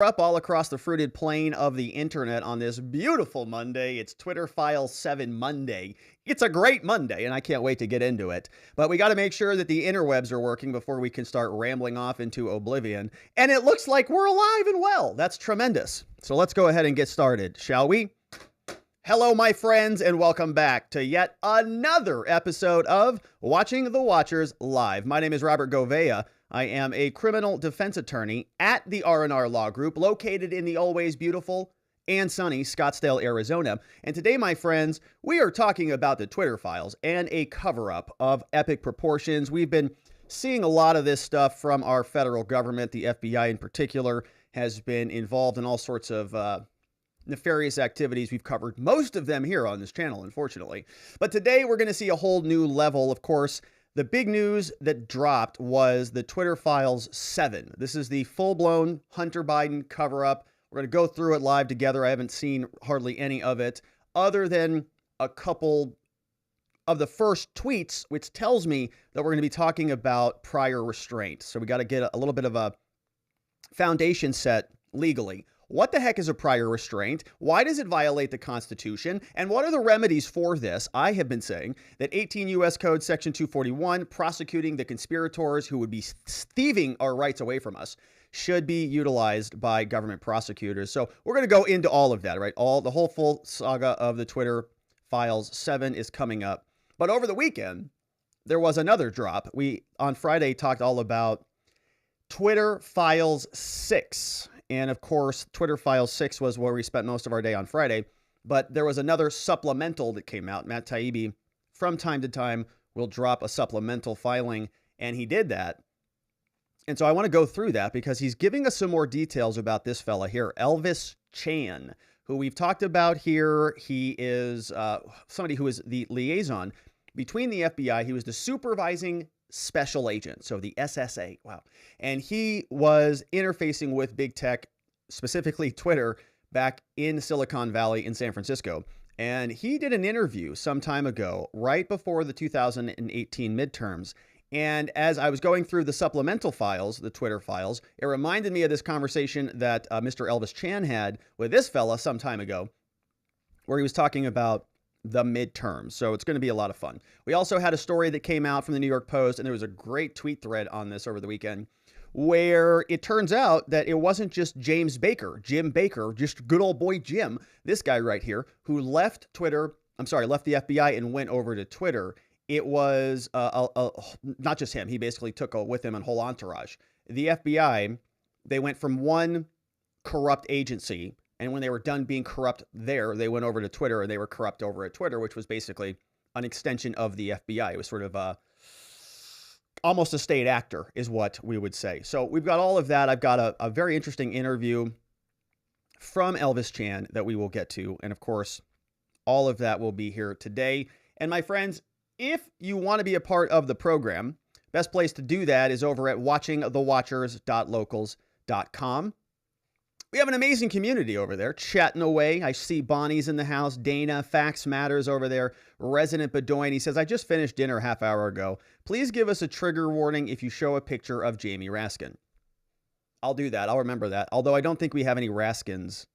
Up all across the fruited plain of the internet on this beautiful Monday. It's Twitter Files 7 Monday. It's a great Monday, and I can't wait to get into it. But we got to make sure that the interwebs are working before we can start rambling off into oblivion. And it looks like we're alive and well. That's tremendous. So let's go ahead and get started, shall we? Hello, my friends, and welcome back to yet another episode of Watching the Watchers Live. My name is Robert Gouveia. I am a criminal defense attorney at the R&R Law Group, located in the always beautiful and sunny Scottsdale, Arizona. And today, my friends, we are talking about the Twitter files and a cover-up of epic proportions. We've been seeing a lot of this stuff from our federal government. The FBI in particular has been involved in all sorts of nefarious activities. We've covered most of them here on this channel, unfortunately. But today, we're going to see a whole new level, of course. The big news that dropped was the Twitter Files 7. This is the full-blown Hunter Biden cover-up. We're going to go through it live together. I haven't seen hardly any of it, other than a couple of the first tweets, which tells me that we're going to be talking about prior restraint. So we got to get a little bit of a foundation set legally. What the heck is a prior restraint? Why does it violate the Constitution? And what are the remedies for this? I have been saying that 18 U.S. Code Section 241, prosecuting the conspirators who would be thieving our rights away from us, should be utilized by government prosecutors. So we're going to go into all of that, right? The whole full saga of the Twitter Files 7 is coming up. But over the weekend, there was another drop. We, on Friday, talked all about Twitter Files 6. And of course, Twitter Files 6 was where we spent most of our day on Friday. But there was another supplemental that came out. Matt Taibbi, from time to time, will drop a supplemental filing. And he did that. And so I want to go through that because he's giving us some more details about this fella here, Elvis Chan, who we've talked about here. He is somebody who is the liaison between the FBI. He was the supervising special agent, so the SSA. Wow. And he was interfacing with big tech, specifically Twitter, back in Silicon Valley in San Francisco. And he did an interview some time ago, right before the 2018 midterms. And as I was going through the supplemental files, the Twitter files, it reminded me of this conversation that Mr. Elvis Chan had with this fella some time ago, where he was talking about the midterms. So it's going to be a lot of fun. We also had a story that came out from the New York Post, and there was a great tweet thread on this over the weekend, where it turns out that it wasn't just Jim Baker, just good old boy Jim, this guy right here, who left the FBI and went over to Twitter. It was not just him. He basically took with him a whole entourage. The FBI, they went from one corrupt agency, and when they were done being corrupt there, they went over to Twitter, and they were corrupt over at Twitter, which was basically an extension of the FBI. It was sort of almost a state actor is what we would say. So we've got all of that. I've got a very interesting interview from Elvis Chan that we will get to. And of course, all of that will be here today. And my friends, if you want to be a part of the program, best place to do that is over at watchingthewatchers.locals.com. We have an amazing community over there, chatting away. I see Bonnie's in the house, Dana, Facts Matters over there, Resident Bedoin. He says, I just finished dinner half hour ago. Please give us a trigger warning if you show a picture of Jamie Raskin. I'll do that. I'll remember that. Although I don't think we have any Raskins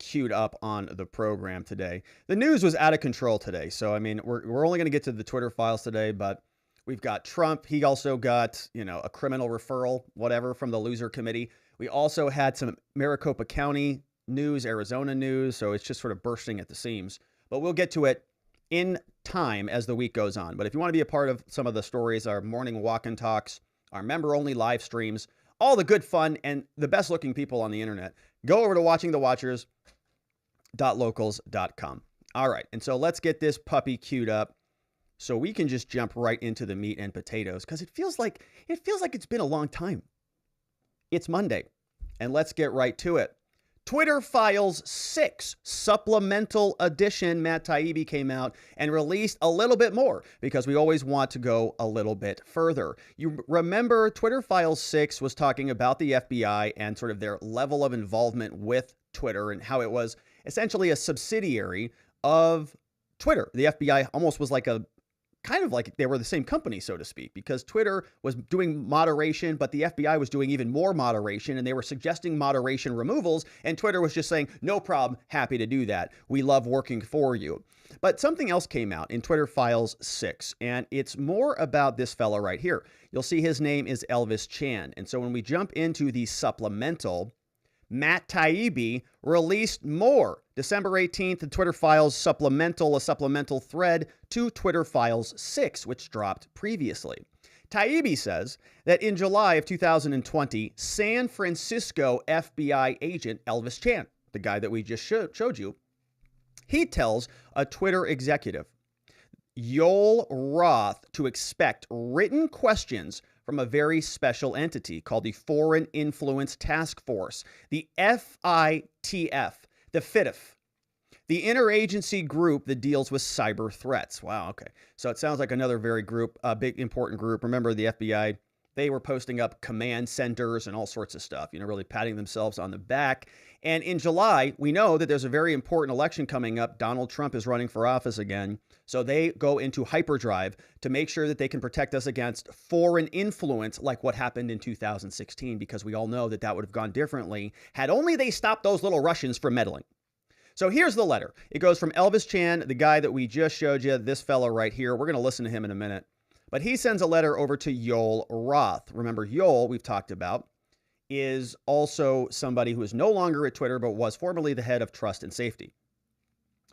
queued up on the program today. The news was out of control today. So, I mean, we're only going to get to the Twitter files today, but we've got Trump. He also got, a criminal referral, whatever, from the loser committee. We also had some Maricopa County news, Arizona news, so it's just sort of bursting at the seams. But we'll get to it in time as the week goes on. But if you want to be a part of some of the stories, our morning walk and talks, our member-only live streams, all the good fun and the best-looking people on the internet, go over to watchingthewatchers.locals.com. All right, and so let's get this puppy queued up so we can just jump right into the meat and potatoes because it feels like it's been a long time. It's Monday, and let's get right to it. Twitter Files 6 Supplemental Edition. Matt Taibbi came out and released a little bit more because we always want to go a little bit further. You remember Twitter Files 6 was talking about the FBI and sort of their level of involvement with Twitter and how it was essentially a subsidiary of Twitter. The FBI almost was like a kind of like they were the same company, so to speak, because Twitter was doing moderation, but the FBI was doing even more moderation, and they were suggesting moderation removals, and Twitter was just saying, no problem, happy to do that. We love working for you. But something else came out in Twitter Files 6, and it's more about this fellow right here. You'll see his name is Elvis Chan. And so when we jump into the supplemental, Matt Taibbi released more. December 18th, the Twitter Files supplemental, a supplemental thread to Twitter Files 6, which dropped previously. Taibbi says that in July of 2020, San Francisco FBI agent Elvis Chan, the guy that we just showed you, he tells a Twitter executive, Yoel Roth, to expect written questions from a very special entity called the Foreign Influence Task Force, the FITF, the FITF, the interagency group that deals with cyber threats. Wow, okay. So it sounds like another very big, important group. Remember, the FBI, they were posting up command centers and all sorts of stuff, really patting themselves on the back. And in July, we know that there's a very important election coming up. Donald Trump is running for office again. So they go into hyperdrive to make sure that they can protect us against foreign influence like what happened in 2016, because we all know that that would have gone differently had only they stopped those little Russians from meddling. So here's the letter. It goes from Elvis Chan, the guy that we just showed you, this fellow right here. We're going to listen to him in a minute. But he sends a letter over to Yoel Roth. Remember, Yoel, we've talked about, is also somebody who is no longer at Twitter, but was formerly the head of trust and safety.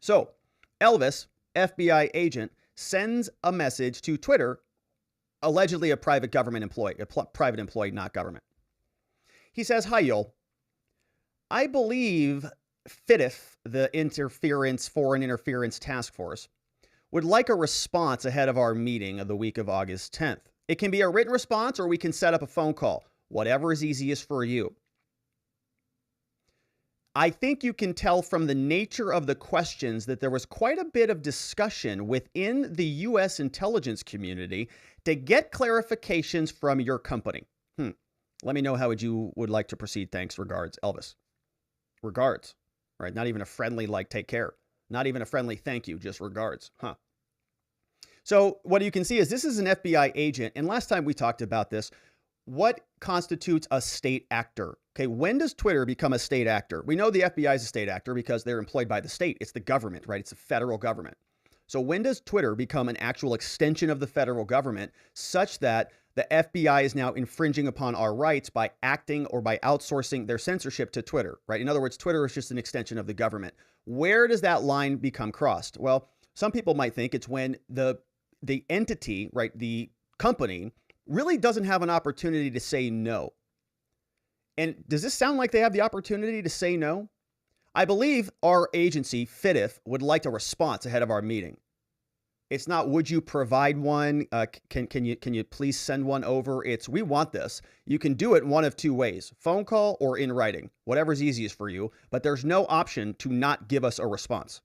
So Elvis, FBI agent, sends a message to Twitter, allegedly a private government employee, private employee, not government. He says, hi, Yoel. I believe FITF, the Foreign Interference Task Force, would like a response ahead of our meeting of the week of August 10th. It can be a written response, or we can set up a phone call, whatever is easiest for you. I think you can tell from the nature of the questions that there was quite a bit of discussion within the U.S. intelligence community to get clarifications from your company. Let me know how you would like to proceed. Thanks. Regards, Elvis. Regards. Right? Not even a friendly, take care. Not even a friendly thank you, just regards. So what you can see is this is an FBI agent. And last time we talked about this, what constitutes a state actor? Okay, when does Twitter become a state actor? We know the FBI is a state actor because they're employed by the state. It's the government, right? It's the federal government. So when does Twitter become an actual extension of the federal government such that the FBI is now infringing upon our rights by acting or by outsourcing their censorship to Twitter, right? In other words, Twitter is just an extension of the government. Where does that line become crossed? Well, some people might think it's when the entity, right, the company, really doesn't have an opportunity to say no. And does this sound like they have the opportunity to say no? I believe our agency, FITF, would like a response ahead of our meeting. It's not, would you provide one? Can you please send one over? It's, we want this. You can do it one of two ways, phone call or in writing, whatever's easiest for you, but there's no option to not give us a response.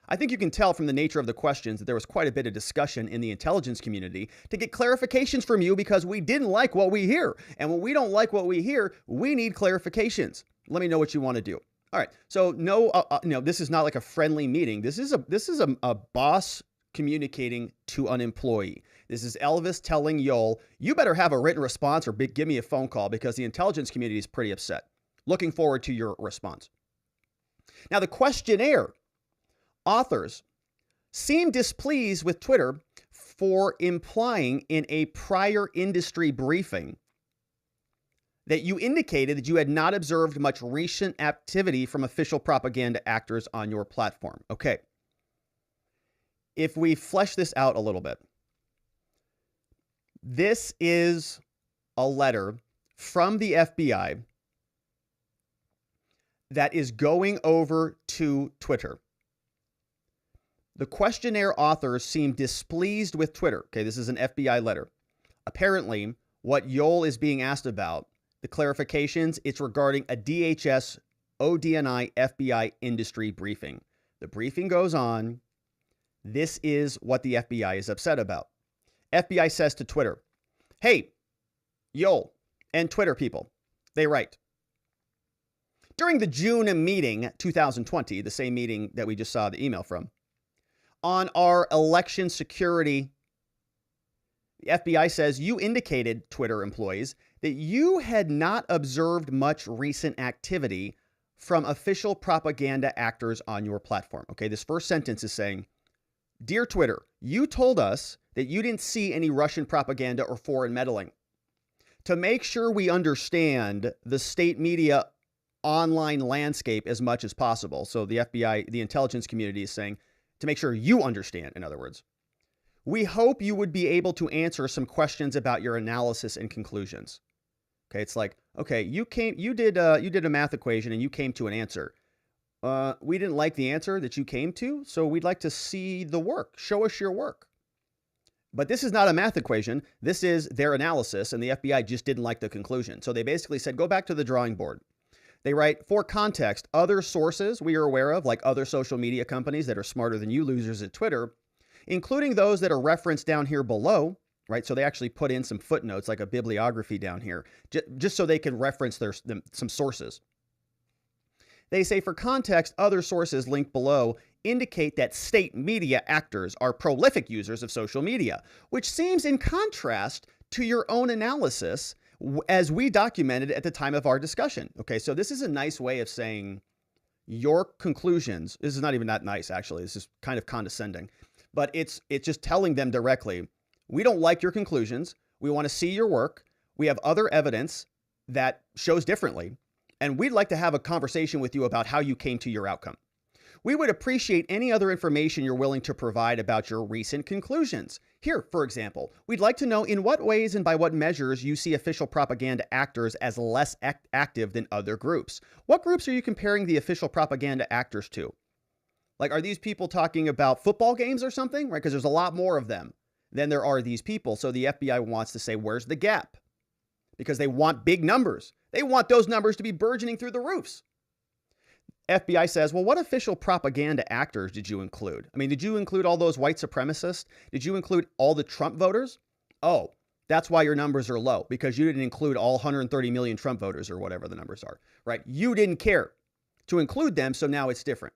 I think you can tell from the nature of the questions that there was quite a bit of discussion in the intelligence community to get clarifications from you because we didn't like what we hear. And when we don't like what we hear, we need clarifications. Let me know what you want to do. All right. So no, this is not like a friendly meeting. This is a boss communicating to an employee. This is Elvis telling Yoel, you better have a written response or give me a phone call because the intelligence community is pretty upset. Looking forward to your response. Now, the questionnaire authors seem displeased with Twitter for implying in a prior industry briefing that you indicated that you had not observed much recent activity from official propaganda actors on your platform. Okay. If we flesh this out a little bit, this is a letter from the FBI that is going over to Twitter. The questionnaire authors seem displeased with Twitter. Okay, this is an FBI letter. Apparently, what Yoel is being asked about, the clarifications, it's regarding a DHS ODNI FBI industry briefing. The briefing goes on. This is what the FBI is upset about. FBI says to Twitter, hey, Yoel and Twitter people, they write, during the June meeting 2020, the same meeting that we just saw the email from, on our election security The FBI says you indicated, Twitter employees, that you had not observed much recent activity from official propaganda actors on your platform. Okay, this first sentence is saying, Dear Twitter, you told us that you didn't see any Russian propaganda or foreign meddling. To make sure we understand the state media online landscape as much as possible. So the FBI, the intelligence community is saying, to make sure you understand, in other words, we hope you would be able to answer some questions about your analysis and conclusions. Okay, it's like, okay, you did a math equation and you came to an answer. We didn't like the answer that you came to, so we'd like to see the work. Show us your work. But this is not a math equation. This is their analysis, and the FBI just didn't like the conclusion. So they basically said, go back to the drawing board. They write, for context, other sources we are aware of, like other social media companies that are smarter than you losers at Twitter, including those that are referenced down here below, right? So they actually put in some footnotes, like a bibliography down here, just so they can reference some sources. They say, for context, other sources linked below indicate that state media actors are prolific users of social media, which seems in contrast to your own analysis as we documented at the time of our discussion. Okay, so this is a nice way of saying your conclusions. This is not even that nice, actually. This is kind of condescending, but it's just telling them directly, we don't like your conclusions. We want to see your work. We have other evidence that shows differently. And we'd like to have a conversation with you about how you came to your outcome. We would appreciate any other information you're willing to provide about your recent conclusions. Here, for example, we'd like to know in what ways and by what measures you see official propaganda actors as less active than other groups. What groups are you comparing the official propaganda actors to? Like, are these people talking about football games or something? Right? Because there's a lot more of them than there are these people. So the FBI wants to say, where's the gap? Because they want big numbers. They want those numbers to be burgeoning through the roofs. FBI says, well, what official propaganda actors did you include? I mean, did you include all those white supremacists? Did you include all the Trump voters? Oh, that's why your numbers are low, because you didn't include all 130 million Trump voters or whatever the numbers are, right? You didn't care to include them, so now it's different.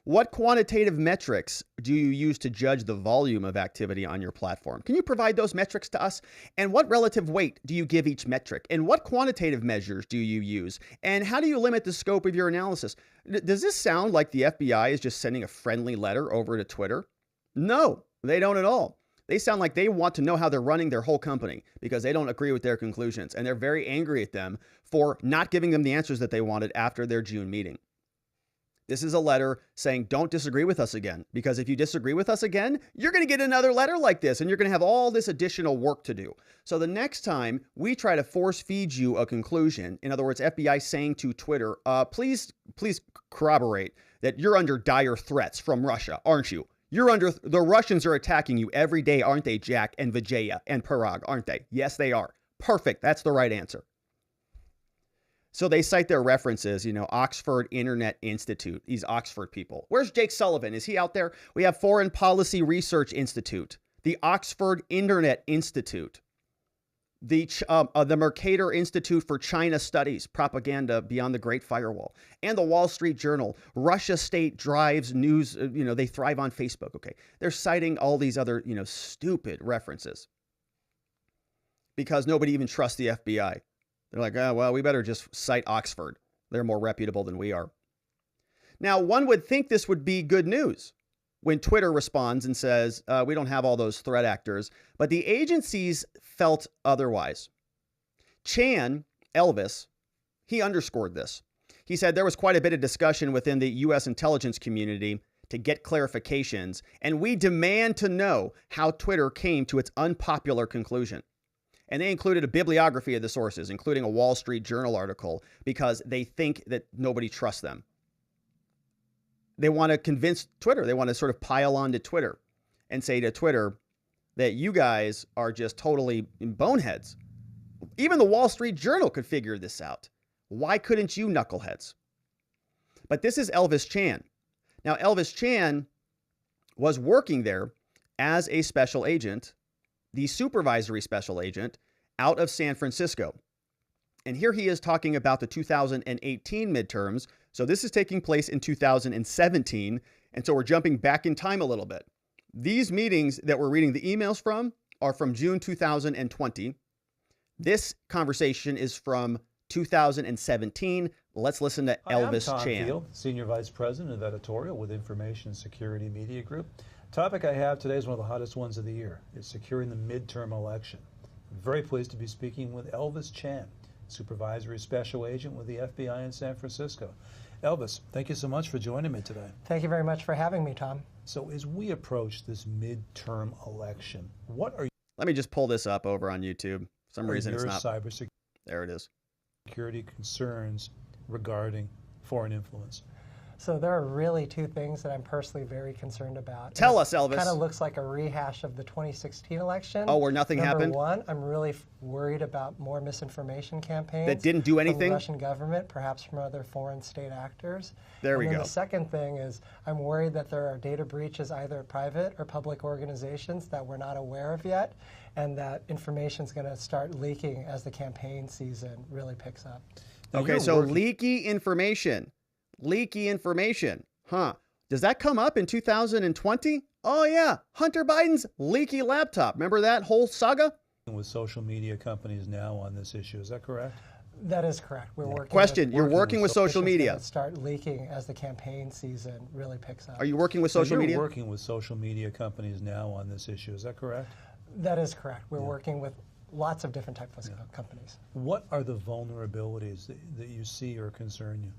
What quantitative metrics do you use to judge the volume of activity on your platform? Can you provide those metrics to us? And what relative weight do you give each metric? And what quantitative measures do you use? And how do you limit the scope of your analysis? Does this sound like the FBI is just sending a friendly letter over to Twitter? No, they don't at all. They sound like they want to know how they're running their whole company because they don't agree with their conclusions. And they're very angry at them for not giving them the answers that they wanted after their June meeting. This is a letter saying, don't disagree with us again, because if you disagree with us again, you're going to get another letter like this and you're going to have all this additional work to do. So the next time we try to force feed you a conclusion, in other words, FBI saying to Twitter, please corroborate that you're under dire threats from Russia, aren't you? The Russians are attacking you every day, aren't they, Jack and Vijaya and Parag, aren't they? Yes, they are. Perfect. That's the right answer. So they cite their references, Oxford Internet Institute, these Oxford people. Where's Jake Sullivan? Is he out there? We have Foreign Policy Research Institute, the Oxford Internet Institute, the Mercator Institute for China Studies, Propaganda Beyond the Great Firewall, and the Wall Street Journal. Russia State drives news, they thrive on Facebook. Okay. They're citing all these other, stupid references because nobody even trusts the FBI. They're like, oh, well, we better just cite Oxford. They're more reputable than we are. Now, one would think this would be good news when Twitter responds and says, we don't have all those threat actors, but the agencies felt otherwise. Chan, Elvis, he underscored this. He said there was quite a bit of discussion within the U.S. intelligence community to get clarifications, and we demand to know how Twitter came to its unpopular conclusion. And they included a bibliography of the sources, including a Wall Street Journal article, because they think that nobody trusts them. They want to convince Twitter. They want to sort of pile on to Twitter and say to Twitter that you guys are just totally boneheads. Even the Wall Street Journal could figure this out. Why couldn't you, knuckleheads? But this is Elvis Chan. Now, Elvis Chan was working there as a special agent, the supervisory special agent out of San Francisco. And here he is talking about the 2018 midterms. So this is taking place in 2017. And so we're jumping back in time a little bit. These meetings that we're reading the emails from are from June 2020. This conversation is from 2017. Let's listen to Elvis I'm Tom Chan. Field, Senior Vice President of Editorial with Information Security Media Group. Topic I have today is one of the hottest ones of the year. It's securing the midterm election. I'm very pleased to be speaking with Elvis Chan, Supervisory Special Agent with the FBI in San Francisco. Elvis, thank you so much for joining me today. Thank you very much for having me, Tom. So as we approach this midterm election, what are Let me just pull this up over on YouTube. For some reason it's your not. cybersecurity There it is. concerns regarding foreign influence? So there are really two things that I'm personally very concerned about. Tell us, Elvis. Kind of looks like a rehash of the 2016 election. Oh, where nothing happened? Number one, I'm really worried about more misinformation campaigns. That didn't do anything? From the Russian government, perhaps from other foreign state actors. There we And then go. The second thing is I'm worried that there are data breaches either at private or public organizations that we're not aware of yet, and that information is going to start leaking as the campaign season really picks up. Now, Okay, you're so working- leaky information. Leaky information. Huh. Does that come up in 2020? Oh, yeah. Hunter Biden's leaky laptop. Remember that whole saga? with social media companies now on this issue. Is that correct? That is correct. We're working. Question, you're working with social media. That start leaking as the campaign season really picks up. Are you working with So social you're media? working with social media companies now on this issue. Is that correct? That is correct. We're working with lots of different types of companies. What are the vulnerabilities that you see or concern you?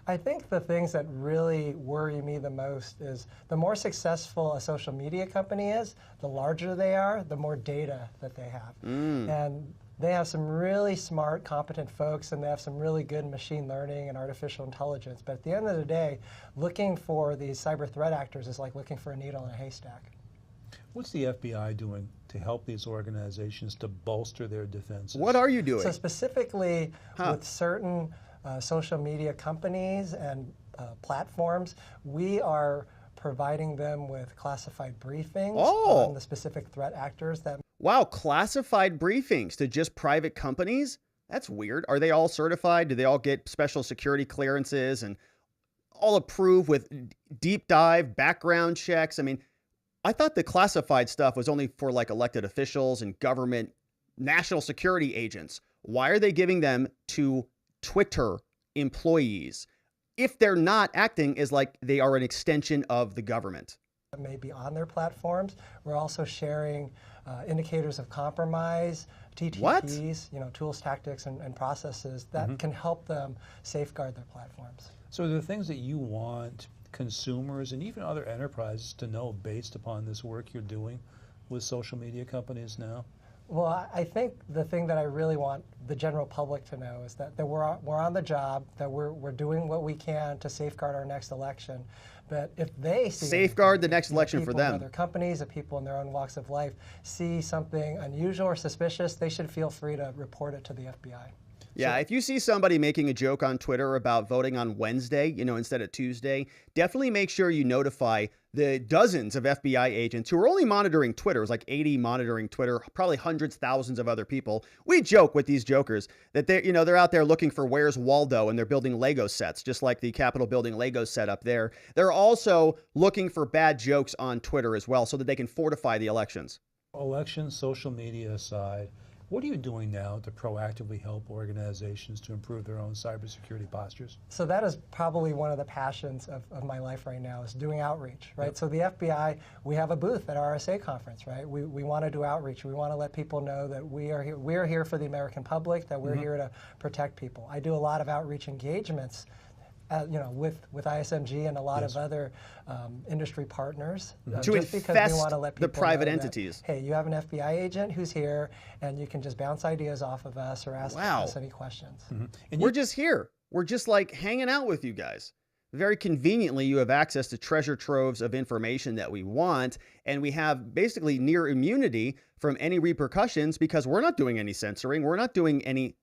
I think the things that really worry me the most is the more successful a social media company is, the larger they are, the more data that they have. And they have some really smart, competent folks, and they have some really good machine learning and artificial intelligence. But at the end of the day, looking for these cyber threat actors is like looking for a needle in a haystack. What's the FBI doing to help these organizations to bolster their defenses? What are you doing? So specifically with certain social media companies and platforms, we are providing them with classified briefings on the specific threat actors that. Wow, classified briefings to just private companies? That's weird. Are they all certified? Do they all get special security clearances and all approved with deep dive background checks? I mean, I thought the classified stuff was only for like elected officials and government national security agents. Why are they giving them to Twitter employees if they're not acting as like they are an extension of the government? May be on their platforms. We're also sharing indicators of compromise, TTPs, tools, tactics, and processes that can help them safeguard their platforms. So are there things that you want consumers and even other enterprises to know based upon this work you're doing with social media companies now? Well, I think the thing that I really want the general public to know is that we're on the job, that we're doing what we can to safeguard our next election. But if they see safeguard the next election for them, other companies, and people in their own walks of life see something unusual or suspicious, they should feel free to report it to the FBI. Yeah, if you see somebody making a joke on Twitter about voting on Wednesday, instead of Tuesday, definitely make sure you notify the dozens of FBI agents who are only monitoring Twitter. It's like 80 monitoring Twitter, probably hundreds, thousands of other people. We joke with these jokers that they're out there looking for Where's Waldo, and they're building Lego sets, just like the Capitol building Lego set up there. They're also looking for bad jokes on Twitter as well so that they can fortify the elections. Elections, social media aside, what are you doing now to proactively help organizations to improve their own cybersecurity postures? So that is probably one of the passions of my life right now, is doing outreach, right? Yep. So the FBI, we have a booth at RSA conference, right? We want to do outreach. We want to let people know that we are here. We're here for the American public, that we're here to protect people. I do a lot of outreach engagements with ISMG and a lot of other industry partners. To just because infest we want to let people the private know entities. That, hey, you have an FBI agent who's here, and you can just bounce ideas off of us or ask us any questions. And we're just here. We're just like hanging out with you guys. Very conveniently, you have access to treasure troves of information that we want, and we have basically near immunity from any repercussions because we're not doing any censoring. We're not doing any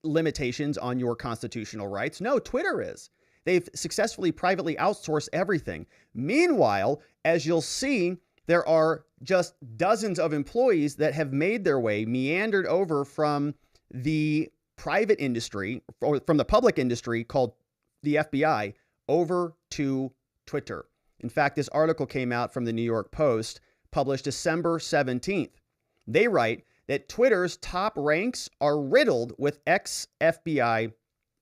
limitations on your constitutional rights. No, Twitter is. They've successfully privately outsourced everything. Meanwhile, as you'll see, there are just dozens of employees that have made their way, meandered over from the private industry, or from the public industry called the FBI, over to Twitter. In fact, this article came out from the New York Post, published December 17th. They write that Twitter's top ranks are riddled with ex-FBI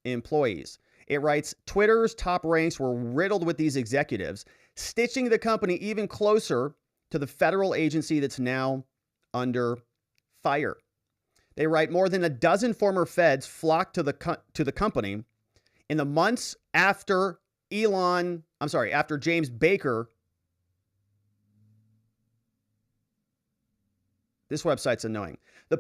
employees. It writes, Twitter's top ranks were riddled with these executives, stitching the company even closer to the federal agency that's now under fire. They write, more than a dozen former feds flocked to the company in the months after after James Baker. This website's annoying. The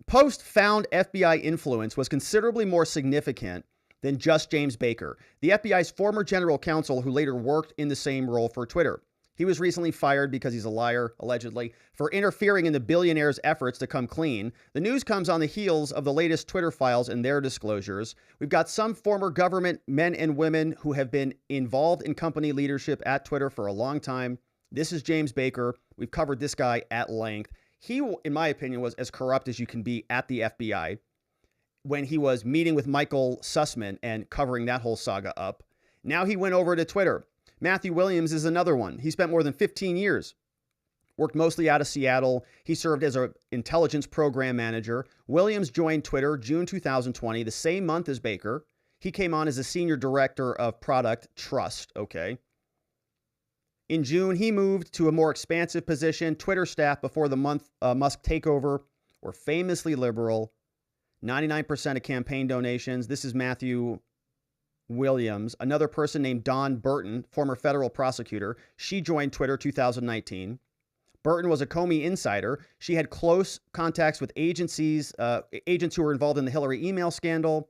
post found FBI influence was considerably more significant than just James Baker, the FBI's former general counsel who later worked in the same role for Twitter. He was recently fired because he's a liar, allegedly, for interfering in the billionaire's efforts to come clean. The news comes on the heels of the latest Twitter files and their disclosures. We've got some former government men and women who have been involved in company leadership at Twitter for a long time. This is James Baker. We've covered this guy at length. He, in my opinion, was as corrupt as you can be at the FBI when he was meeting with Michael Sussman and covering that whole saga up. Now he went over to Twitter. Matthew Williams is another one. He spent more than 15 years, worked mostly out of Seattle. He served as an intelligence program manager. Williams joined Twitter June 2020, the same month as Baker. He came on as a senior director of product trust. Okay. In June, he moved to a more expansive position. Twitter staff before the Musk takeover were famously liberal. 99% of campaign donations. This is Matthew Williams. Another person named Dawn Burton, former federal prosecutor. She joined Twitter 2019. Burton was a Comey insider. She had close contacts with agents who were involved in the Hillary email scandal.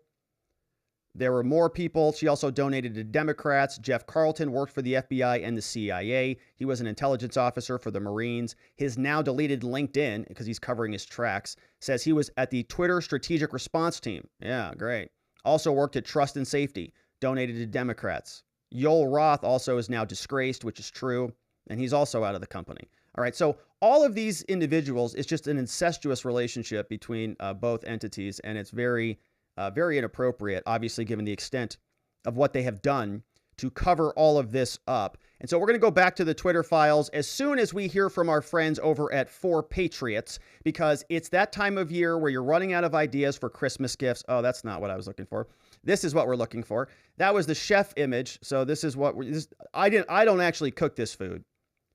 There were more people. She also donated to Democrats. Jeff Carlton worked for the FBI and the CIA. He was an intelligence officer for the Marines. His now deleted LinkedIn, because he's covering his tracks, says he was at the Twitter Strategic Response Team. Yeah, great. Also worked at Trust and Safety, donated to Democrats. Yoel Roth also is now disgraced, which is true, and he's also out of the company. All right, so all of these individuals, it's just an incestuous relationship between both entities, and it's very inappropriate, obviously, given the extent of what they have done to cover all of this up. And so we're going to go back to the Twitter files as soon as we hear from our friends over at 4Patriots, because it's that time of year where you're running out of ideas for Christmas gifts. Oh, that's not what I was looking for. This is what we're looking for. That was the chef image. So this is what I don't actually cook this food,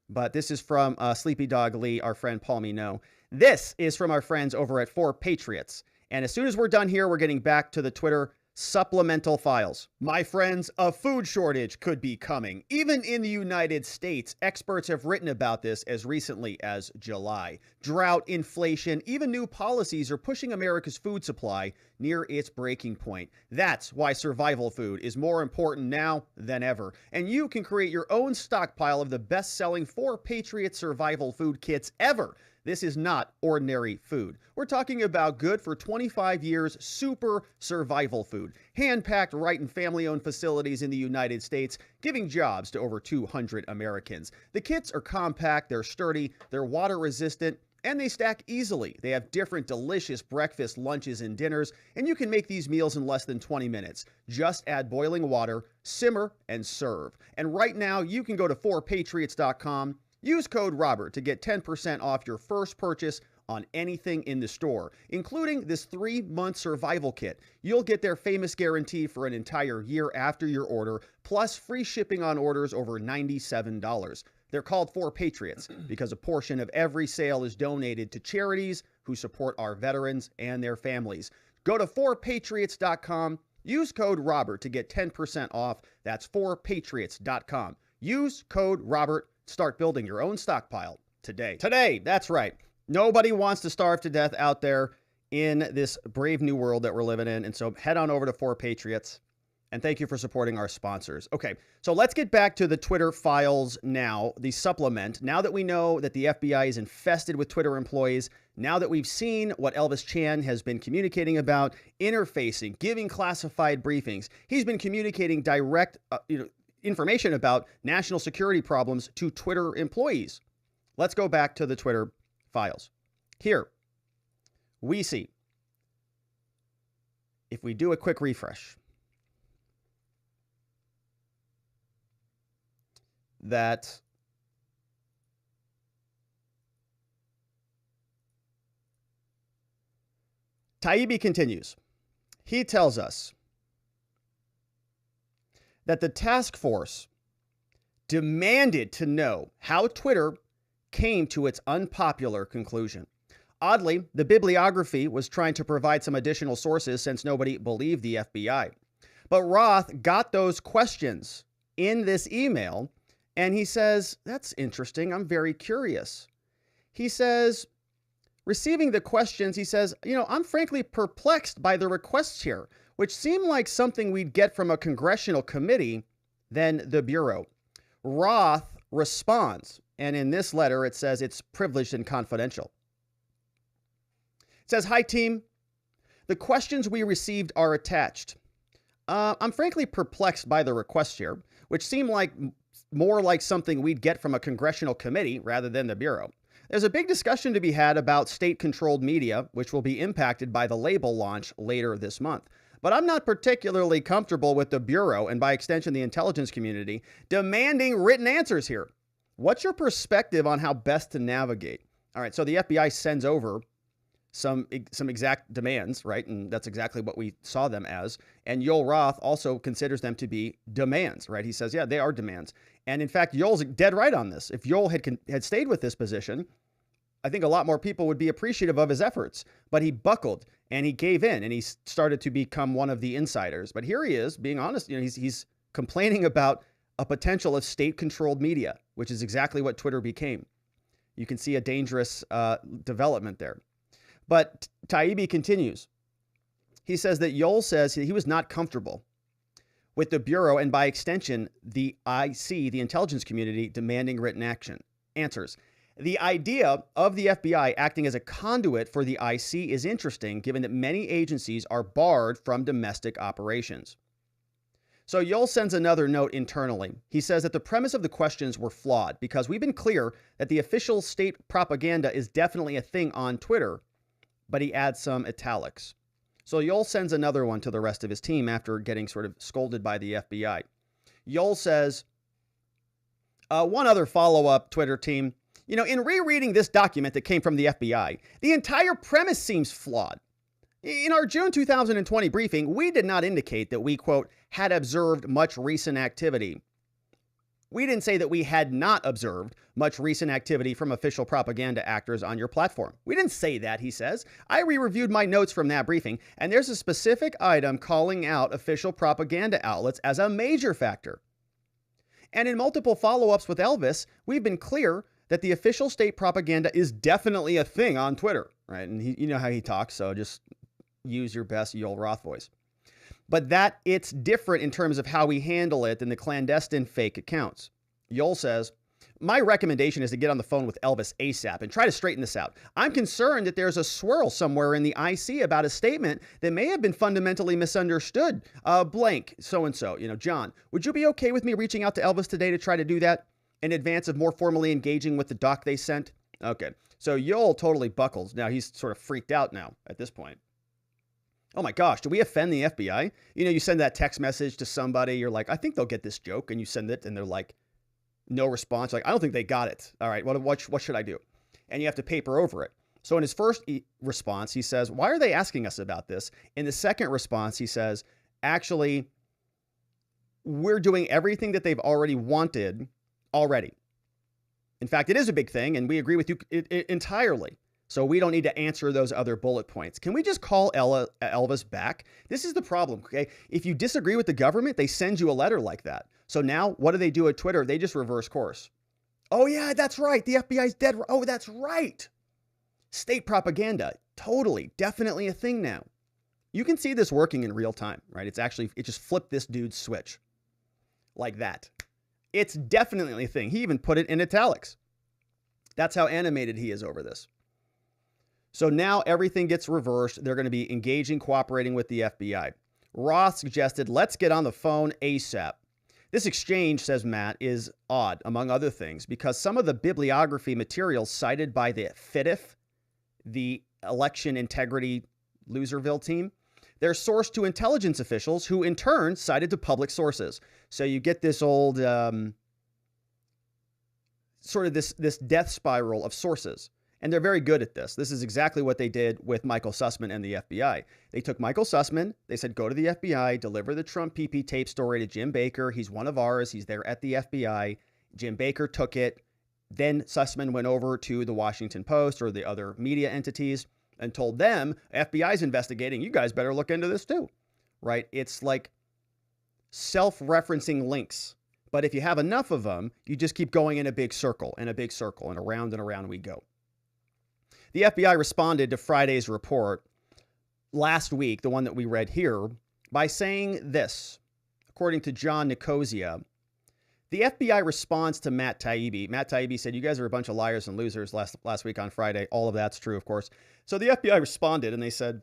but this is from Sleepy Dog Lee, our friend Paul Mino. This is from our friends over at 4Patriots. And as soon as we're done here, we're getting back to the Twitter supplemental files. My friends, a food shortage could be coming. Even in the United States, experts have written about this as recently as July. Drought, inflation, even new policies are pushing America's food supply near its breaking point. That's why survival food is more important now than ever. And you can create your own stockpile of the best-selling 4Patriot survival food kits ever. This is not ordinary food. We're talking about good for 25 years super survival food, hand-packed right in family-owned facilities in the United States, giving jobs to over 200 Americans. The kits are compact, they're sturdy, they're water-resistant, and they stack easily. They have different delicious breakfast, lunches, and dinners, and you can make these meals in less than 20 minutes. Just add boiling water, simmer, and serve. And right now, you can go to 4patriots.com. Use code Robert to get 10% off your first purchase on anything in the store, including this 3-month survival kit. You'll get their famous guarantee for an entire year after your order, plus free shipping on orders over $97. They're called 4Patriots because a portion of every sale is donated to charities who support our veterans and their families. Go to 4patriots.com. Use code Robert to get 10% off. That's 4patriots.com. Use code Robert. Start building your own stockpile today. Today, that's right. Nobody wants to starve to death out there in this brave new world that we're living in. And so head on over to 4Patriots. And thank you for supporting our sponsors. Okay, so let's get back to the Twitter files now, the supplement. Now that we know that the FBI is infested with Twitter employees, now that we've seen what Elvis Chan has been communicating about, interfacing, giving classified briefings, he's been communicating direct, information about national security problems to Twitter employees. Let's go back to the Twitter files. Here, we see, if we do a quick refresh, that Taibbi continues. He tells us that the task force demanded to know how Twitter came to its unpopular conclusion. Oddly, the bibliography was trying to provide some additional sources since nobody believed the FBI. But Roth got those questions in this email, and he says, that's interesting. I'm very curious. He says, receiving the questions, he says, I'm frankly perplexed by the requests here, which seem like something we'd get from a congressional committee than the Bureau. Roth responds, and in this letter, it says it's privileged and confidential. It says, hi, team. The questions we received are attached. I'm frankly perplexed by the requests here, which seem like more like something we'd get from a congressional committee rather than the Bureau. There's a big discussion to be had about state-controlled media, which will be impacted by the label launch later this month. But I'm not particularly comfortable with the Bureau, and by extension the intelligence community, demanding written answers here. What's your perspective on how best to navigate? All right, so the FBI sends over some exact demands, right? And that's exactly what we saw them as. And Yoel Roth also considers them to be demands, right? He says, yeah, they are demands. And in fact, Yoel's dead right on this. If Yoel had stayed with this position, I think a lot more people would be appreciative of his efforts. But he buckled and he gave in and he started to become one of the insiders. But here he is being honest. He's complaining about a potential of state-controlled media, which is exactly what Twitter became. You can see a dangerous development there. But Taibbi continues. He says that Yoel says he was not comfortable with the Bureau and by extension, the IC, the intelligence community, demanding written answers. The idea of the FBI acting as a conduit for the IC is interesting, given that many agencies are barred from domestic operations. So Yoel sends another note internally. He says that the premise of the questions were flawed because we've been clear that the official state propaganda is definitely a thing on Twitter, but he adds some italics. So Yoel sends another one to the rest of his team after getting sort of scolded by the FBI. Yoel says, one other follow-up Twitter team, in rereading this document that came from the FBI, the entire premise seems flawed. In our June 2020 briefing, we did not indicate that we, quote, had observed much recent activity. We didn't say that we had not observed much recent activity from official propaganda actors on your platform. We didn't say that, he says. I re-reviewed my notes from that briefing, and there's a specific item calling out official propaganda outlets as a major factor. And in multiple follow-ups with Elvis, we've been clear that the official state propaganda is definitely a thing on Twitter, right? And you know how he talks, so just use your best Yoel Roth voice. But that it's different in terms of how we handle it than the clandestine fake accounts. Yoel says, my recommendation is to get on the phone with Elvis ASAP and try to straighten this out. I'm concerned that there's a swirl somewhere in the IC about a statement that may have been fundamentally misunderstood. Blank, so-and-so, John, would you be okay with me reaching out to Elvis today to try to do that in advance of more formally engaging with the doc they sent? Okay, so Yoel totally buckles. Now he's sort of freaked out now at this point. Oh my gosh, do we offend the FBI? You send that text message to somebody, you're like, I think they'll get this joke, and you send it, and they're like, no response. Like, I don't think they got it. All right, what should I do? And you have to paper over it. So in his first response, he says, why are they asking us about this? In the second response, he says, actually, we're doing everything that they've already wanted already. In fact, it is a big thing, and we agree with you entirely. So we don't need to answer those other bullet points. Can we just call Elvis back? This is the problem, okay? If you disagree with the government, they send you a letter like that. So now what do they do at Twitter? They just reverse course. Oh yeah, that's right. The FBI's dead. Oh, that's right. State propaganda. Totally. Definitely a thing now. You can see this working in real time, right? It just flipped this dude's switch like that. It's definitely a thing. He even put it in italics. That's how animated he is over this. So now everything gets reversed. They're going to be engaging, cooperating with the FBI. Roth suggested, let's get on the phone ASAP. This exchange, says Matt, is odd, among other things, because some of the bibliography materials cited by the FITIF, the Election Integrity Loserville team, they're sourced to intelligence officials who, in turn, cited to public sources. So you get this old, sort of this death spiral of sources. And they're very good at this. This is exactly what they did with Michael Sussman and the FBI. They took Michael Sussman. They said, go to the FBI, deliver the Trump PP tape story to Jim Baker. He's one of ours. He's there at the FBI. Jim Baker took it. Then Sussman went over to the Washington Post or the other media entities and told them, FBI's investigating. You guys better look into this too, right? It's like self-referencing links. But if you have enough of them, you just keep going in a big circle, and around we go. The FBI responded to Friday's report last week, the one that we read here, by saying this. According to John Nicosia, the FBI responds to Matt Taibbi. Matt Taibbi said, you guys are a bunch of liars and losers last week on Friday. All of that's true, of course. So the FBI responded, and they said,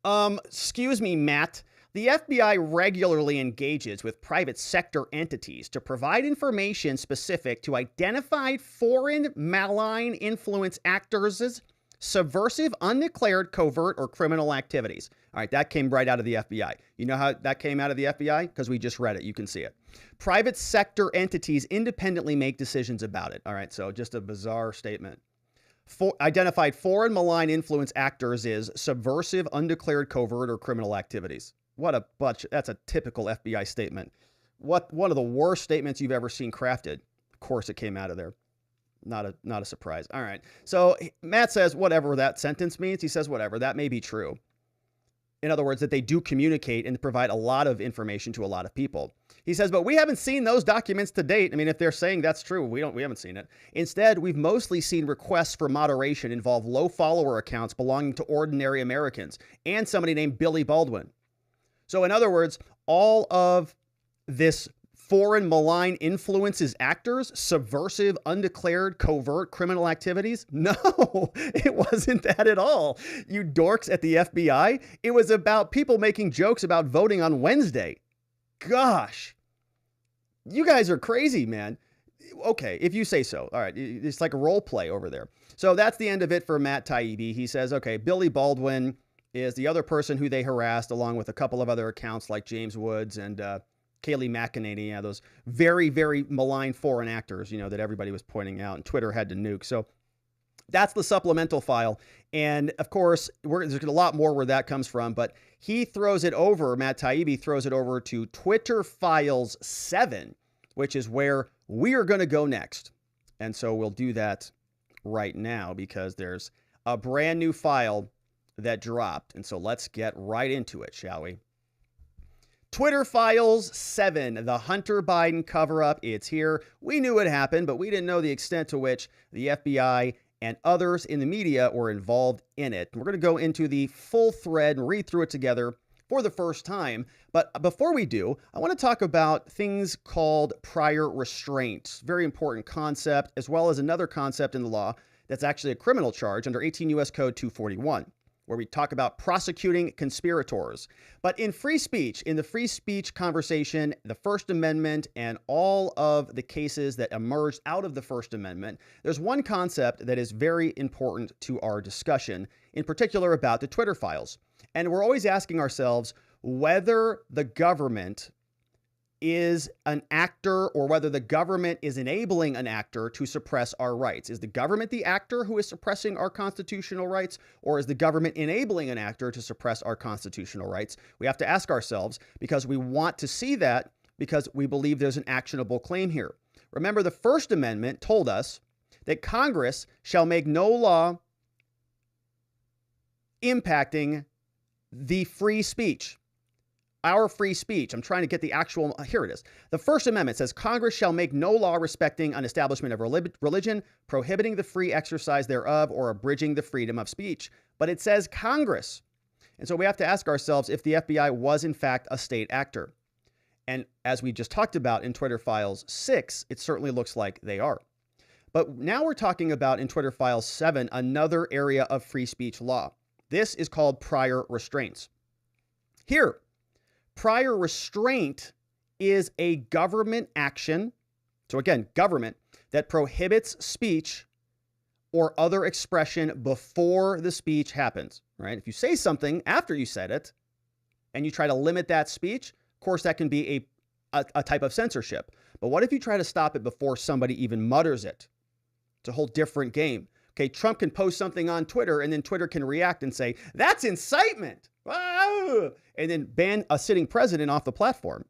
excuse me, Matt. The FBI regularly engages with private sector entities to provide information specific to identified foreign malign influence actors' subversive, undeclared, covert, or criminal activities. All right, that came right out of the FBI. You know how that came out of the FBI? Because we just read it. You can see it. Private sector entities independently make decisions about it. All right, so just a bizarre statement. Identified foreign malign influence actors is subversive, undeclared, covert, or criminal activities. What a bunch. That's a typical FBI statement. One of the worst statements you've ever seen crafted. Of course, it came out of there. Not a surprise. All right. So Matt says whatever that sentence means. He says whatever. That may be true. In other words, that they do communicate and provide a lot of information to a lot of people. He says, but we haven't seen those documents to date. I mean, if they're saying that's true, we haven't seen it. Instead, we've mostly seen requests for moderation involve low follower accounts belonging to ordinary Americans and somebody named Billy Baldwin. So in other words, all of this foreign malign influences actors, subversive, undeclared, covert criminal activities? No, it wasn't that at all. You dorks at the FBI. It was about people making jokes about voting on Wednesday. Gosh, you guys are crazy, man. Okay, if you say so. All right, it's like a role play over there. So that's the end of it for Matt Taibbi. He says, okay, Billy Baldwin is the other person who they harassed, along with a couple of other accounts like James Woods and Kayleigh McEnany. Yeah, those very, very malign foreign actors, that everybody was pointing out, and Twitter had to nuke. So that's the supplemental file. And of course, there's a lot more where that comes from, but he throws it over, Matt Taibbi throws it over to Twitter Files 7, which is where we are going to go next. And so we'll do that right now because there's a brand new file that dropped. And so let's get right into it, shall we? Twitter Files 7, the Hunter Biden cover-up. It's here. We knew it happened, but we didn't know the extent to which the FBI and others in the media were involved in it. We're going to go into the full thread and read through it together for the first time. But before we do, I want to talk about things called prior restraint. Very important concept, as well as another concept in the law that's actually a criminal charge under 18 U.S. Code 241. Where we talk about prosecuting conspirators. But in free speech, in the free speech conversation, the First Amendment and all of the cases that emerged out of the First Amendment, there's one concept that is very important to our discussion, in particular about the Twitter files. And we're always asking ourselves whether the government is an actor or whether the government is enabling an actor to suppress our rights. Is the government the actor who is suppressing our constitutional rights, or is the government enabling an actor to suppress our constitutional rights? We have to ask ourselves because we want to see that because we believe there's an actionable claim here. Remember, the First Amendment told us that Congress shall make no law impacting the free speech. Our free speech. I'm trying to get the actual, here it is. The First Amendment says Congress shall make no law respecting an establishment of religion, prohibiting the free exercise thereof, or abridging the freedom of speech. But it says Congress. And so we have to ask ourselves if the FBI was in fact a state actor. And as we just talked about in Twitter Files 6, it certainly looks like they are. But now we're talking about in Twitter Files 7, another area of free speech law. This is called prior restraints. Here, prior restraint is a government action, so again, government, that prohibits speech or other expression before the speech happens, right? If you say something after you said it and you try to limit that speech, of course, that can be a type of censorship. But what if you try to stop it before somebody even mutters it? It's a whole different game. Okay, Trump can post something on Twitter and then Twitter can react and say, that's incitement. And then ban a sitting president off the platform.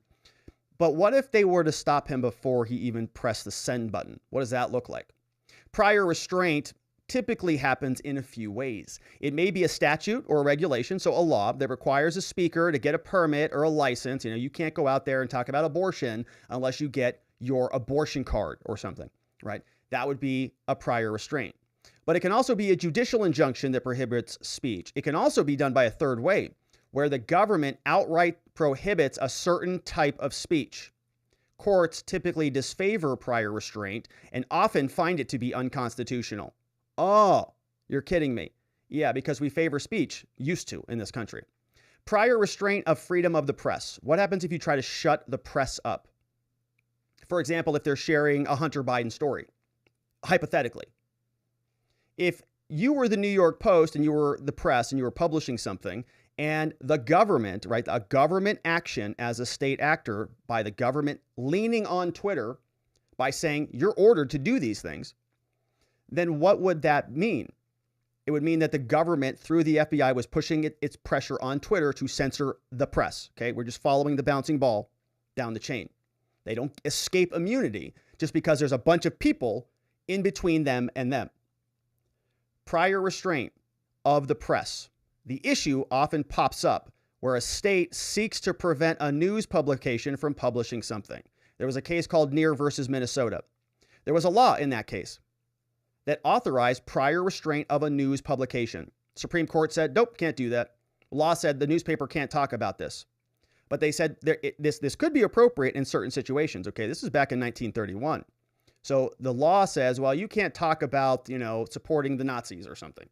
But what if they were to stop him before he even pressed the send button? What does that look like? Prior restraint typically happens in a few ways. It may be a statute or a regulation, so a law that requires a speaker to get a permit or a license. You can't go out there and talk about abortion unless you get your abortion card or something, right? That would be a prior restraint. But it can also be a judicial injunction that prohibits speech. It can also be done by a third way, where the government outright prohibits a certain type of speech. Courts typically disfavor prior restraint and often find it to be unconstitutional. Oh, you're kidding me. Yeah, because we favor speech, used to in this country. Prior restraint of freedom of the press. What happens if you try to shut the press up? For example, if they're sharing a Hunter Biden story, hypothetically. If you were the New York Post and you were the press and you were publishing something and the government, right, a government action as a state actor by the government leaning on Twitter by saying you're ordered to do these things, then what would that mean? It would mean that the government through the FBI was pushing its pressure on Twitter to censor the press. Okay, we're just following the bouncing ball down the chain. They don't escape immunity just because there's a bunch of people in between them and them. Prior restraint of the press. The issue often pops up where a state seeks to prevent a news publication from publishing something. There was a case called Neer versus Minnesota. There was a law in that case that authorized prior restraint of a news publication. Supreme Court said, nope, can't do that. Law said the newspaper can't talk about this. But they said this could be appropriate in certain situations. Okay, this is back in 1931. So the law says, well, you can't talk about, supporting the Nazis or something.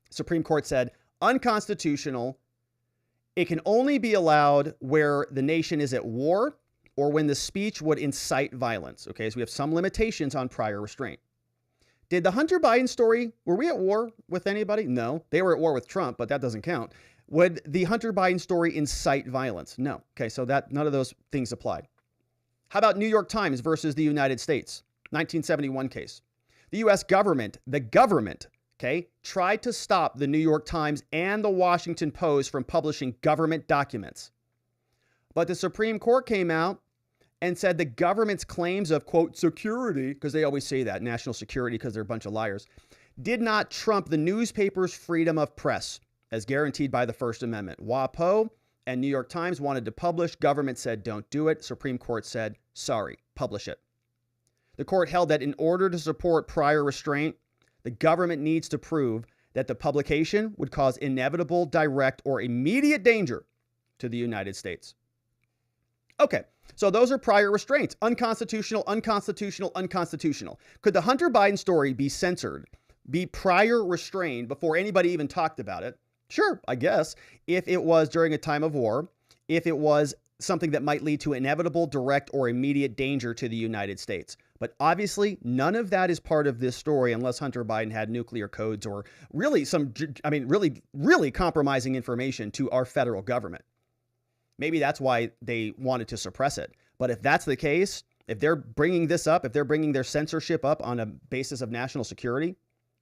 Supreme Court said, unconstitutional. It can only be allowed where the nation is at war or when the speech would incite violence. Okay, so we have some limitations on prior restraint. Did the Hunter Biden story, were we at war with anybody? No. They were at war with Trump, but that doesn't count. Would the Hunter Biden story incite violence? No. Okay, so none of those things applied. How about New York Times versus the United States? 1971 case. The U.S. government, okay, tried to stop the New York Times and the Washington Post from publishing government documents. But the Supreme Court came out and said the government's claims of, quote, security, because they always say that, national security, because they're a bunch of liars, did not trump the newspaper's freedom of press as guaranteed by the First Amendment. WAPO and New York Times wanted to publish. Government said, don't do it. Supreme Court said, sorry, publish it. The court held that in order to support prior restraint, the government needs to prove that the publication would cause inevitable, direct, or immediate danger to the United States. Okay, so those are prior restraints. Unconstitutional, unconstitutional, unconstitutional. Could the Hunter Biden story be censored, be prior restrained before anybody even talked about it? Sure, I guess, if it was during a time of war, if it was something that might lead to inevitable, direct, or immediate danger to the United States. But obviously, none of that is part of this story unless Hunter Biden had nuclear codes or really really compromising information to our federal government. Maybe that's why they wanted to suppress it. But if that's the case, if they're bringing this up, if they're bringing their censorship up on a basis of national security,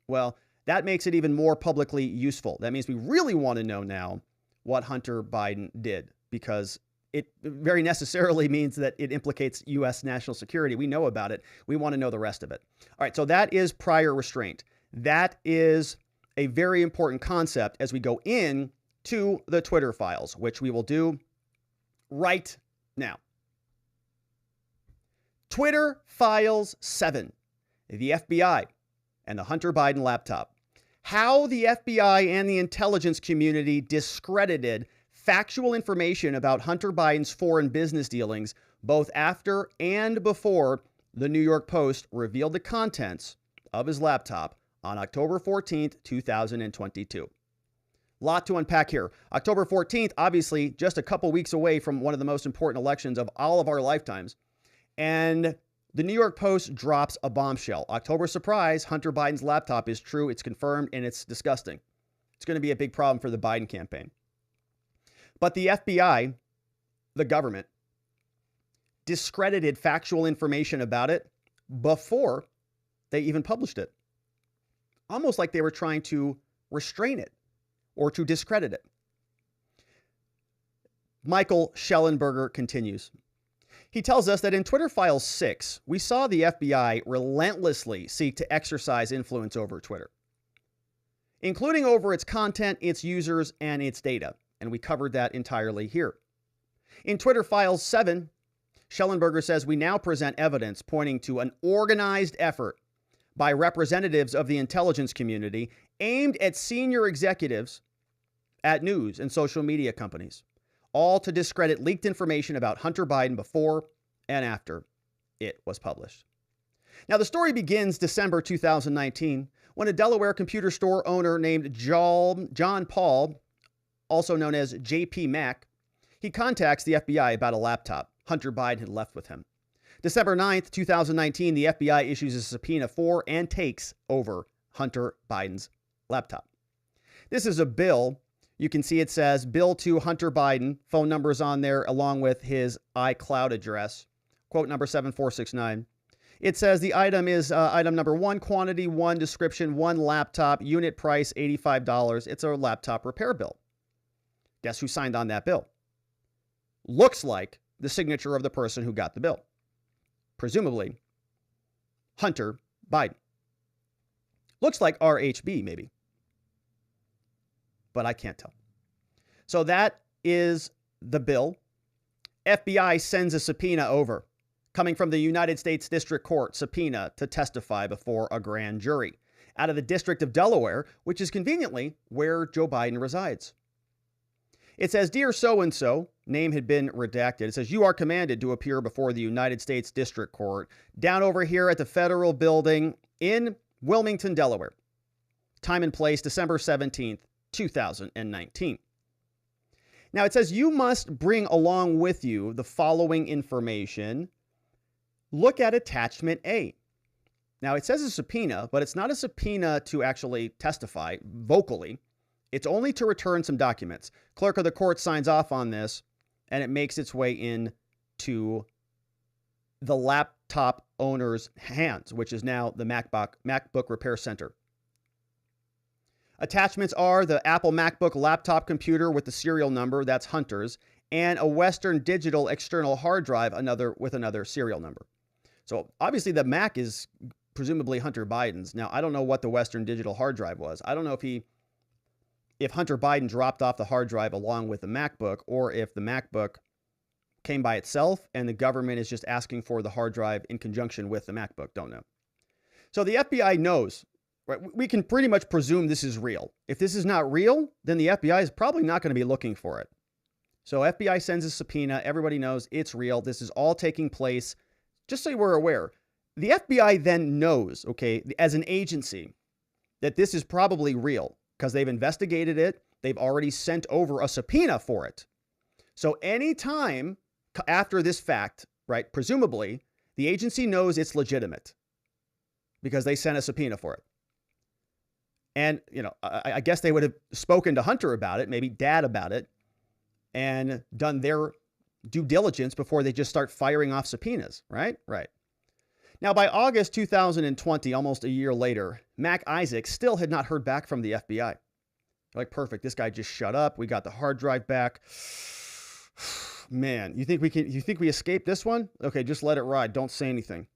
well, that makes it even more publicly useful. That means we really want to know now what Hunter Biden did, because it very necessarily means that it implicates U.S. national security. We know about it. We want to know the rest of it. All right, so that is prior restraint. That is a very important concept as we go in to the Twitter files, which we will do right now. Twitter Files 7, the FBI and the Hunter Biden laptop. How the FBI and the intelligence community discredited factual information about Hunter Biden's foreign business dealings, both after and before the New York Post revealed the contents of his laptop on October 14th, 2022. Lot to unpack here. October 14th, obviously just a couple weeks away from one of the most important elections of all of our lifetimes. And the New York Post drops a bombshell. October surprise, Hunter Biden's laptop is true, it's confirmed, and it's disgusting. It's going to be a big problem for the Biden campaign. But the FBI, the government, discredited factual information about it before they even published it. almost like they were trying to restrain it or to discredit it. Michael Schellenberger continues. He tells us that in Twitter Files 6, we saw the FBI relentlessly seek to exercise influence over Twitter, including over its content, its users, and its data. And we covered that entirely here. In Twitter Files 7, Schellenberger says we now present evidence pointing to an organized effort by representatives of the intelligence community aimed at senior executives at news and social media companies, all to discredit leaked information about Hunter Biden before and after it was published. Now, the story begins December 2019 when a Delaware computer store owner named John Paul, also known as JP Mack, he contacts the FBI about a laptop Hunter Biden had left with him. December 9th, 2019, the FBI issues a subpoena for and takes over Hunter Biden's laptop. This is a bill. You can see it says bill to Hunter Biden. Phone numbers on there along with his iCloud address. Quote number 7469. It says the item is item number 1, quantity 1, description 1, laptop, unit price $85. It's a laptop repair bill. Guess who signed on that bill? Looks like the signature of the person who got the bill. Presumably, Hunter Biden. Looks like RHB, maybe. But I can't tell. So that is the bill. FBI sends a subpoena over, coming from the United States District Court, subpoena to testify before a grand jury out of the District of Delaware, which is conveniently where Joe Biden resides. It says, Dear so-and-so, name had been redacted. It says, you are commanded to appear before the United States District Court down over here at the federal building in Wilmington, Delaware. Time and place, December 17th, 2019. Now it says you must bring along with you the following information. Look at attachment A. Now it says a subpoena, but it's not a subpoena to actually testify vocally. It's only to return some documents. Clerk of the court signs off on this, and it makes its way into the laptop owner's hands, which is now the MacBook Repair Center. Attachments are the Apple MacBook laptop computer with the serial number, that's Hunter's, and a Western Digital external hard drive, with another serial number. So obviously the Mac is presumably Hunter Biden's. Now, I don't know what the Western Digital hard drive was. I don't know if Hunter Biden dropped off the hard drive along with the MacBook, or if the MacBook came by itself and the government is just asking for the hard drive in conjunction with the MacBook. Don't know. So the FBI knows, right? We can pretty much presume this is real. If this is not real, then the FBI is probably not going to be looking for it. So FBI sends a subpoena. Everybody knows it's real. This is all taking place. Just so we're aware, the FBI then knows, okay, as an agency, that this is probably real, because they've investigated it. They've already sent over a subpoena for it. So anytime after this fact, right, presumably, the agency knows it's legitimate because they sent a subpoena for it. And, I guess they would have spoken to Hunter about it, maybe Dad about it, and done their due diligence before they just start firing off subpoenas, right? Right. Now, by August 2020, almost a year later, Mac Isaac still had not heard back from the FBI. Like, perfect. This guy just shut up. We got the hard drive back. Man, you think we escaped this one? Okay, just let it ride. Don't say anything.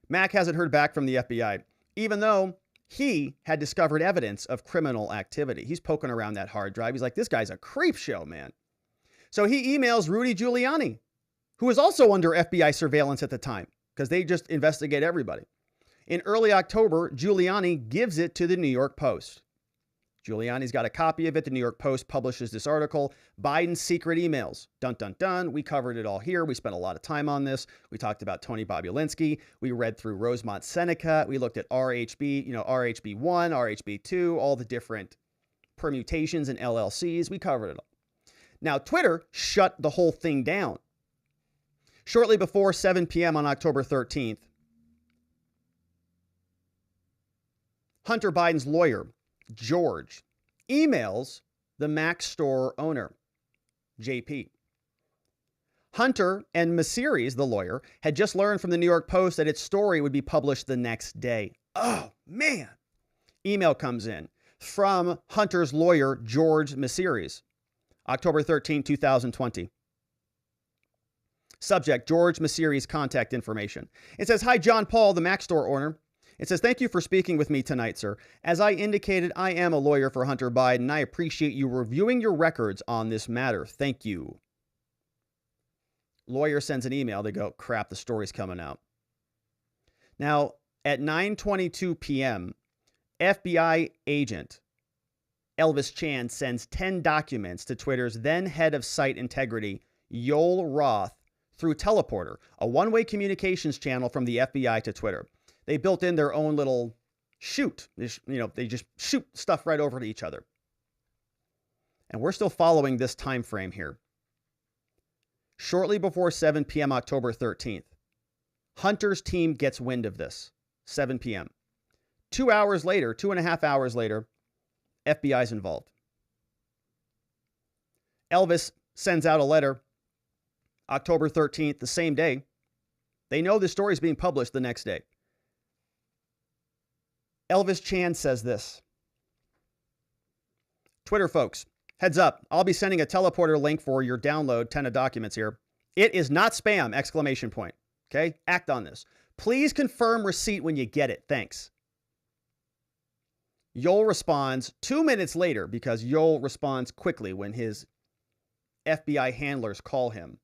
Mac hasn't heard back from the FBI, even though he had discovered evidence of criminal activity. He's poking around that hard drive. He's like, this guy's a creep show, man. So he emails Rudy Giuliani, who was also under FBI surveillance at the time, because they just investigate everybody. In early October, Giuliani gives it to the New York Post. Giuliani's got a copy of it. The New York Post publishes this article, Biden's secret emails. Dun, dun, dun. We covered it all here. We spent a lot of time on this. We talked about Tony Bobulinski. We read through Rosemont Seneca. We looked at RHB, RHB1, RHB2, all the different permutations and LLCs. We covered it all. Now, Twitter shut the whole thing down. Shortly before 7 p.m. on October 13th, Hunter Biden's lawyer, George, emails the Mac store owner, JP. Hunter and Masiris, the lawyer, had just learned from the New York Post that its story would be published the next day. Oh, man. Email comes in from Hunter's lawyer, George Masiris, October 13, 2020. Subject, George Masiris' contact information. It says, "Hi, John Paul, the Mac store owner." It says, "Thank you for speaking with me tonight, sir. As I indicated, I am a lawyer for Hunter Biden, and I appreciate you reviewing your records on this matter. Thank you." Lawyer sends an email. They go, crap, the story's coming out. Now, at 9:22 p.m., FBI agent Elvis Chan sends 10 documents to Twitter's then head of site integrity, Yoel Roth, through Teleporter, a one-way communications channel from the FBI to Twitter. They built in their own little shoot. They just shoot stuff right over to each other. And we're still following this time frame here. Shortly before 7 p.m. October 13th, Hunter's team gets wind of this, 7 p.m. 2.5 hours later, FBI's involved. Elvis sends out a letter October 13th, the same day. They know the story is being published the next day. Elvis Chan says this: "Twitter folks, heads up, I'll be sending a teleporter link for your download, 10 of documents here. It is not spam, exclamation point. Okay, act on this. Please confirm receipt when you get it. Thanks." Yoel responds 2 minutes later, because Yoel responds quickly when his FBI handlers call him.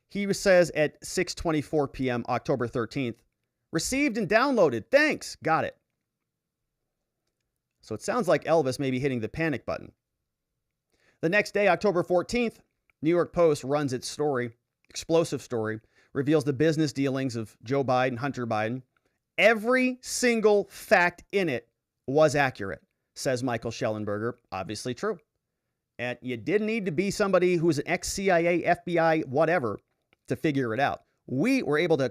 He says at 6:24 p.m. October 13th, "Received and downloaded. Thanks. Got it." So it sounds like Elvis may be hitting the panic button. The next day, October 14th, New York Post runs its story, explosive story, reveals the business dealings of Joe Biden, Hunter Biden. Every single fact in it was accurate, says Michael Schellenberger. Obviously true. And you didn't need to be somebody who's an ex-CIA, FBI, whatever, to figure it out. We were able to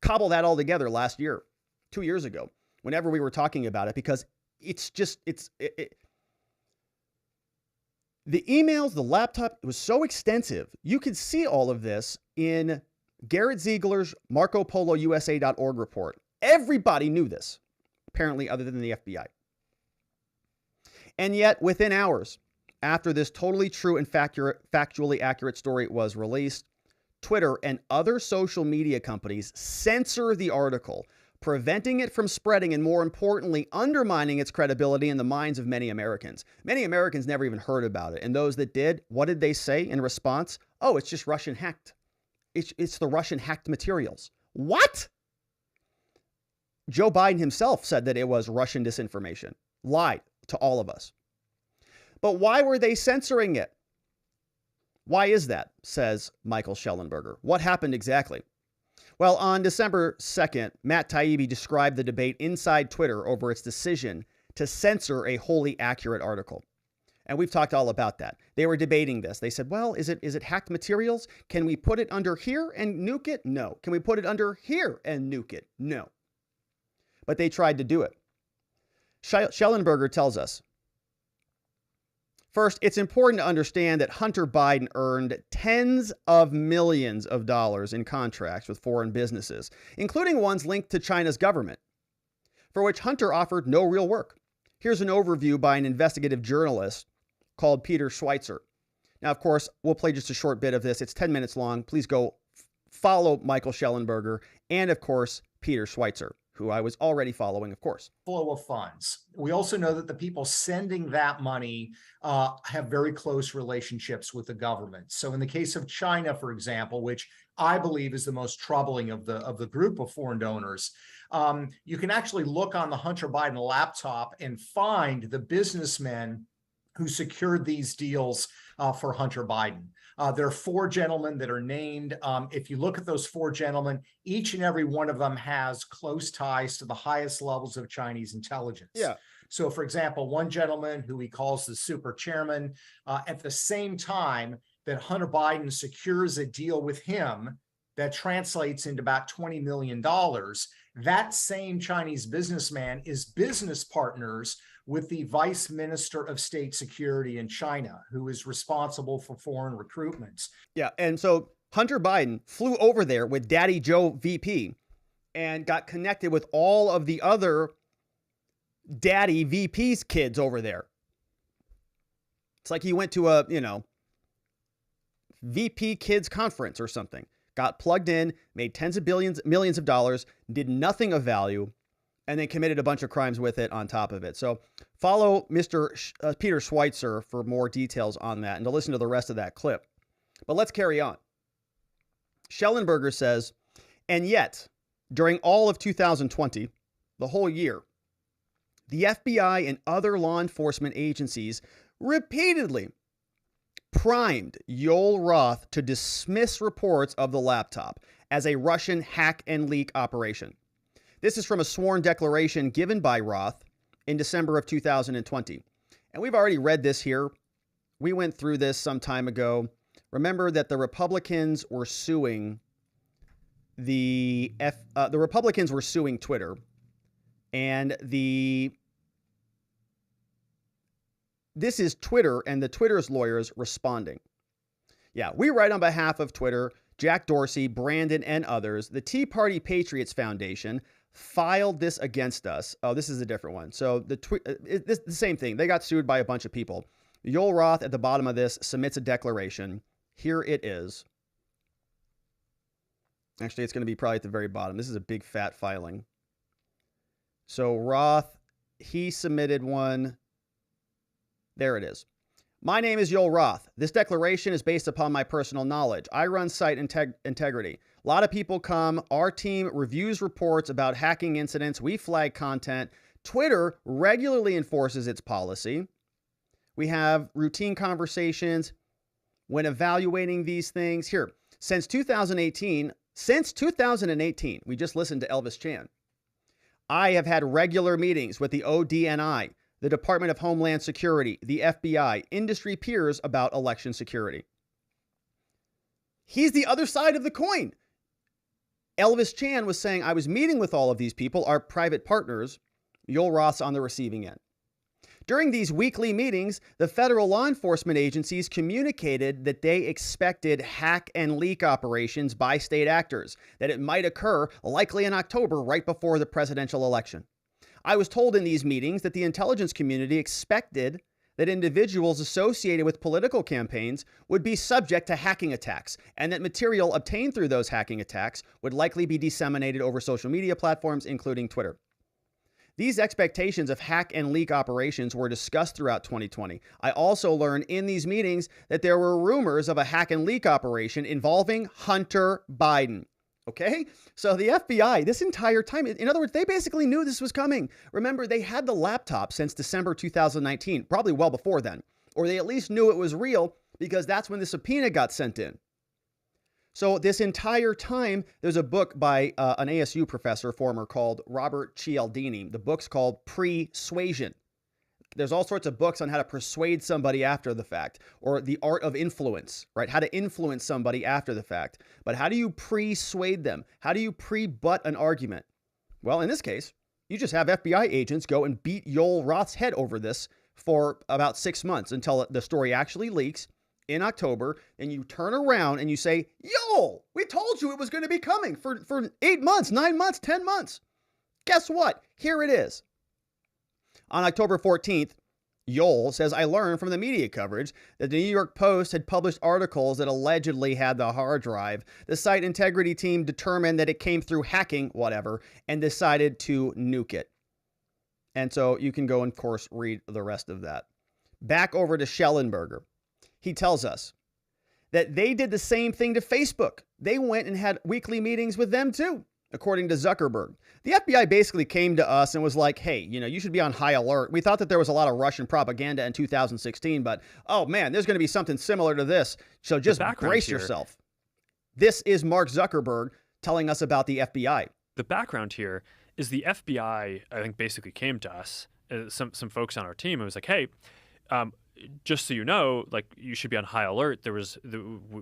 cobble that all together last year, 2 years ago, whenever we were talking about it, because the emails, the laptop, it was so extensive. You could see all of this in Garrett Ziegler's MarcoPoloUSA.org report. Everybody knew this, apparently, other than the FBI. And yet, within hours after this totally true and factually accurate story was released, Twitter and other social media companies censor the article, preventing it from spreading and, more importantly, undermining its credibility in the minds of many Americans. Many Americans never even heard about it. And those that did, what did they say in response? Oh, it's just Russian hacked. It's the Russian hacked materials. What? Joe Biden himself said that it was Russian disinformation. Lied to all of us. But why were they censoring it? Why is that, says Michael Schellenberger. What happened exactly? Well, on December 2nd, Matt Taibbi described the debate inside Twitter over its decision to censor a wholly accurate article. And we've talked all about that. They were debating this. They said, well, is it hacked materials? Can we put it under here and nuke it? No. Can we put it under here and nuke it? No. But they tried to do it. Schellenberger tells us, first, it's important to understand that Hunter Biden earned tens of millions of dollars in contracts with foreign businesses, including ones linked to China's government, for which Hunter offered no real work. Here's an overview by an investigative journalist called Peter Schweitzer. Now, of course, we'll play just a short bit of this. It's 10 minutes long. Please go follow Michael Schellenberger and, of course, Peter Schweitzer, who I was already following, of course. Flow of funds. We also know that the people sending that money have very close relationships with the government. So in the case of China, for example, which I believe is the most troubling of the group of foreign donors, you can actually look on the Hunter Biden laptop and find the businessmen who secured these deals for Hunter Biden. There are four gentlemen that are named. If you look at those four gentlemen, each and every one of them has close ties to the highest levels of Chinese intelligence. Yeah. So, for example, one gentleman who he calls the super chairman, at the same time that Hunter Biden secures a deal with him that translates into about $20 million, that same Chinese businessman is business partners with the Vice Minister of State Security in China, who is responsible for foreign recruitments. Yeah, and so Hunter Biden flew over there with Daddy Joe VP and got connected with all of the other daddy VP's kids over there. It's like he went to a, VP kids conference or something, got plugged in, made tens of millions of dollars, did nothing of value, and then committed a bunch of crimes with it on top of it. So follow Mr. Peter Schweitzer for more details on that and to listen to the rest of that clip. But let's carry on. Schellenberger says, and yet, during all of 2020, the whole year, the FBI and other law enforcement agencies repeatedly primed Yoel Roth to dismiss reports of the laptop as a Russian hack and leak operation. This is from a sworn declaration given by Roth in December of 2020. And we've already read this here. We went through this some time ago. Remember that the Republicans were suing the Republicans were suing Twitter, and this is Twitter and the Twitter's lawyers responding. Yeah, we write on behalf of Twitter, Jack Dorsey, Brandon, and others. The Tea Party Patriots Foundation filed this against us. Oh, this is a different one. So the same thing. They got sued by a bunch of people. Yoel Roth at the bottom of this submits a declaration. Here it is. Actually, it's going to be probably at the very bottom. This is a big fat filing. So Roth, he submitted one. There it is. My name is Yoel Roth. This declaration is based upon my personal knowledge. I run site integrity. A lot of people come. Our team reviews reports about hacking incidents. We flag content. Twitter regularly enforces its policy. We have routine conversations when evaluating these things. Here, since 2018, we just listened to Elvis Chan. I have had regular meetings with the ODNI, the Department of Homeland Security, the FBI, industry peers about election security. He's the other side of the coin. Elvis Chan was saying, I was meeting with all of these people, our private partners. Yoel Roth's on the receiving end. During these weekly meetings, the federal law enforcement agencies communicated that they expected hack and leak operations by state actors, that it might occur likely in October right before the presidential election. I was told in these meetings that the intelligence community expected that individuals associated with political campaigns would be subject to hacking attacks, and that material obtained through those hacking attacks would likely be disseminated over social media platforms, including Twitter. These expectations of hack and leak operations were discussed throughout 2020. I also learned in these meetings that there were rumors of a hack and leak operation involving Hunter Biden. Okay? So the FBI, this entire time, in other words, they basically knew this was coming. Remember, they had the laptop since December 2019, probably well before then. Or they at least knew it was real because that's when the subpoena got sent in. So this entire time, there's a book by an ASU professor, former, called Robert Cialdini. The book's called Pre-suasion. There's all sorts of books on how to persuade somebody after the fact, or the art of influence, right? How to influence somebody after the fact. But how do you pre-suade them? How do you pre-butt an argument? Well, in this case, you just have FBI agents go and beat Yoel Roth's head over this for about 6 months until the story actually leaks in October. Then you turn around and you say, Yoel, we told you it was going to be coming for 8 months, 9 months, 10 months. Guess what? Here it is. On October 14th, Yoel says, I learned from the media coverage that the New York Post had published articles that allegedly had the hard drive. The site integrity team determined that it came through hacking, whatever, and decided to nuke it. And so you can go and, of course, read the rest of that. Back over to Schellenberger. He tells us that they did the same thing to Facebook. They went and had weekly meetings with them too, according to Zuckerberg. The FBI basically came to us and was like, hey, you should be on high alert. We thought that there was a lot of Russian propaganda in 2016, but oh man, there's going to be something similar to this. So just brace yourself. This is Mark Zuckerberg telling us about the FBI. The background here is the FBI, I think, basically came to us, some folks on our team, and was like, hey, just so you know, like, you should be on high alert.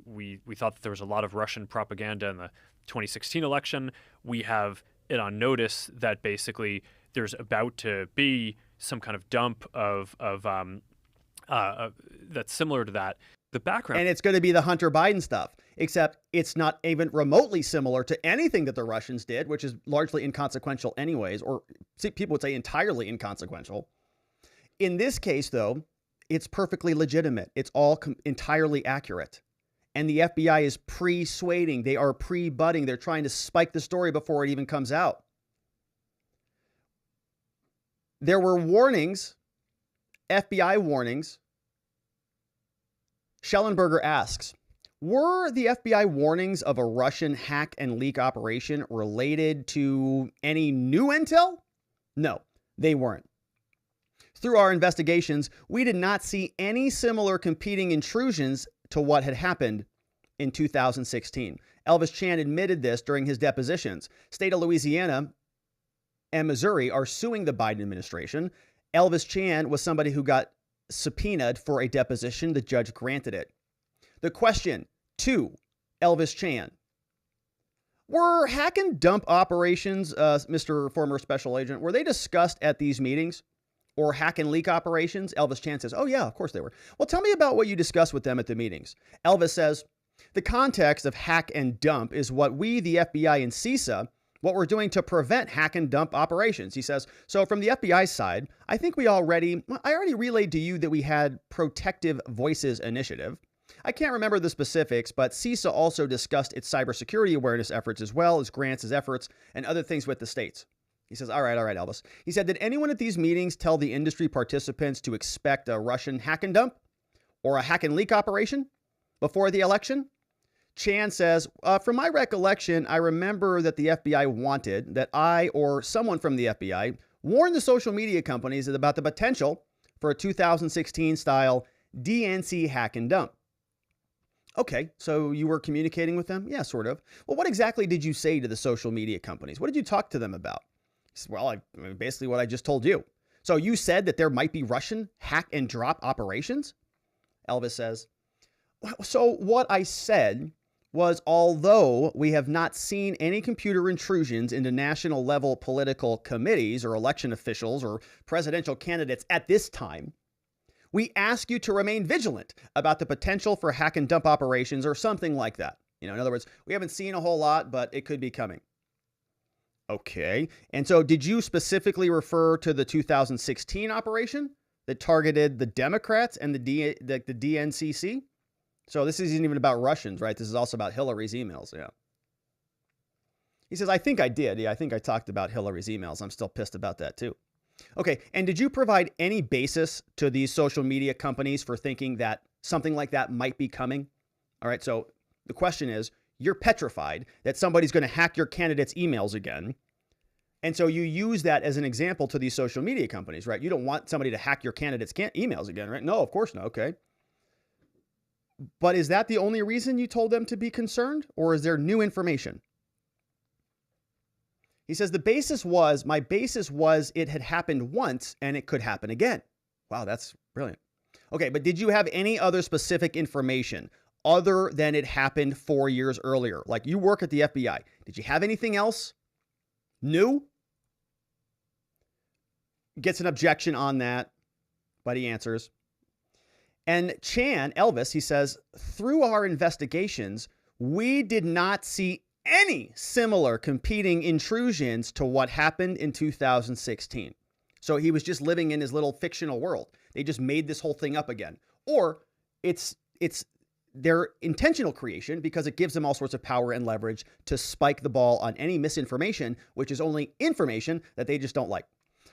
We thought that there was a lot of Russian propaganda in the 2016 election. We have it on notice that basically there's about to be some kind of dump of that's similar to that. The background. And it's going to be the Hunter Biden stuff, except it's not even remotely similar to anything that the Russians did, which is largely inconsequential anyways, or people would say entirely inconsequential. In this case, though, it's perfectly legitimate. It's all entirely accurate. And the FBI is pre-suading. They are pre-budding. They're trying to spike the story before it even comes out. There were warnings, FBI warnings. Schellenberger asks, were the FBI warnings of a Russian hack and leak operation related to any new intel? No, they weren't. Through our investigations, we did not see any similar competing intrusions to what had happened in 2016. Elvis Chan admitted this during his depositions. State of Louisiana and Missouri are suing the Biden administration. Elvis Chan was somebody who got subpoenaed for a deposition. The judge granted it. The question to Elvis Chan: were hack and dump operations, Mr. Former Special Agent, were they discussed at these meetings? Or hack and leak operations? Elvis Chan says, oh yeah, of course they were. Well, tell me about what you discussed with them at the meetings. Elvis says, the context of hack and dump is what we, the FBI and CISA, what we're doing to prevent hack and dump operations. He says, so from the FBI side, I think I already relayed to you that we had Protective Voices Initiative. I can't remember the specifics, but CISA also discussed its cybersecurity awareness efforts as well as grants as efforts and other things with the states. He says, all right, Elvis. He said, did anyone at these meetings tell the industry participants to expect a Russian hack and dump or a hack and leak operation before the election? Chan says, from my recollection, I remember that the FBI wanted that I or someone from the FBI warn the social media companies about the potential for a 2016 style DNC hack and dump. Okay, so you were communicating with them? Yeah, sort of. Well, what exactly did you say to the social media companies? What did you talk to them about? He says, well, basically what I just told you. So you said that there might be Russian hack and drop operations? Elvis says, so what I said was, although we have not seen any computer intrusions into national level political committees or election officials or presidential candidates at this time, we ask you to remain vigilant about the potential for hack and dump operations or something like that. In other words, we haven't seen a whole lot, but it could be coming. Okay. And so did you specifically refer to the 2016 operation that targeted the Democrats and the DNCC? So this isn't even about Russians, right? This is also about Hillary's emails. Yeah. He says, I think I did. Yeah, I think I talked about Hillary's emails. I'm still pissed about that too. Okay. And did you provide any basis to these social media companies for thinking that something like that might be coming? All right. So the question is, you're petrified that somebody's going to hack your candidate's emails again. And so you use that as an example to these social media companies, right? You don't want somebody to hack your candidate's emails again, right? No, of course not. Okay. But is that the only reason you told them to be concerned, or is there new information? He says, my basis was it had happened once and it could happen again. Wow, that's brilliant. Okay, but did you have any other specific information other than it happened 4 years earlier? Like, you work at the FBI. Did you have anything else new? Gets an objection on that, but he answers. And Chan, Elvis, he says, through our investigations, we did not see any similar competing intrusions to what happened in 2016. So he was just living in his little fictional world. They just made this whole thing up again. Or it's their intentional creation because it gives them all sorts of power and leverage to spike the ball on any misinformation, which is only information that they just don't like.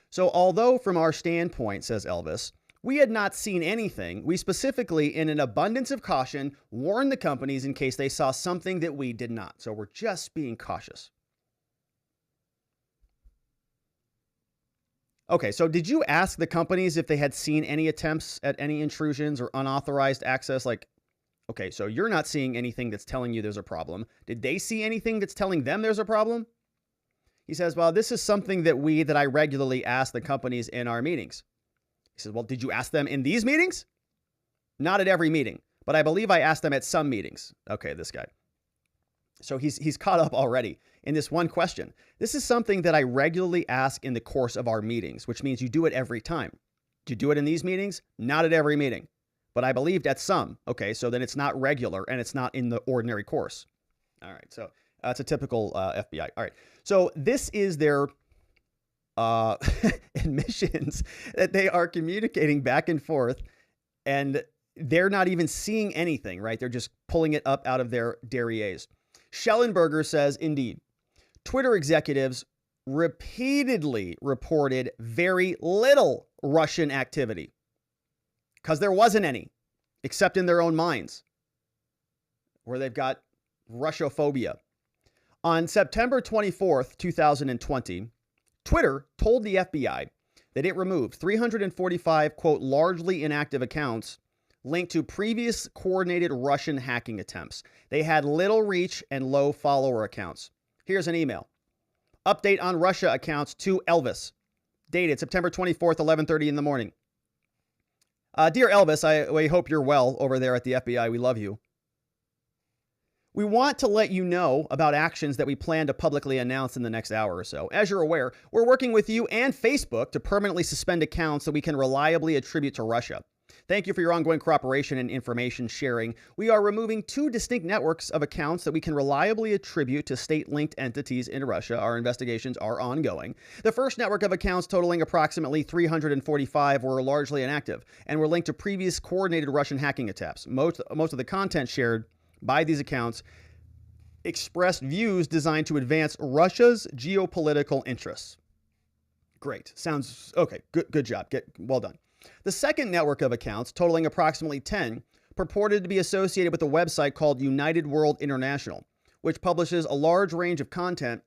So although from our standpoint, says Elvis, we had not seen anything, we specifically, in an abundance of caution, warned the companies in case they saw something that we did not. So we're just being cautious. Okay, so did you ask the companies if they had seen any attempts at any intrusions or unauthorized access? Like, okay, so you're not seeing anything that's telling you there's a problem. Did they see anything that's telling them there's a problem? He says, well, this is something that I regularly ask the companies in our meetings. He says, well, did you ask them in these meetings? Not at every meeting, but I believe I asked them at some meetings. Okay, this guy. So he's caught up already in this one question. This is something that I regularly ask in the course of our meetings, which means you do it every time. Do you do it in these meetings? Not at every meeting, but I believed at some. Okay, so then it's not regular and it's not in the ordinary course. All right, so that's a typical FBI. All right, so this is their admissions that they are communicating back and forth, and they're not even seeing anything, right? They're just pulling it up out of their derrieres. Schellenberger says, indeed, Twitter executives repeatedly reported very little Russian activity because there wasn't any, except in their own minds, where they've got Russophobia. On September 24th, 2020, Twitter told the FBI that it removed 345, quote, largely inactive accounts linked to previous coordinated Russian hacking attempts. They had little reach and low follower accounts. Here's an email. Update on Russia accounts to Elvis. Dated September 24th, 11:30 in the morning. Dear Elvis, we hope you're well over there at the FBI. We love you. We want to let you know about actions that we plan to publicly announce in the next hour or so. As you're aware, we're working with you and Facebook to permanently suspend accounts that we can reliably attribute to Russia. Thank you for your ongoing cooperation and information sharing. We are removing 2 distinct networks of accounts that we can reliably attribute to state-linked entities in Russia. Our investigations are ongoing. The first network of accounts, totaling approximately 345, were largely inactive and were linked to previous coordinated Russian hacking attempts. Most of the content shared by these accounts expressed views designed to advance Russia's geopolitical interests. Great. Sounds okay. Good job. Well done. The second network of accounts, totaling approximately 10, purported to be associated with a website called United World International, which publishes a large range of content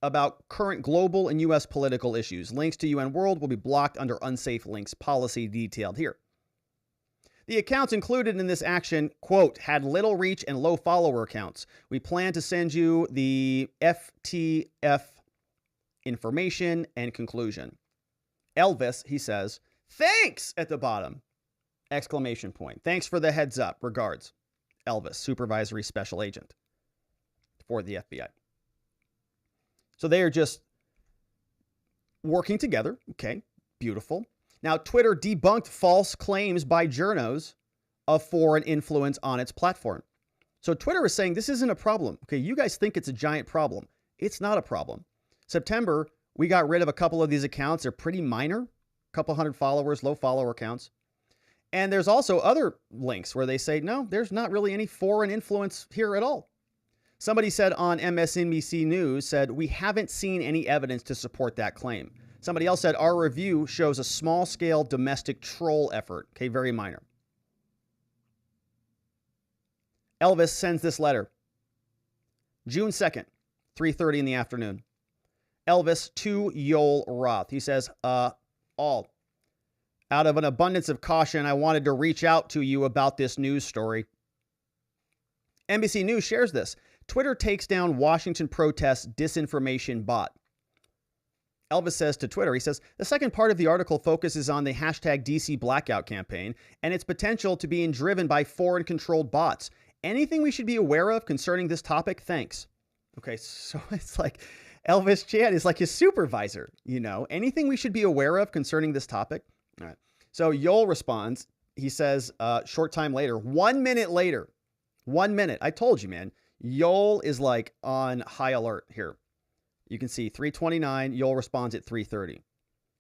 about current global and U.S. political issues. Links to UN World will be blocked under unsafe links policy detailed here. The accounts included in this action, quote, had little reach and low follower accounts. We plan to send you the FTF information and conclusion. Elvis, he says, thanks at the bottom! Exclamation point. Thanks for the heads up. Regards. Elvis, Supervisory Special Agent for the FBI. So they are just working together. Okay, beautiful. Now, Twitter debunked false claims by journos of foreign influence on its platform. So Twitter is saying this isn't a problem. Okay, you guys think it's a giant problem. It's not a problem. September, we got rid of a couple of these accounts. They're pretty minor, a couple hundred followers, low follower accounts. And there's also other links where they say, no, there's not really any foreign influence here at all. Somebody said on MSNBC News, said, we haven't seen any evidence to support that claim. Somebody else said, our review shows a small-scale domestic troll effort. Okay, very minor. Elvis sends this letter. June 2nd, 3:30 in the afternoon. Elvis to Yoel Roth. He says, all. Out of an abundance of caution, I wanted to reach out to you about this news story. NBC News shares this. Twitter takes down Washington protests disinformation bot. Elvis says to Twitter, he says, the second part of the article focuses on the hashtag DC Blackout campaign and its potential to being driven by foreign-controlled bots. Anything we should be aware of concerning this topic? Thanks. Okay, so it's like Elvis Chan is like his supervisor, you know. Anything we should be aware of concerning this topic? All right. So Yoel responds. He says, short time later, 1 minute later, 1 minute. I told you, man. Yoel is like on high alert here. You can see 3:29. Yoel responds at 3:30.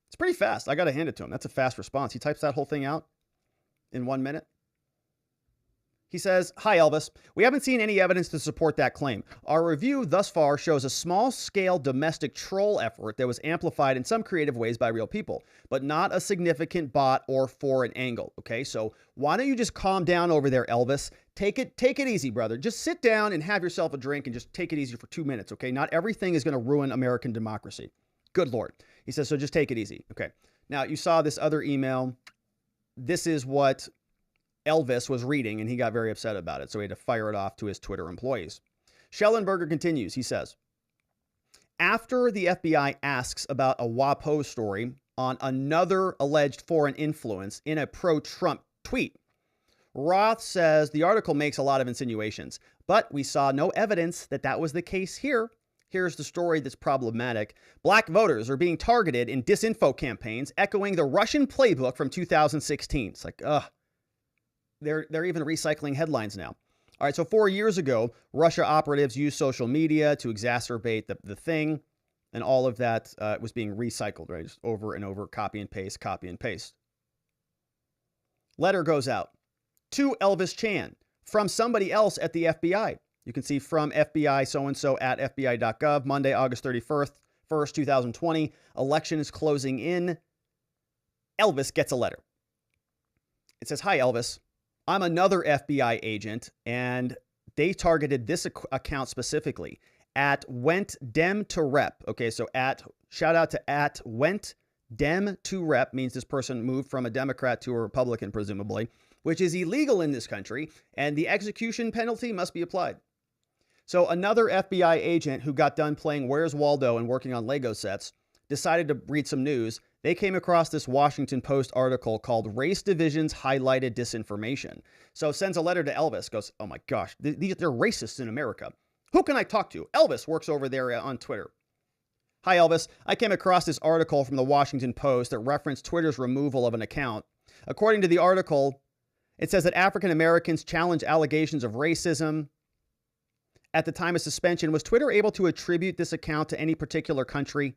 It's pretty fast. I got to hand it to him. That's a fast response. He types that whole thing out in 1 minute. He says, hi, Elvis. We haven't seen any evidence to support that claim. Our review thus far shows a small-scale domestic troll effort that was amplified in some creative ways by real people, but not a significant bot or foreign angle. Okay, so why don't you just calm down over there, Elvis? Take it easy, brother. Just sit down and have yourself a drink and just take it easy for 2 minutes, okay? Not everything is going to ruin American democracy. Good Lord. He says, so just take it easy. Okay. Now, you saw this other email. This is what Elvis was reading, and he got very upset about it, so he had to fire it off to his Twitter employees. Schellenberger continues. He says, after the FBI asks about a WAPO story on another alleged foreign influence in a pro-Trump tweet, Roth says the article makes a lot of insinuations, but we saw no evidence that that was the case here. Here's the story that's problematic. Black voters are being targeted in disinfo campaigns, echoing the Russian playbook from 2016. It's like, ugh. they're even recycling headlines now. All right, so 4 years ago, Russia operatives used social media to exacerbate the thing, and all of that was being recycled, right? Just over and over, copy and paste, copy and paste. Letter goes out to Elvis Chan from somebody else at the FBI. You can see from FBI so-and-so at FBI.gov, Monday, August 31st, 2020. Election is closing in. Elvis gets a letter. It says, "Hi, Elvis. I'm another FBI agent, and they targeted this account specifically at went dem to rep." Okay, so shout out to at went dem to rep means this person moved from a Democrat to a Republican, presumably, which is illegal in this country, and the execution penalty must be applied. So another FBI agent who got done playing Where's Waldo and working on Lego sets decided to read some news. They came across this Washington Post article called "Race Divisions Highlighted Disinformation." So sends a letter to Elvis, goes, "Oh my gosh, they're racists in America. Who can I talk to?" Elvis works over there on Twitter. "Hi, Elvis. I came across this article from the Washington Post that referenced Twitter's removal of an account. According to the article, it says that African Americans challenge allegations of racism. At the time of suspension, was Twitter able to attribute this account to any particular country?"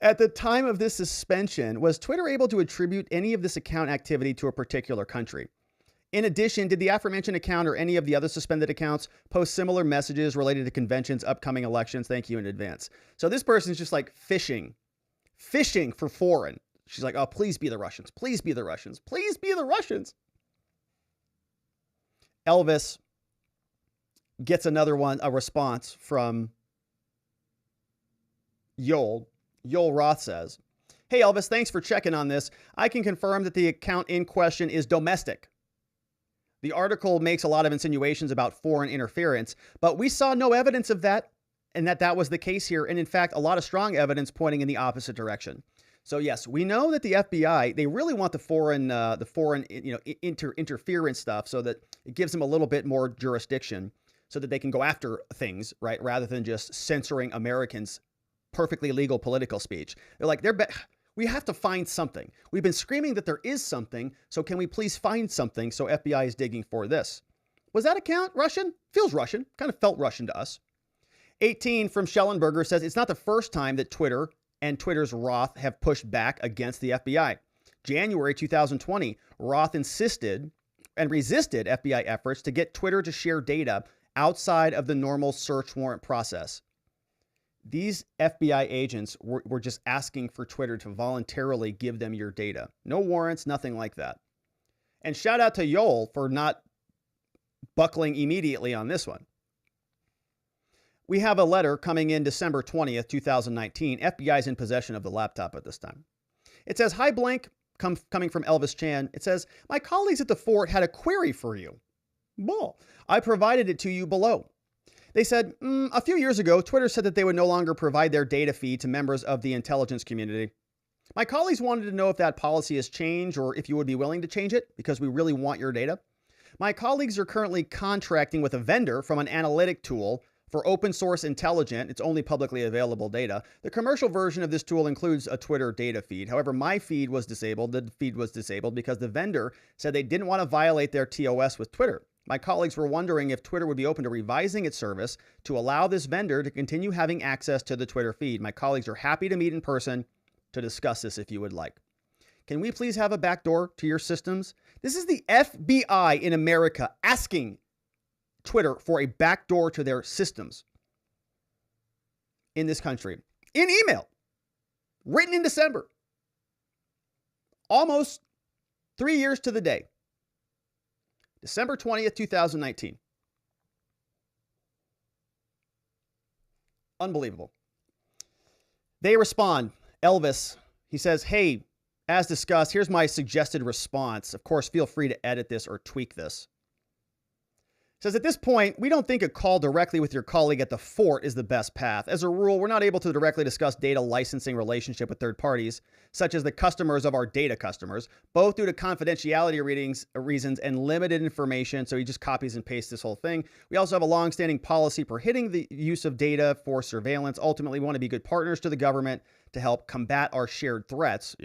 At the time of this suspension, was Twitter able to attribute any of this account activity to a particular country? In addition, did the aforementioned account or any of the other suspended accounts post similar messages related to conventions, upcoming elections? Thank you in advance. So this person's just like fishing for foreign. She's like, "Oh, please be the Russians. Please be the Russians. Please be the Russians." Elvis gets another one, a response from Yoel. Yoel Roth says, "Hey, Elvis, thanks for checking on this. I can confirm that the account in question is domestic. The article makes a lot of insinuations about foreign interference, but we saw no evidence of that and that was the case here. And in fact, a lot of strong evidence pointing in the opposite direction." So yes, we know that the FBI, they really want the foreign interference stuff so that it gives them a little bit more jurisdiction so that they can go after things, right? Rather than just censoring Americans' perfectly legal political speech. They're like, we have to find something. We've been screaming that there is something, so can we please find something? So FBI is digging for this. Was that account Russian? Feels Russian. Kind of felt Russian to us. 18 from Schellenberger says, "It's not the first time that Twitter and Twitter's Roth have pushed back against the FBI. January 2020, Roth insisted and resisted FBI efforts to get Twitter to share data outside of the normal search warrant process. These FBI agents were just asking for Twitter to voluntarily give them your data. No warrants, nothing like that." And shout out to Yoel for not buckling immediately on this one. We have a letter coming in December 20th, 2019. FBI is in possession of the laptop at this time. It says, "Hi, blank," coming from Elvis Chan. It says, "My colleagues at the fort had a query for you. Well, I provided it to you below. They said, a few years ago, Twitter said that they would no longer provide their data feed to members of the intelligence community. My colleagues wanted to know if that policy has changed or if you would be willing to change it because we really want your data. My colleagues are currently contracting with a vendor from an analytic tool for open source intelligent, it's only publicly available data. The commercial version of this tool includes a Twitter data feed. However, my feed was disabled. The feed was disabled because the vendor said they didn't want to violate their TOS with Twitter. My colleagues were wondering if Twitter would be open to revising its service to allow this vendor to continue having access to the Twitter feed. My colleagues are happy to meet in person to discuss this if you would like. Can we please have a backdoor to your systems?" This is the FBI in America asking Twitter for a backdoor to their systems in this country. In email, written in December. Almost 3 years to the day. December 20th, 2019. Unbelievable. They respond. Elvis, he says, "Hey, as discussed, here's my suggested response. Of course, feel free to edit this or tweak this." Says, "At this point, we don't think a call directly with your colleague at the fort is the best path. As a rule, we're not able to directly discuss data licensing relationship with third parties, such as the customers of our data customers, both due to confidentiality reasons and limited information." So he just copies and pastes this whole thing. "We also have a longstanding policy prohibiting the use of data for surveillance. Ultimately, we want to be good partners to the government to help combat our shared threats,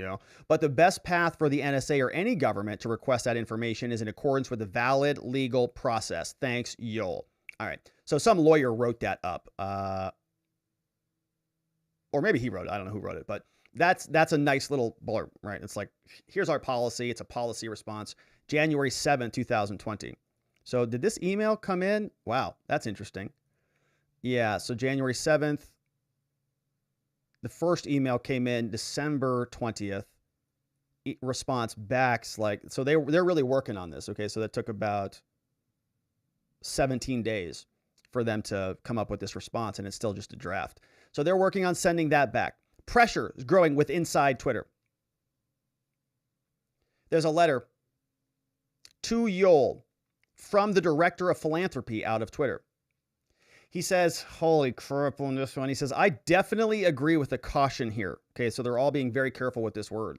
but the best path for the NSA or any government to request that information is in accordance with the valid legal process. Thanks, Yol. All right. So some lawyer wrote that up. Or maybe he wrote it. I don't know who wrote it, but that's a nice little blurb, right? It's like, here's our policy. It's a policy response. January 7th, 2020. So did this email come in? Wow, that's interesting. Yeah, so January 7th. The first email came in December 20th. Response backs so they're really working on this. Okay, so that took about 17 days for them to come up with this response, and it's still just a draft. So they're working on sending that back. Pressure is growing with inside Twitter. There's a letter to Yol from the director of philanthropy out of Twitter. He says, holy crap on this one. He says, I definitely agree with the caution here. Okay, so they're all being very careful with this word.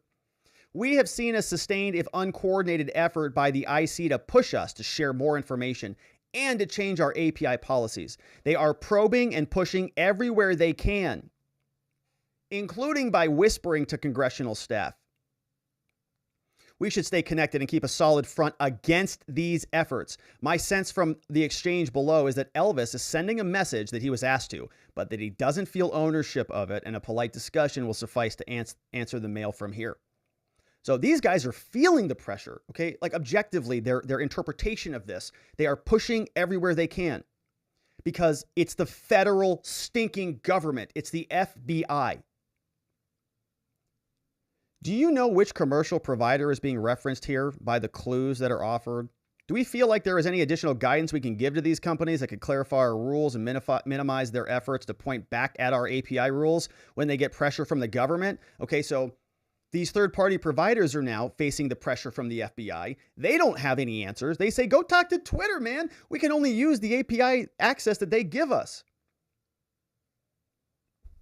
We have seen a sustained, if uncoordinated, effort by the IC to push us to share more information and to change our API policies. They are probing and pushing everywhere they can, including by whispering to congressional staff. We should stay connected and keep a solid front against these efforts. My sense from the exchange below is that Elvis is sending a message that he was asked to, but that he doesn't feel ownership of it, and a polite discussion will suffice to answer the mail from here. So these guys are feeling the pressure, okay? Like objectively, their interpretation of this, they are pushing everywhere they can because it's the federal stinking government. It's the FBI. Do you know which commercial provider is being referenced here by the clues that are offered? Do we feel like there is any additional guidance we can give to these companies that could clarify our rules and minimize their efforts to point back at our API rules when they get pressure from the government? Okay, so these third-party providers are now facing the pressure from the FBI. They don't have any answers. They say, go talk to Twitter, man. We can only use the API access that they give us.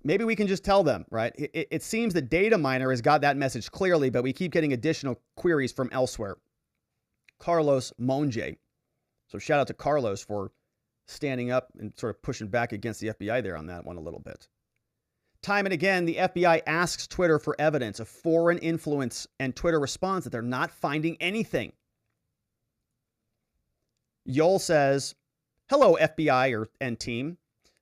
Maybe we can just tell them, right? It seems that Data Miner has got that message clearly, but we keep getting additional queries from elsewhere. Carlos Monge. So shout out to Carlos for standing up and sort of pushing back against the FBI there on that one a little bit. Time and again, the FBI asks Twitter for evidence of foreign influence, and Twitter responds that they're not finding anything. Yol says, hello, FBI and team.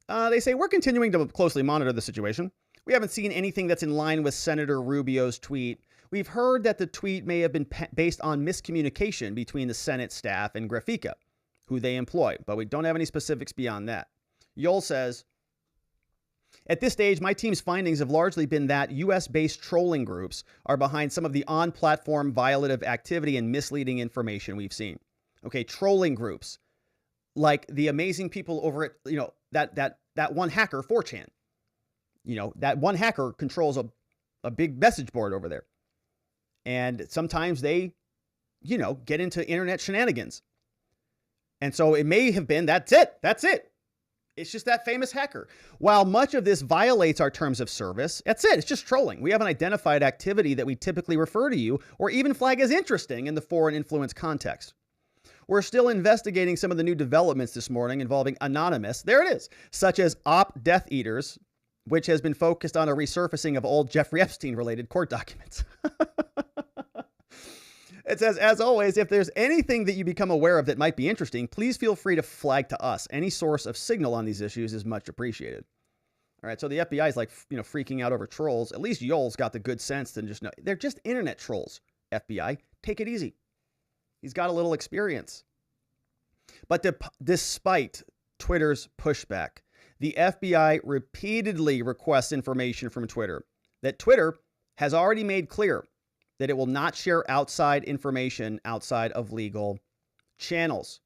They say, we're continuing to closely monitor the situation. We haven't seen anything that's in line with Senator Rubio's tweet. We've heard that the tweet may have been based on miscommunication between the Senate staff and Graphica, who they employ, but we don't have any specifics beyond that. Yol says, at this stage, my team's findings have largely been that U.S.-based trolling groups are behind some of the on-platform violative activity and misleading information we've seen. Okay, trolling groups, like the amazing people over at, that one hacker, 4chan. That one hacker controls a big message board over there. And sometimes they, get into internet shenanigans. And so it may have been, that's it. It's just that famous hacker. While much of this violates our terms of service, that's it. It's just trolling. We haven't identified activity that we typically refer to you or even flag as interesting in the foreign influence context. We're still investigating some of the new developments this morning involving Anonymous, there it is, such as Op Death Eaters, which has been focused on a resurfacing of old Jeffrey Epstein-related court documents. It says, as always, if there's anything that you become aware of that might be interesting, please feel free to flag to us. Any source of signal on these issues is much appreciated. All right, so the FBI is freaking out over trolls. At least Yol's got the good sense to just know they're just internet trolls. FBI, take it easy. He's got a little experience. But despite Twitter's pushback, the FBI repeatedly requests information from Twitter that Twitter has already made clear that it will not share outside information outside of legal channels.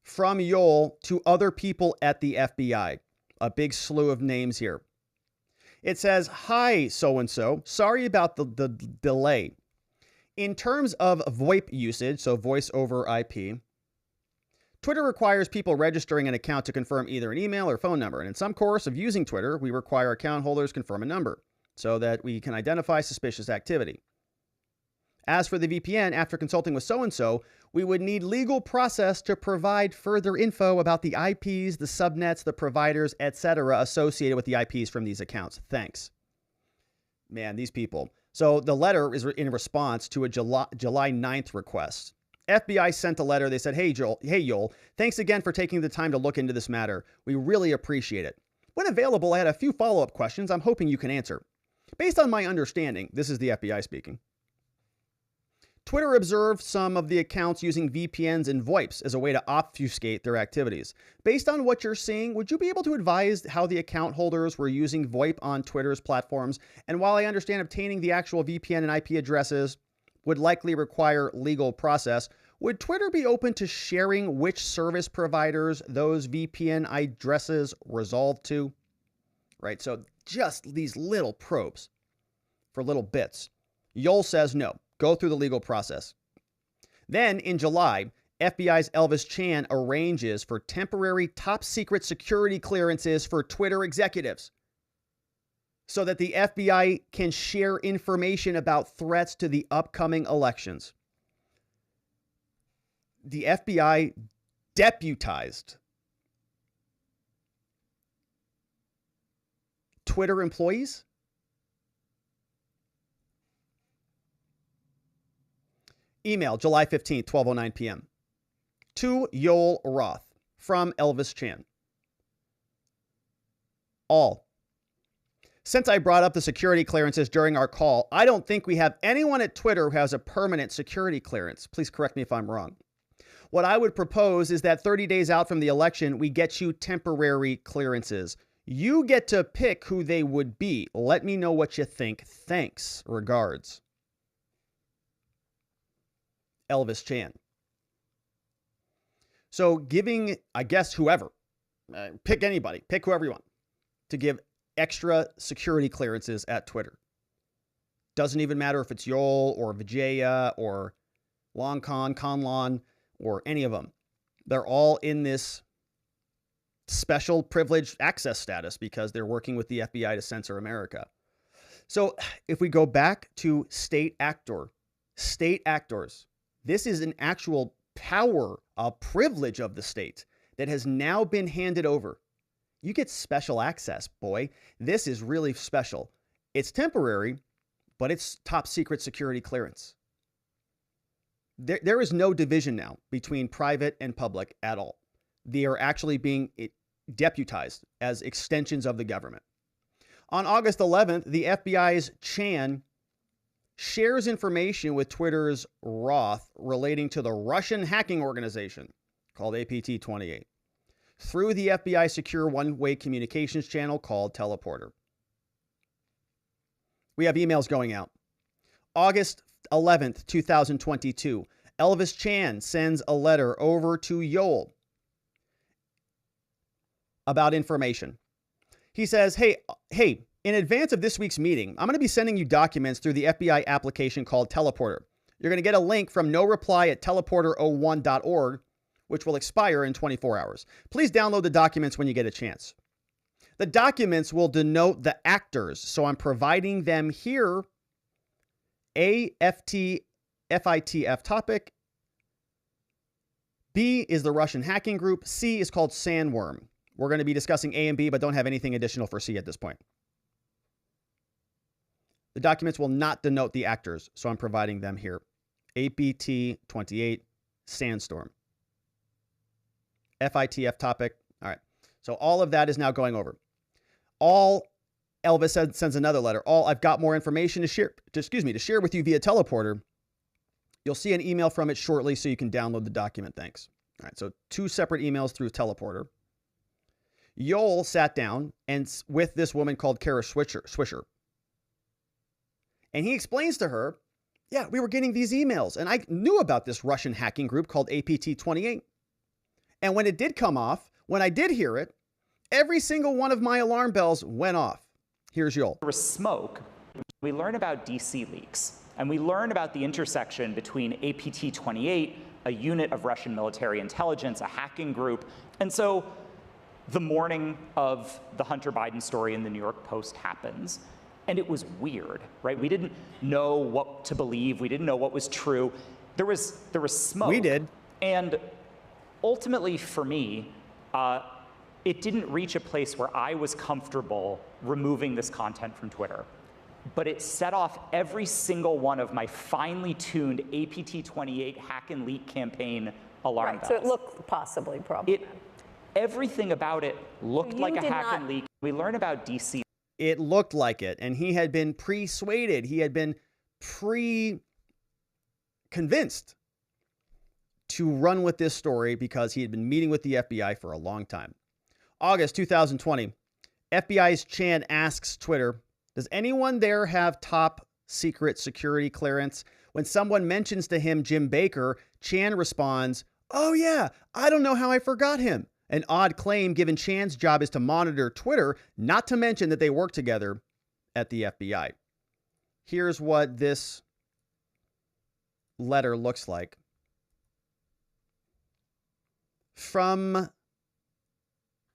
From Yol to other people at the FBI, a big slew of names here. It says, hi, so-and-so. Sorry about the delay. In terms of VoIP usage, so voice over IP, Twitter requires people registering an account to confirm either an email or phone number. And in some course of using Twitter, we require account holders confirm a number so that we can identify suspicious activity. As for the VPN, after consulting with so-and-so, we would need legal process to provide further info about the IPs, the subnets, the providers, etc. associated with the IPs from these accounts. Thanks. Man, these people. So the letter is in response to a July 9th request. FBI sent a letter. They said, hey, Yoel, thanks again for taking the time to look into this matter. We really appreciate it. When available, I had a few follow-up questions I'm hoping you can answer. Based on my understanding, this is the FBI speaking, Twitter observed some of the accounts using VPNs and VoIPs as a way to obfuscate their activities. Based on what you're seeing, would you be able to advise how the account holders were using VoIP on Twitter's platforms? And while I understand obtaining the actual VPN and IP addresses would likely require legal process, would Twitter be open to sharing which service providers those VPN addresses resolve to? Right, so just these little probes for little bits. Yoel says no. Go through the legal process. Then in July, FBI's Elvis Chan arranges for temporary top secret security clearances for Twitter executives so that the FBI can share information about threats to the upcoming elections. The FBI deputized Twitter employees. Email July 15th, 12:09 p.m. to Yoel Roth from Elvis Chan. All. Since I brought up the security clearances during our call, I don't think we have anyone at Twitter who has a permanent security clearance. Please correct me if I'm wrong. What I would propose is that 30 days out from the election, we get you temporary clearances. You get to pick who they would be. Let me know what you think. Thanks. Regards. Elvis Chan. So giving, I guess, whoever, pick anybody, pick whoever you want, to give extra security clearances at Twitter. Doesn't even matter if it's Yoel or Vijaya or Conlon or any of them. They're all in this special privileged access status because they're working with the FBI to censor America. So if we go back to state actors, this is an actual power, a privilege of the state that has now been handed over. You get special access, boy. This is really special. It's temporary, but it's top secret security clearance. There is no division now between private and public at all. They are actually being deputized as extensions of the government. On August 11th, the FBI's Chan shares information with Twitter's Roth relating to the Russian hacking organization called APT-28 through the FBI secure one-way communications channel called Teleporter. We have emails going out. August 11th, 2022, Elvis Chan sends a letter over to Yoel about information. He says, hey, in advance of this week's meeting, I'm going to be sending you documents through the FBI application called Teleporter. You're going to get a link from noreply@teleporter01.org, which will expire in 24 hours. Please download the documents when you get a chance. The documents will denote the actors, so I'm providing them here. A, FT, FITF topic. B is the Russian hacking group. C is called Sandworm. We're going to be discussing A and B, but don't have anything additional for C at this point. The documents will not denote the actors, so I'm providing them here. APT-28, Sandstorm. FITF topic. All right. So all of that is now going over. Elvis sends another letter. I've got more information to share with you via Teleporter. You'll see an email from it shortly so you can download the document. Thanks. All right. So 2 separate emails through Teleporter. Yoel sat down with this woman called Kara Swisher. And he explains to her, yeah, we were getting these emails. And I knew about this Russian hacking group called APT-28. And when it did come off, when I did hear it, every single one of my alarm bells went off. Here's Yoel. There was smoke. We learned about DC leaks. And we learned about the intersection between APT-28, a unit of Russian military intelligence, a hacking group. And so the morning of the Hunter Biden story in the New York Post happens. And it was weird, right? We didn't know what to believe. We didn't know what was true. There was smoke. We did. And ultimately, for me, it didn't reach a place where I was comfortable removing this content from Twitter. but it set off every single one of my finely tuned APT28 hack and leak campaign alarm bells. So it looked possibly problematic. Everything about it looked like a hack and leak. We learned about DC. It looked like it, and he had been persuaded. He had been convinced to run with this story because he had been meeting with the FBI for a long time. August 2020, FBI's Chan asks Twitter, does anyone there have top secret security clearance? When someone mentions to him Jim Baker, Chan responds, oh yeah, I don't know how I forgot him. An odd claim given Chan's job is to monitor Twitter, not to mention that they work together at the FBI. Here's what this letter looks like. From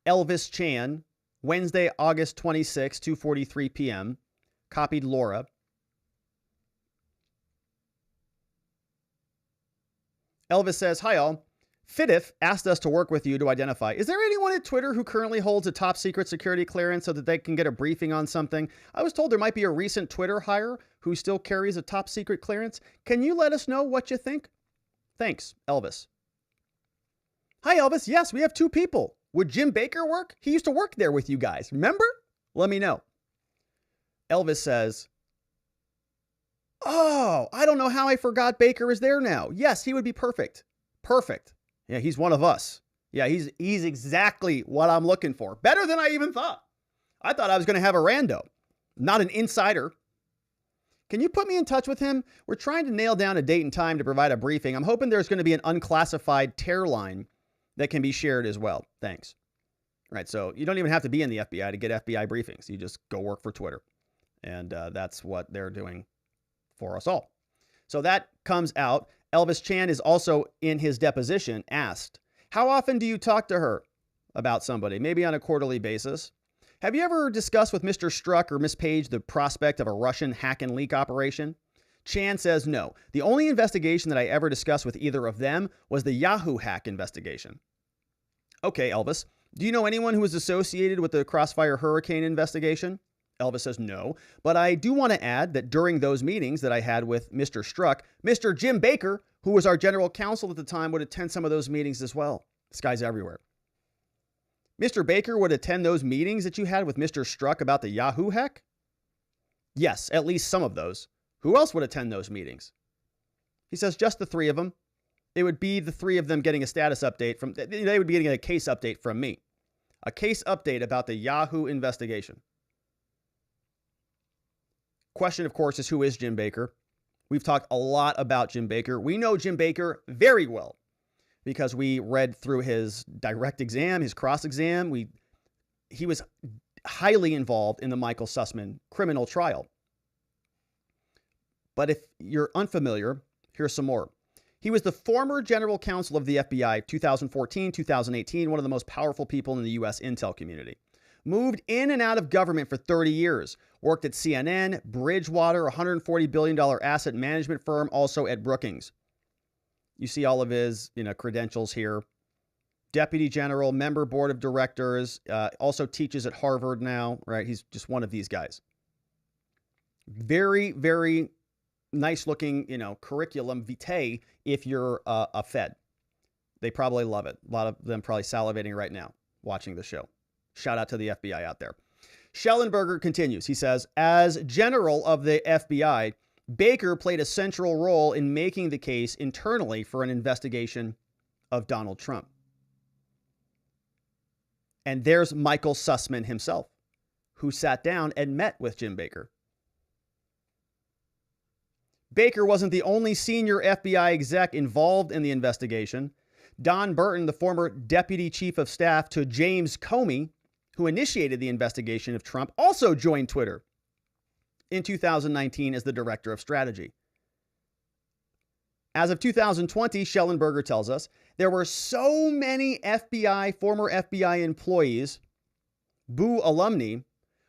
Elvis Chan, Wednesday, August 26, 2:43 p.m. Copied Laura. Elvis says, hi all. FIDIF asked us to work with you to identify, is there anyone at Twitter who currently holds a top secret security clearance so that they can get a briefing on something? I was told there might be a recent Twitter hire who still carries a top secret clearance. Can you let us know what you think? Thanks, Elvis. Hi, Elvis. Yes, we have 2 people. Would Jim Baker work? He used to work there with you guys. Remember? Let me know. Elvis says, oh, I don't know how I forgot Baker is there now. Yes, he would be perfect. Perfect. Yeah, he's one of us. Yeah, he's exactly what I'm looking for. Better than I even thought. I thought I was going to have a rando, not an insider. Can you put me in touch with him? We're trying to nail down a date and time to provide a briefing. I'm hoping there's going to be an unclassified tear line that can be shared as well. Thanks. Right, so you don't even have to be in the FBI to get FBI briefings. You just go work for Twitter. And that's what they're doing for us all. So that comes out. Elvis Chan is also in his deposition asked, how often do you talk to her about somebody? Maybe on a quarterly basis. Have you ever discussed with Mr. Strzok or Miss Page the prospect of a Russian hack and leak operation? Chan says no. The only investigation that I ever discussed with either of them was the Yahoo hack investigation. Okay, Elvis, do you know anyone who was associated with the Crossfire Hurricane investigation? Elvis says no, but I do want to add that during those meetings that I had with Mr. Strzok, Mr. Jim Baker, who was our general counsel at the time, would attend some of those meetings as well. This guy's everywhere. Mr. Baker would attend those meetings that you had with Mr. Strzok about the Yahoo hack? Yes, at least some of those. Who else would attend those meetings? He says just the 3 of them. It would be the 3 of them getting a status update from, they would be getting a case update from me. A case update about the Yahoo investigation. Question, of course, is who is Jim Baker? We've talked a lot about Jim Baker. We know Jim Baker very well because we read through his direct exam, his cross exam. He was highly involved in the Michael Sussman criminal trial. But if you're unfamiliar, here's some more. He was the former general counsel of the FBI, 2014, 2018, one of the most powerful people in the U.S. intel community. Moved in and out of government for 30 years. Worked at CNN, Bridgewater, $140 billion asset management firm, also at Brookings. You see all of his credentials here. Deputy general, member board of directors, also teaches at Harvard now, right? He's just one of these guys. Very, very nice looking, curriculum vitae if you're a Fed. They probably love it. A lot of them probably salivating right now watching the show. Shout out to the FBI out there. Schellenberger continues. He says, as general of the FBI, Baker played a central role in making the case internally for an investigation of Donald Trump. And there's Michael Sussman himself, who sat down and met with Jim Baker. Baker wasn't the only senior FBI exec involved in the investigation. Don Burton, the former deputy chief of staff to James Comey, who initiated the investigation of Trump, also joined Twitter in 2019 as the director of strategy. As of 2020, Schellenberger tells us, there were so many former FBI employees, Boo alumni,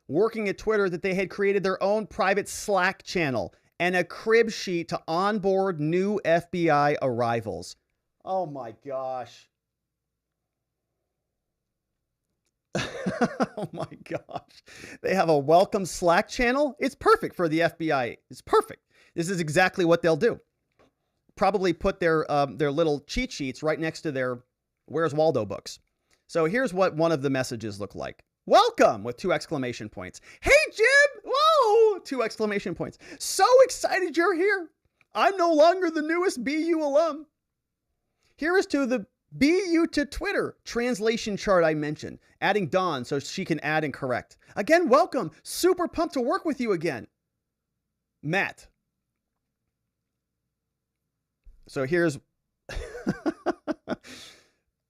working at Twitter that they had created their own private Slack channel and a crib sheet to onboard new FBI arrivals. Oh my gosh. Oh my gosh. They have a welcome Slack channel. It's perfect for the FBI. It's perfect. This is exactly what they'll do. Probably put their little cheat sheets right next to their Where's Waldo books. So here's what one of the messages look like. Welcome with 2 exclamation points. Hey, Jim. Whoa, 2 exclamation points. So excited you're here. I'm no longer the newest BU alum. Here is to the BU to Twitter translation chart I mentioned, adding Dawn so she can add and correct. Again, welcome. Super pumped to work with you again. Matt. So here's...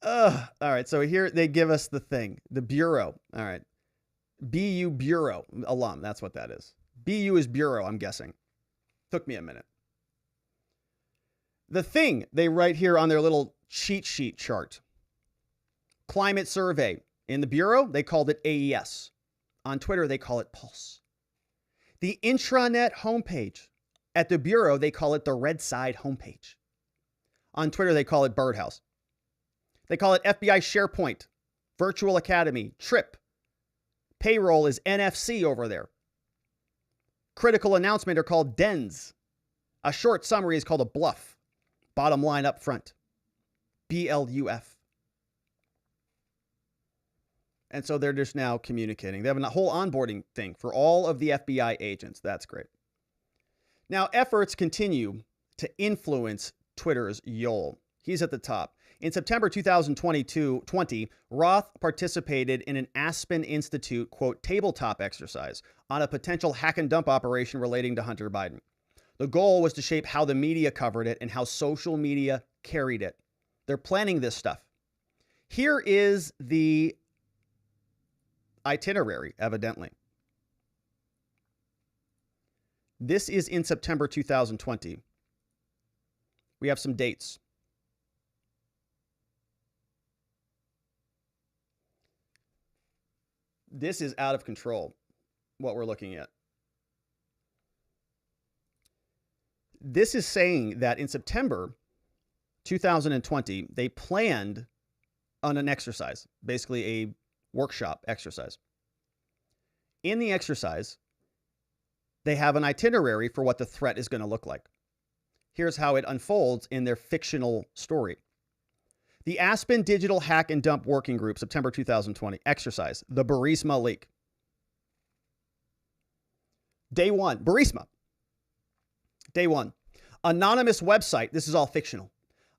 all right, so here they give us the thing. The Bureau. All right. BU Bureau alum. That's what that is. BU is Bureau, I'm guessing. Took me a minute. The thing they write here on their little cheat sheet chart. Climate survey. In the Bureau, they called it AES. On Twitter, they call it Pulse. The intranet homepage. At the Bureau, they call it the Red Side homepage. On Twitter, they call it Birdhouse. They call it FBI SharePoint, Virtual Academy, Trip. Payroll is NFC over there. Critical announcement are called DENS. A short summary is called a bluff. Bottom line up front. BLUF. And so they're just now communicating. They have a whole onboarding thing for all of the FBI agents. That's great. Now, efforts continue to influence Twitter's Yoel. He's at the top. In September 2020, Roth participated in an Aspen Institute, quote, tabletop exercise on a potential hack and dump operation relating to Hunter Biden. The goal was to shape how the media covered it and how social media carried it. They're planning this stuff. Here is the itinerary, evidently. This is in September 2020. We have some dates. This is out of control, what we're looking at. This is saying that in September 2020, they planned on an exercise, basically a workshop exercise. In the exercise, they have an itinerary for what the threat is going to look like. Here's how it unfolds in their fictional story. The Aspen Digital Hack and Dump Working Group, September 2020, exercise, the Burisma leak. Day 1, Burisma. Day 1, anonymous website. This is all fictional.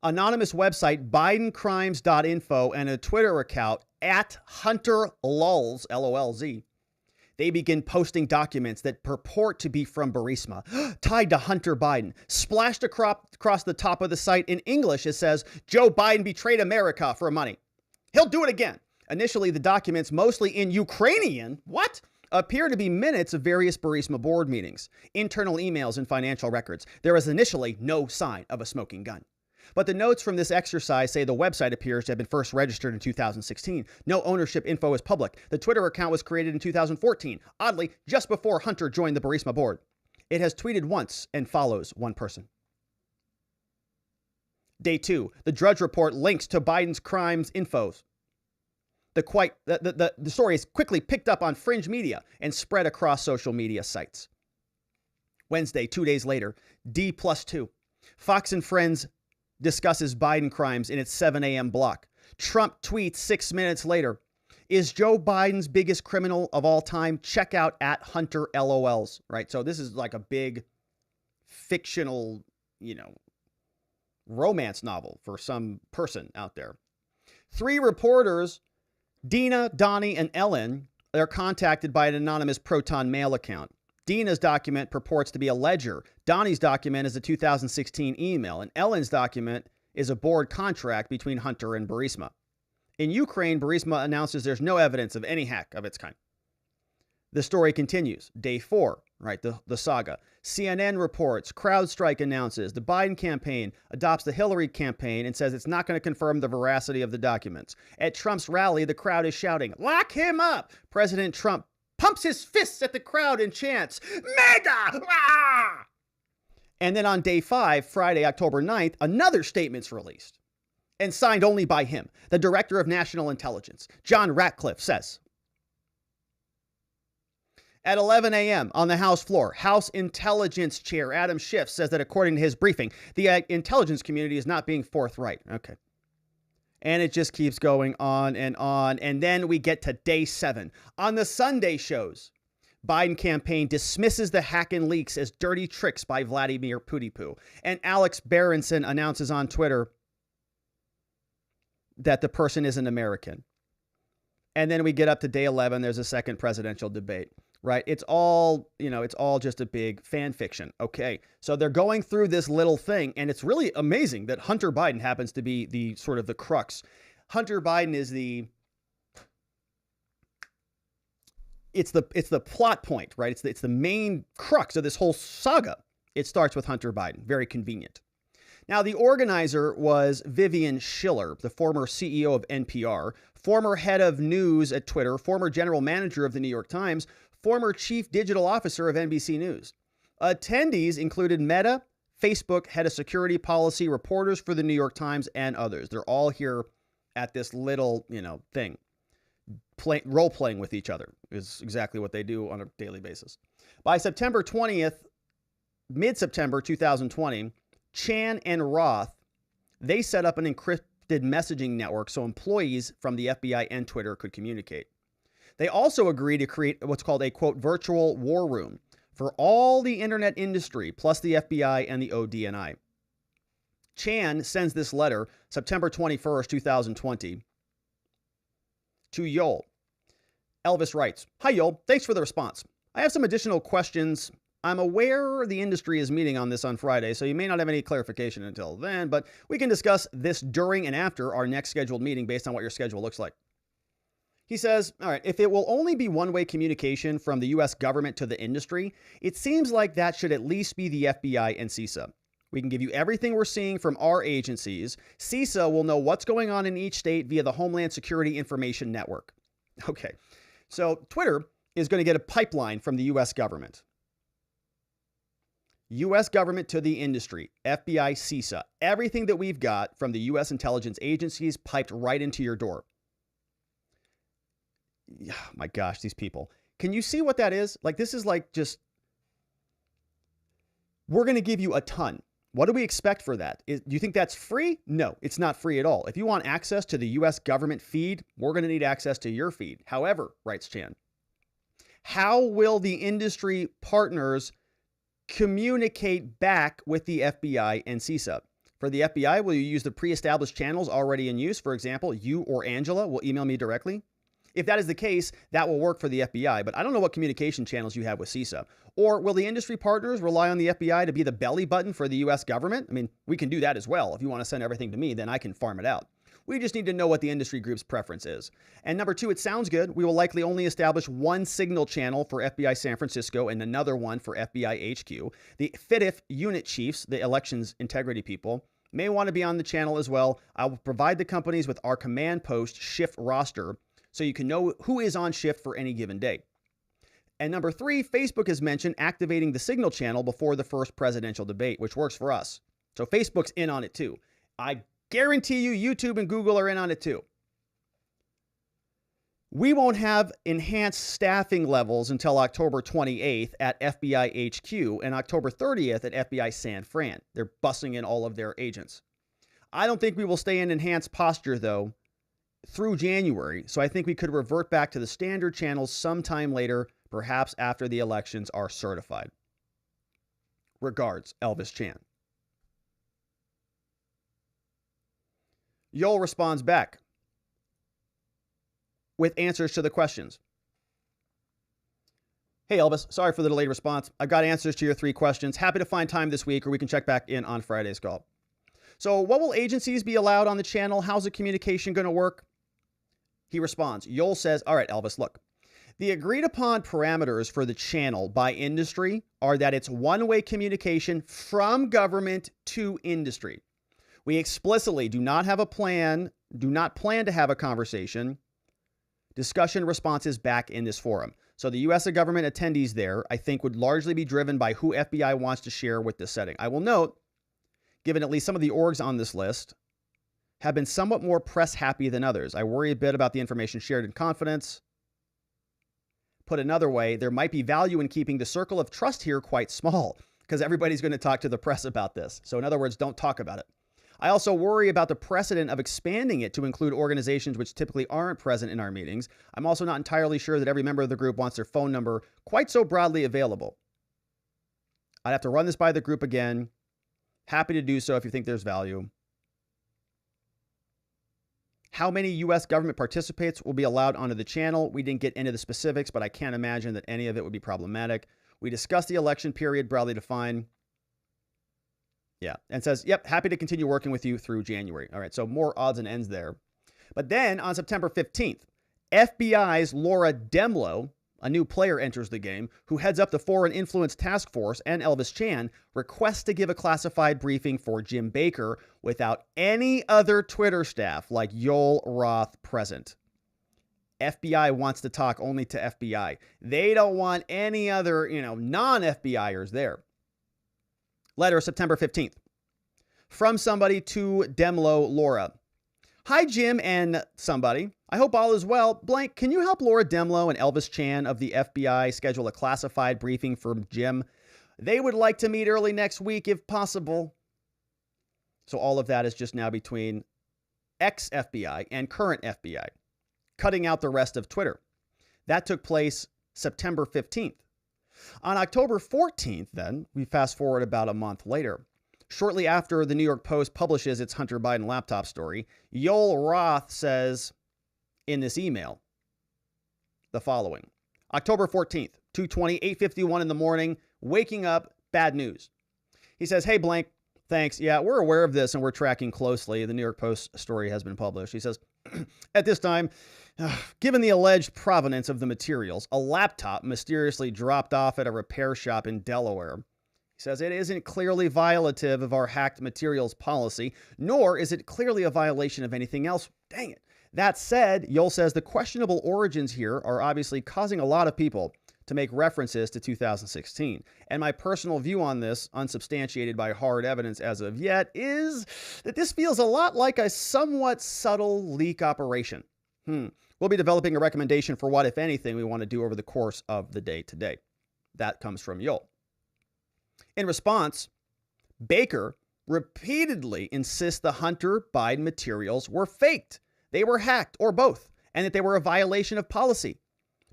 Anonymous website, bidencrimes.info, and a Twitter account at Hunter Lulz, L-O-L-Z. They begin posting documents that purport to be from Burisma, tied to Hunter Biden. Splashed across the top of the site in English, it says, Joe Biden betrayed America for money. He'll do it again. Initially, the documents, mostly in Ukrainian, appear to be minutes of various Burisma board meetings, internal emails, and financial records. There is initially no sign of a smoking gun. But the notes from this exercise say the website appears to have been first registered in 2016. No ownership info is public. The Twitter account was created in 2014, oddly, just before Hunter joined the Burisma board. It has tweeted once and follows one person. Day 2, the Drudge Report links to Biden's crimes infos. The story is quickly picked up on fringe media and spread across social media sites. Wednesday, 2 days later, D+2. Fox and Friends discusses Biden crimes in its 7 a.m. block. Trump tweets 6 minutes later, is Joe Biden's biggest criminal of all time? Check out at Hunter LOLs, right? So this is like a big fictional, romance novel for some person out there. 3 reporters, Dina, Donnie, and Ellen, they're contacted by an anonymous Proton Mail account. Dina's document purports to be a ledger. Donnie's document is a 2016 email. And Ellen's document is a board contract between Hunter and Burisma. In Ukraine, Burisma announces there's no evidence of any hack of its kind. The story continues. Day 4, right, the saga. CNN reports, CrowdStrike announces, the Biden campaign adopts the Hillary campaign and says it's not going to confirm the veracity of the documents. At Trump's rally, the crowd is shouting, lock him up! President Trump pumps his fists at the crowd and chants, MAGA! Ah! And then on day 5, Friday, October 9th, another statement's released. and signed only by him. The Director of National Intelligence, John Ratcliffe, says. At 11 a.m. on the House floor, House Intelligence Chair Adam Schiff says that according to his briefing, the intelligence community is not being forthright. Okay. And it just keeps going on. And then we get to day 7. On the Sunday shows, Biden campaign dismisses the hack and leaks as dirty tricks by Vladimir Putin. And Alex Berenson announces on Twitter that the person isn't American. And then we get up to day 11. There's a second presidential debate, right? It's all, it's all just a big fan fiction. Okay. So they're going through this little thing, and it's really amazing that Hunter Biden happens to be the sort of the crux. Hunter Biden is it's the plot point, right? It's the main crux of this whole saga. It starts with Hunter Biden. Very convenient. Now, the organizer was Vivian Schiller, the former CEO of NPR, former head of news at Twitter, former general manager of the New York Times, former chief digital officer of NBC News. Attendees included Meta, Facebook, head of security policy, reporters for the New York Times, and others. They're all here at this little, thing. Role-playing with each other is exactly what they do on a daily basis. By September 20th, mid-September 2020, Chan and Roth, they set up an encrypted messaging network so employees from the FBI and Twitter could communicate. They also agreed to create what's called a, quote, virtual war room for all the internet industry, plus the FBI and the ODNI. Chan sends this letter September 21st, 2020 to Yoel. Elvis writes, "Hi, Yoel. Thanks for the response. I have some additional questions. I'm aware the industry is meeting on this on Friday, so you may not have any clarification until then, but we can discuss this during and after our next scheduled meeting based on what your schedule looks like." He says, all right, if it will only be one-way communication from the U.S. government to the industry, it seems like that should at least be the FBI and CISA. We can give you everything we're seeing from our agencies. CISA will know what's going on in each state via the Homeland Security Information Network. Okay, so Twitter is going to get a pipeline from the U.S. government. U.S. government to the industry, FBI, CISA, everything that we've got from the U.S. intelligence agencies piped right into your door. Oh my gosh, these people. Can you see what that is? Like, this is like just, we're going to give you a ton. What do we expect for that? Do you think that's free? No, it's not free at all. If you want access to the U.S. government feed, we're going to need access to your feed. However, writes Chan, how will the industry partners communicate back with the FBI and CISA? For the FBI, will you use the pre-established channels already in use? For example, you or Angela will email me directly. If that is the case, that will work for the FBI, but I don't know what communication channels you have with CISA. Or will the industry partners rely on the FBI to be the belly button for the U.S. government? I mean, we can do that as well. If you want to send everything to me, then I can farm it out. We just need to know what the industry group's preference is. And number 2, it sounds good. We will likely only establish one signal channel for FBI San Francisco and another one for FBI HQ. The FIDIF unit chiefs, the elections integrity people, may want to be on the channel as well. I will provide the companies with our command post shift roster so you can know who is on shift for any given day. And number 3, Facebook has mentioned activating the signal channel before the first presidential debate, which works for us. So Facebook's in on it too. I guarantee you YouTube and Google are in on it too. We won't have enhanced staffing levels until October 28th at FBI HQ and October 30th at FBI San Fran. They're bussing in all of their agents. I don't think we will stay in enhanced posture, though, through January, so I think we could revert back to the standard channels sometime later, perhaps after the elections are certified. Regards, Elvis Chan. Yoel responds back with answers to the questions. Hey, Elvis, sorry for the delayed response. I've got answers to your 3 questions. Happy to find time this week, or we can check back in on Friday's call. So what will agencies be allowed on the channel? How's the communication going to work? He responds. Yoel says, all right, Elvis, look. The agreed upon parameters for the channel by industry are that it's one-way communication from government to industry. We explicitly do not plan to have a conversation, discussion responses back in this forum. So the U.S. government attendees there, I think, would largely be driven by who FBI wants to share with this setting. I will note, given at least some of the orgs on this list have been somewhat more press happy than others. I worry a bit about the information shared in confidence. Put another way, there might be value in keeping the circle of trust here quite small because everybody's going to talk to the press about this. So in other words, don't talk about it. I also worry about the precedent of expanding it to include organizations which typically aren't present in our meetings. I'm also not entirely sure that every member of the group wants their phone number quite so broadly available. I'd have to run this by the group again. Happy to do so if you think there's value. How many U.S. government participants will be allowed onto the channel? We didn't get into the specifics, but I can't imagine that any of it would be problematic. We discussed the election period, broadly defined. Yeah, and says, yep, happy to continue working with you through January. All right, so more odds and ends there. But then on September 15th, FBI's Laura Demlow, a new player, enters the game, who heads up the Foreign Influence Task Force, and Elvis Chan requests to give a classified briefing for Jim Baker without any other Twitter staff like Yoel Roth present. FBI wants to talk only to FBI. They don't want any other, non-FBIers there. Letter September 15th. From somebody to Demlow Laura. Hi, Jim and somebody. I hope all is well. Blank, can you help Laura Demlow and Elvis Chan of the FBI schedule a classified briefing for Jim? They would like to meet early next week if possible. So all of that is just now between ex-FBI and current FBI, cutting out the rest of Twitter. That took place September 15th. On October 14th, then, we fast forward about a month later. Shortly after the New York Post publishes its Hunter Biden laptop story, Yoel Roth says in this email the following. October 14th, 2:20, 8:51 in the morning, waking up, bad news. He says, hey, blank, thanks. Yeah, we're aware of this and we're tracking closely. The New York Post story has been published. He says, at this time, given the alleged provenance of the materials, a laptop mysteriously dropped off at a repair shop in Delaware. He says it isn't clearly violative of our hacked materials policy, nor is it clearly a violation of anything else. Dang it. That said, Yoel says the questionable origins here are obviously causing a lot of people to make references to 2016. And my personal view on this, unsubstantiated by hard evidence as of yet, is that this feels a lot like a somewhat subtle leak operation. We'll be developing a recommendation for what, if anything, we want to do over the course of the day today. That comes from Yoel. In response, Baker repeatedly insists the Hunter Biden materials were faked. They were hacked, or both, and that they were a violation of policy.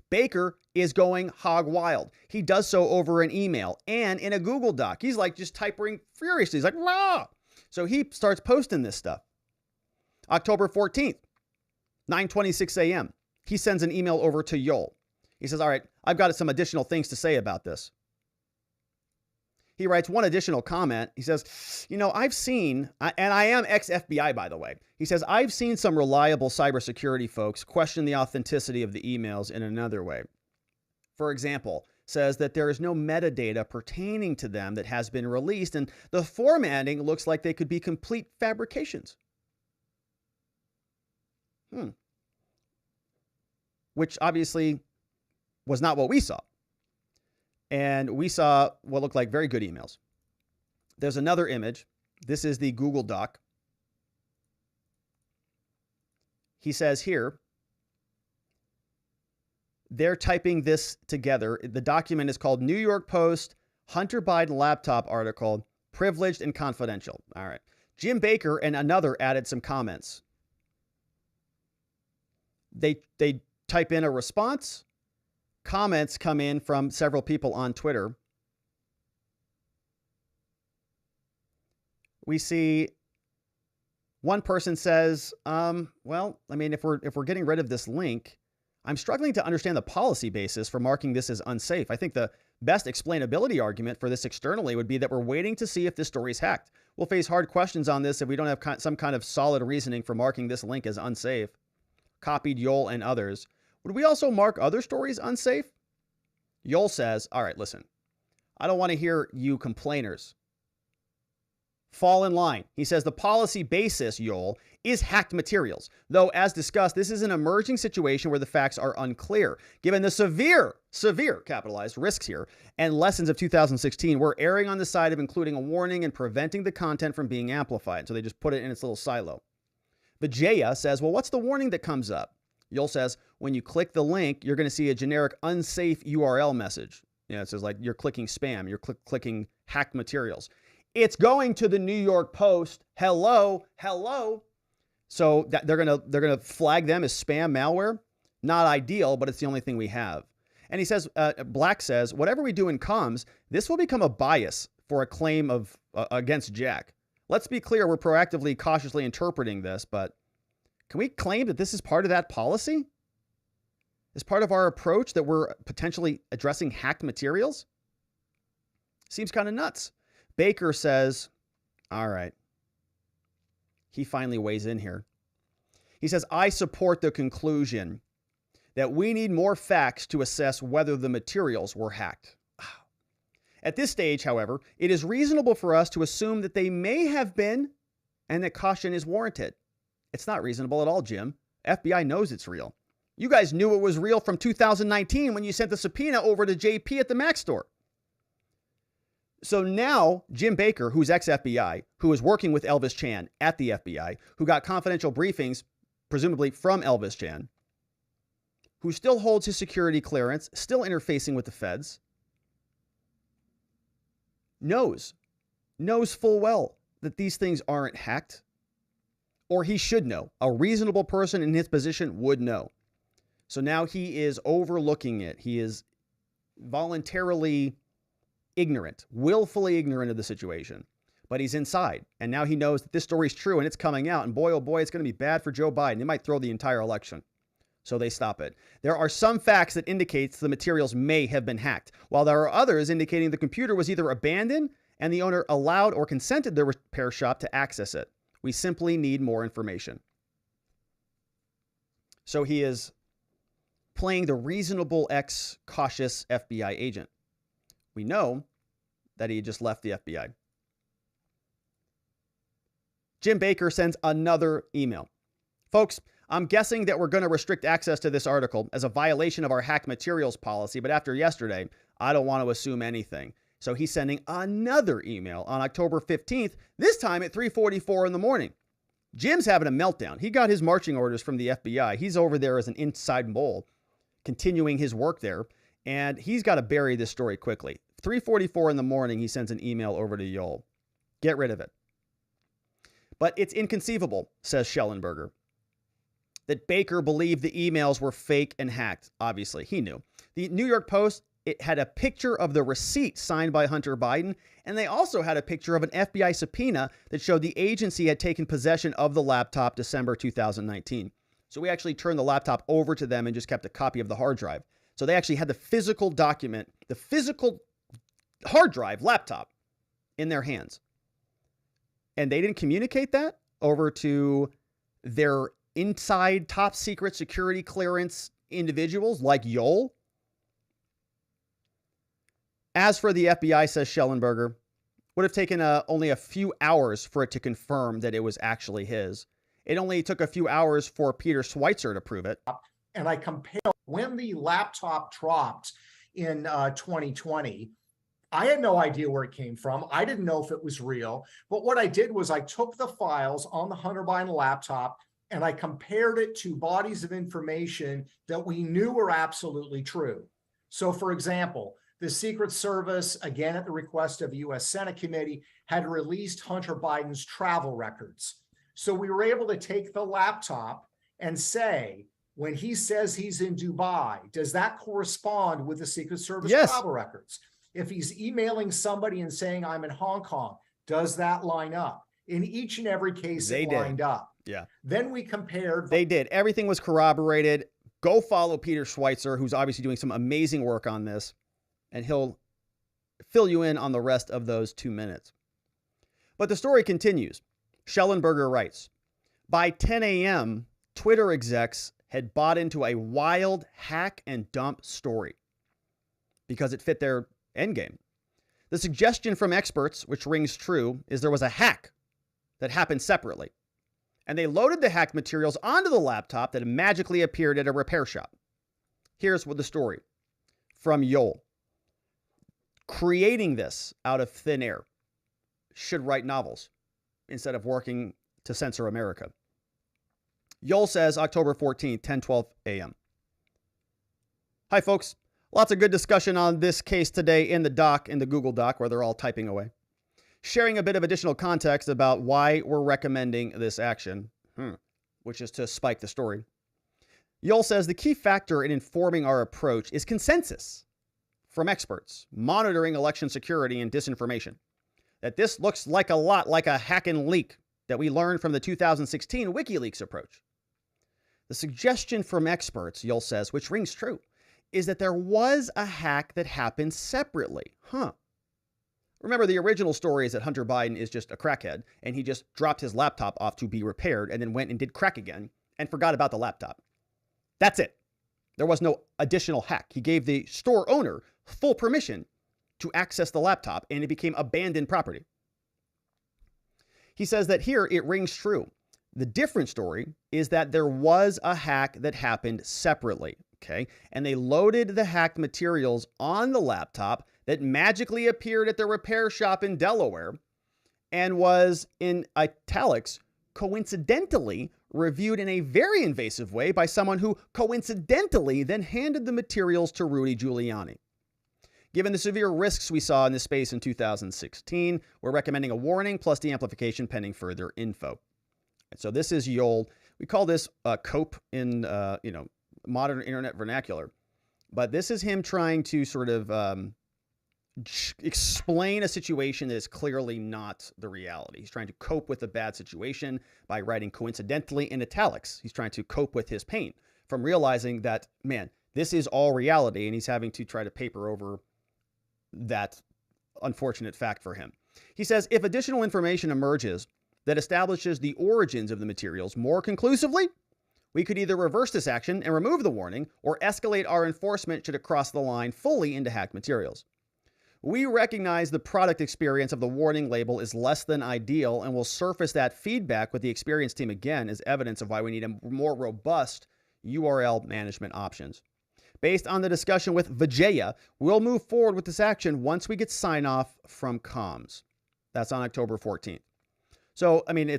Baker is going hog wild. He does so over an email and in a Google Doc. He's like just typing furiously. He's like, rah! So he starts posting this stuff. October 14th, 9:26 a.m. He sends an email over to Yoel. He says, all right, I've got some additional things to say about this. He writes one additional comment. He says, I've seen, and I am ex-FBI, by the way. He says, I've seen some reliable cybersecurity folks question the authenticity of the emails in another way. For example, says that there is no metadata pertaining to them that has been released, and the formatting looks like they could be complete fabrications. Which obviously was not what we saw. And we saw what looked like very good emails. There's another image. This is the Google Doc. He says here, they're typing this together. The document is called New York Post Hunter Biden Laptop Article, Privileged and Confidential. All right. Jim Baker and another added some comments. They type in a response. Comments come in from several people on Twitter. We see one person says, well, I mean, if we're getting rid of this link, I'm struggling to understand the policy basis for marking this as unsafe. I think the best explainability argument for this externally would be that we're waiting to see if this story is hacked. We'll face hard questions on this if we don't have some kind of solid reasoning for marking this link as unsafe. Copied Yoel and others. Would we also mark other stories unsafe? Yoel says, all right, listen, I don't want to hear you complainers. Fall in line. He says the policy basis, Yoel, is hacked materials. Though, as discussed, this is an emerging situation where the facts are unclear. Given the severe capitalized risks here and lessons of 2016, we're erring on the side of including a warning and preventing the content from being amplified. So they just put it in its little silo. Vijaya says, well, what's the warning that comes up? Yol says, when you click the link, you're going to see a generic unsafe URL message. It says like you're clicking spam, you're clicking hacked materials. It's going to the New York Post. Hello. So they're gonna flag them as spam malware. Not ideal, but it's the only thing we have. And he says, Black says, whatever we do in comms, this will become a bias for a claim of against Jack. Let's be clear, we're proactively, cautiously interpreting this, but can we claim that this is part of that policy? Is part of our approach that we're potentially addressing hacked materials? Seems kind of nuts. Baker says, all right. He finally weighs in here. He says, I support the conclusion that we need more facts to assess whether the materials were hacked. At this stage, however, it is reasonable for us to assume that they may have been and that caution is warranted. It's not reasonable at all, Jim. FBI knows it's real. You guys knew it was real from 2019 when you sent the subpoena over to JP at the Mac store. So now Jim Baker, who's ex-FBI, who is working with Elvis Chan at the FBI, who got confidential briefings, presumably from Elvis Chan, who still holds his security clearance, still interfacing with the feds, knows full well that these things aren't hacked, or he should know. A reasonable person in his position would know. So now he is overlooking it. He is voluntarily ignorant, willfully ignorant of the situation, but he's inside. And now he knows that this story is true and it's coming out. And boy, oh boy, it's going to be bad for Joe Biden. It might throw the entire election. So they stop it. There are some facts that indicates the materials may have been hacked, while there are others indicating the computer was either abandoned and the owner allowed or consented the repair shop to access it. We simply need more information. So he is playing the reasonable cautious FBI agent. We know that he just left the FBI. Jim Baker sends another email. Folks, I'm guessing that we're going to restrict access to this article as a violation of our hack materials policy, but after yesterday, I don't want to assume anything. So he's sending another email on October 15th, this time at 3:44 in the morning. Jim's having a meltdown. He got his marching orders from the FBI. He's over there as an inside mole, continuing his work there, and he's got to bury this story quickly. 3:44 in the morning, he sends an email over to Yol. Get rid of it. But it's inconceivable, says Schellenberger, that Baker believed the emails were fake and hacked. Obviously, he knew. The New York Post, it had a picture of the receipt signed by Hunter Biden, and they also had a picture of an FBI subpoena that showed the agency had taken possession of the laptop December 2019. So we actually turned the laptop over to them and just kept a copy of the hard drive. So they actually had the physical document, the physical hard drive laptop in their hands. And they didn't communicate that over to their inside top secret security clearance individuals like Yol. As for the FBI, says Schellenberger, would have taken only a few hours for it to confirm that it was actually his. It only took a few hours for Peter Schweitzer to prove it. And I compare when the laptop dropped in 2020, I had no idea where it came from. I didn't know if it was real. But what I did was I took the files on the Hunter Biden laptop and I compared it to bodies of information that we knew were absolutely true. So, for example, the Secret Service, again at the request of the U.S. Senate Committee, had released Hunter Biden's travel records. So we were able to take the laptop and say, when he says he's in Dubai, does that correspond with the Secret Service travel records? If he's emailing somebody and saying, I'm in Hong Kong, does that line up? In each and every case, it lined up. Yeah. Then we compared. They did. Everything was corroborated. Go follow Peter Schweitzer, who's obviously doing some amazing work on this, and he'll fill you in on the rest of those 2 minutes. But the story continues. Schellenberger writes, by 10 a.m., Twitter execs had bought into a wild hack and dump story because it fit their endgame. The suggestion from experts, which rings true, is there was a hack that happened separately. And they loaded the hacked materials onto the laptop that magically appeared at a repair shop. Here's what the story from Yol. Creating this out of thin air. Should write novels instead of working to censor America. Yol says October 14th, 10:12 a.m. Hi, folks. Lots of good discussion on this case today in the Google Doc, where they're all typing away. Sharing a bit of additional context about why we're recommending this action, which is to spike the story. Yol says the key factor in informing our approach is consensus from experts monitoring election security and disinformation. That this looks like a lot like a hack and leak that we learned from the 2016 WikiLeaks approach. The suggestion from experts, Yol says, which rings true, is that there was a hack that happened separately. Remember, the original story is that Hunter Biden is just a crackhead, and he just dropped his laptop off to be repaired and then went and did crack again and forgot about the laptop. That's it. There was no additional hack. He gave the store owner full permission to access the laptop, and it became abandoned property. He says that here it rings true. The different story is that there was a hack that happened separately, okay? And they loaded the hacked materials on the laptop that magically appeared at the repair shop in Delaware and was, in italics, coincidentally reviewed in a very invasive way by someone who coincidentally then handed the materials to Rudy Giuliani. Given the severe risks we saw in this space in 2016, we're recommending a warning plus de-amplification pending further info. And so this is Yol. We call this COPE in modern internet vernacular, but this is him trying to sort of explain a situation that is clearly not the reality. He's trying to cope with a bad situation by writing coincidentally in italics. He's trying to cope with his pain from realizing that, man, this is all reality, and he's having to try to paper over that unfortunate fact for him. He says, if additional information emerges that establishes the origins of the materials more conclusively, we could either reverse this action and remove the warning or escalate our enforcement should it cross the line fully into hacked materials. We recognize the product experience of the warning label is less than ideal and will surface that feedback with the experience team again as evidence of why we need a more robust URL management options. Based on the discussion with Vijaya, we'll move forward with this action once we get sign off from comms. That's on October 14th. So, I mean,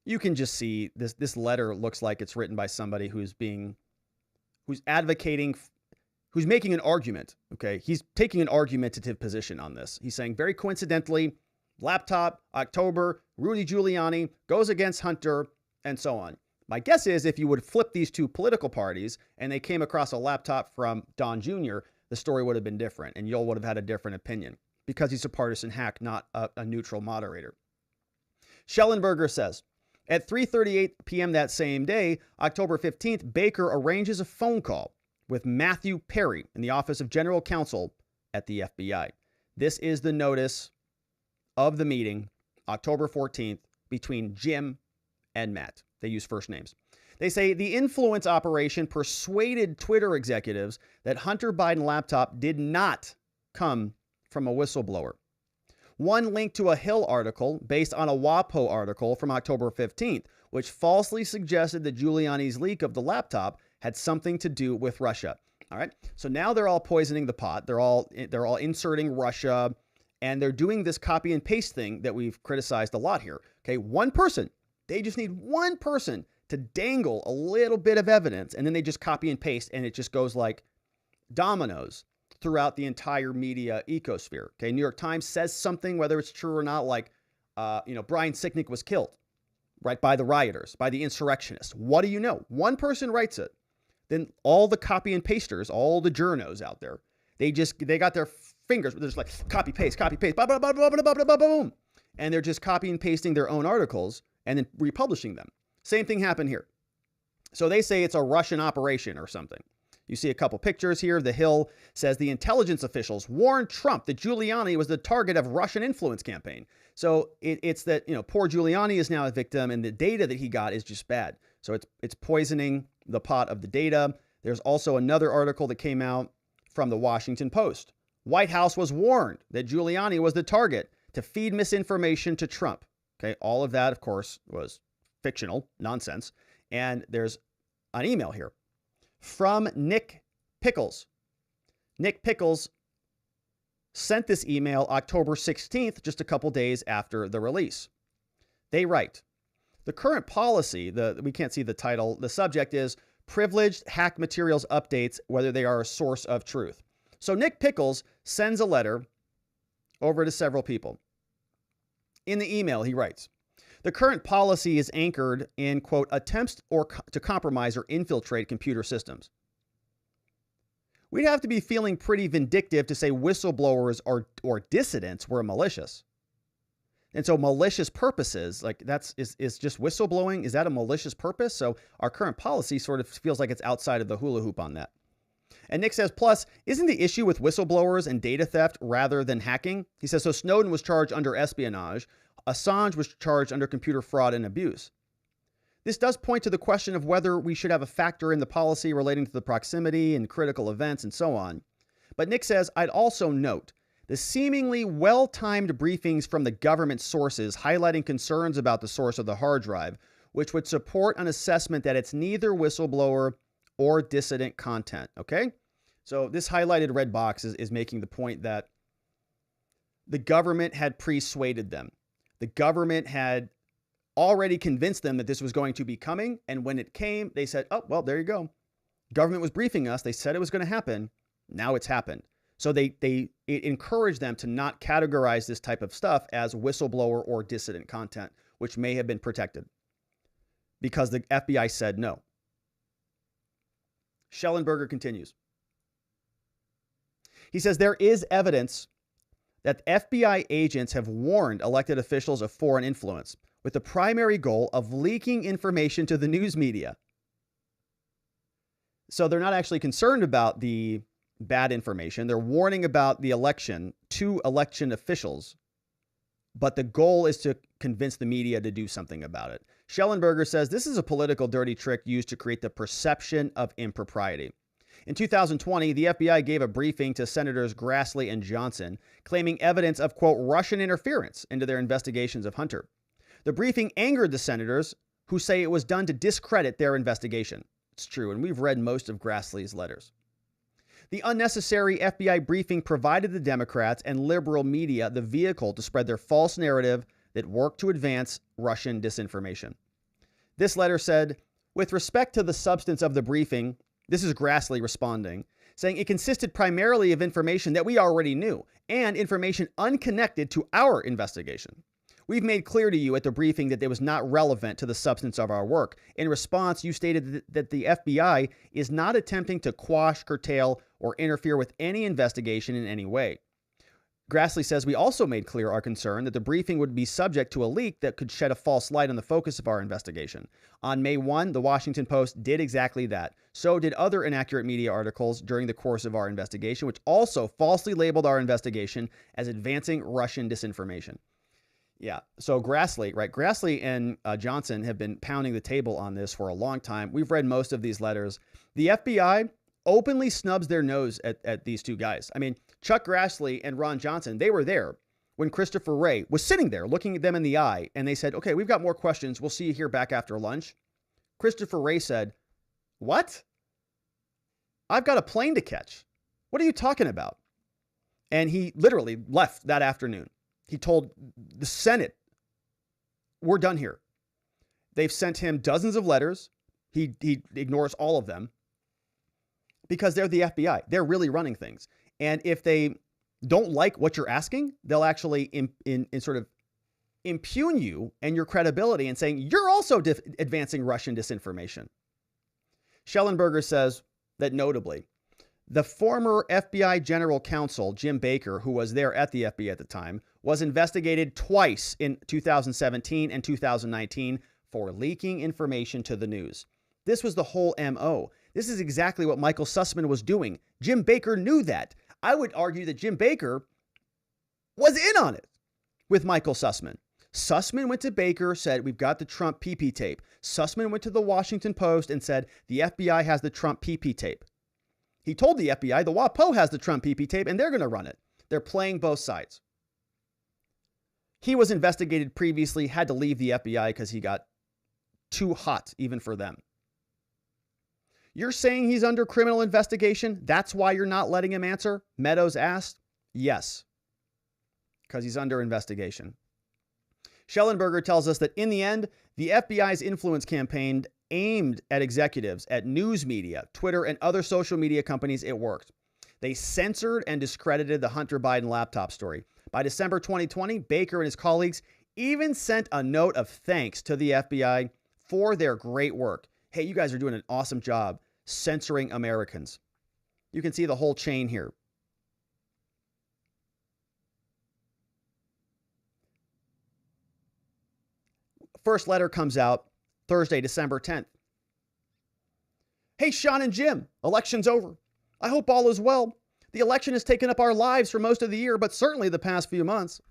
you can just see this letter looks like it's written by somebody who's advocating, who's making an argument, okay? He's taking an argumentative position on this. He's saying, very coincidentally, laptop, October, Rudy Giuliani goes against Hunter, and so on. My guess is if you would flip these two political parties and they came across a laptop from Don Jr., the story would have been different, and Yol would have had a different opinion because he's a partisan hack, not a neutral moderator. Schellenberger says, at 3:38 p.m. that same day, October 15th, Baker arranges a phone call with Matthew Perry in the Office of General Counsel at the FBI. This is the notice of the meeting, October 14th, between Jim and Matt. They use first names. They say the influence operation persuaded Twitter executives that Hunter Biden laptop did not come from a whistleblower. One link to a Hill article based on a WAPO article from October 15th, which falsely suggested that Giuliani's leak of the laptop had something to do with Russia. All right. So now they're all poisoning the pot. They're all inserting Russia, and they're doing this copy and paste thing that we've criticized a lot here. Okay. One person. They just need one person to dangle a little bit of evidence, and then they just copy and paste, and it just goes like dominoes throughout the entire media ecosphere. Okay, New York Times says something, whether it's true or not, like, Brian Sicknick was killed, right, by the rioters, by the insurrectionists. What do you know? One person writes it. Then all the copy and pasters, all the journos out there, they got their fingers, they're just like copy, paste, blah, blah, blah, blah, blah, blah, blah, boom. And they're just copy and pasting their own articles and then republishing them. Same thing happened here. So they say it's a Russian operation or something. You see a couple pictures here. The Hill says the intelligence officials warned Trump that Giuliani was the target of Russian influence campaign. So it's that, poor Giuliani is now a victim, and the data that he got is just bad. So it's poisoning the pot of the data. There's also another article that came out from the Washington Post. White House was warned that Giuliani was the target to feed misinformation to Trump. Okay, all of that, of course, was fictional nonsense. And there's an email here from Nick Pickles. Nick Pickles sent this email October 16th, just a couple days after the release. They write, The current policy, we can't see the title, the subject is privileged hacked materials updates, whether they are a source of truth. So Nick Pickles sends a letter over to several people. In the email, he writes, the current policy is anchored in, quote, attempts to compromise or infiltrate computer systems. We'd have to be feeling pretty vindictive to say whistleblowers or dissidents were malicious. And so malicious purposes, like is just whistleblowing, is that a malicious purpose? So our current policy sort of feels like it's outside of the hula hoop on that. And Nick says, plus, isn't the issue with whistleblowers and data theft rather than hacking? He says, so Snowden was charged under espionage. Assange was charged under computer fraud and abuse. This does point to the question of whether we should have a factor in the policy relating to the proximity and critical events and so on. But Nick says, I'd also note the seemingly well-timed briefings from the government sources highlighting concerns about the source of the hard drive, which would support an assessment that it's neither whistleblower or dissident content, okay? So this highlighted red box is making the point that the government had persuaded them. The government had already convinced them that this was going to be coming, and when it came, they said, oh, well, there you go. Government was briefing us. They said it was going to happen. Now it's happened. So it encouraged them to not categorize this type of stuff as whistleblower or dissident content, which may have been protected because the FBI said no. Schellenberger continues. He says there is evidence that FBI agents have warned elected officials of foreign influence with the primary goal of leaking information to the news media. So they're not actually concerned about the bad information. They're warning about the election to election officials, but the goal is to convince the media to do something about it. Schellenberger says this is a political dirty trick used to create the perception of impropriety. In 2020, the FBI gave a briefing to Senators Grassley and Johnson, claiming evidence of, quote, Russian interference into their investigations of Hunter. The briefing angered the senators, who say it was done to discredit their investigation. It's true, and we've read most of Grassley's letters. The unnecessary FBI briefing provided the Democrats and liberal media the vehicle to spread their false narrative that worked to advance Russian disinformation. This letter said, with respect to the substance of the briefing, this is Grassley responding, saying it consisted primarily of information that we already knew and information unconnected to our investigation. We've made clear to you at the briefing that it was not relevant to the substance of our work. In response, you stated that the FBI is not attempting to quash, curtail, or interfere with any investigation in any way. Grassley says we also made clear our concern that the briefing would be subject to a leak that could shed a false light on the focus of our investigation. On May 1, the Washington Post did exactly that. So did other inaccurate media articles during the course of our investigation, which also falsely labeled our investigation as advancing Russian disinformation. Yeah, so Grassley, right? Grassley and Johnson have been pounding the table on this for a long time. We've read most of these letters. The FBI openly snubs their nose at these two guys. I mean, Chuck Grassley and Ron Johnson, they were there when Christopher Wray was sitting there looking at them in the eye, and they said, okay, we've got more questions. We'll see you here back after lunch. Christopher Wray said, what? I've got a plane to catch. What are you talking about? And he literally left that afternoon. He told the Senate, we're done here. They've sent him dozens of letters. He ignores all of them because they're the FBI. They're really running things. And if they don't like what you're asking, they'll actually in sort of impugn you and your credibility and saying, you're also advancing Russian disinformation. Schellenberger says that notably, the former FBI general counsel, Jim Baker, who was there at the FBI at the time, was investigated twice in 2017 and 2019 for leaking information to the news. This was the whole MO. This is exactly what Michael Sussman was doing. Jim Baker knew that. I would argue that Jim Baker was in on it with Michael Sussman. Sussman went to Baker, said, we've got the Trump PP tape. Sussman went to the Washington Post and said, the FBI has the Trump PP tape. He told the FBI, the WAPO has the Trump PP tape, and they're going to run it. They're playing both sides. He was investigated previously, had to leave the FBI because he got too hot, even for them. You're saying he's under criminal investigation? That's why you're not letting him answer? Meadows asked. Yes, because he's under investigation. Schellenberger tells us that in the end, the FBI's influence campaign aimed at executives at news media, Twitter, and other social media companies. It worked. They censored and discredited the Hunter Biden laptop story. By December 2020, Baker and his colleagues even sent a note of thanks to the FBI for their great work. Hey, you guys are doing an awesome job censoring Americans. You can see the whole chain here. First letter comes out Thursday, December 10th. Hey, Sean and Jim, election's over. I hope all is well. The election has taken up our lives for most of the year, but certainly the past few months.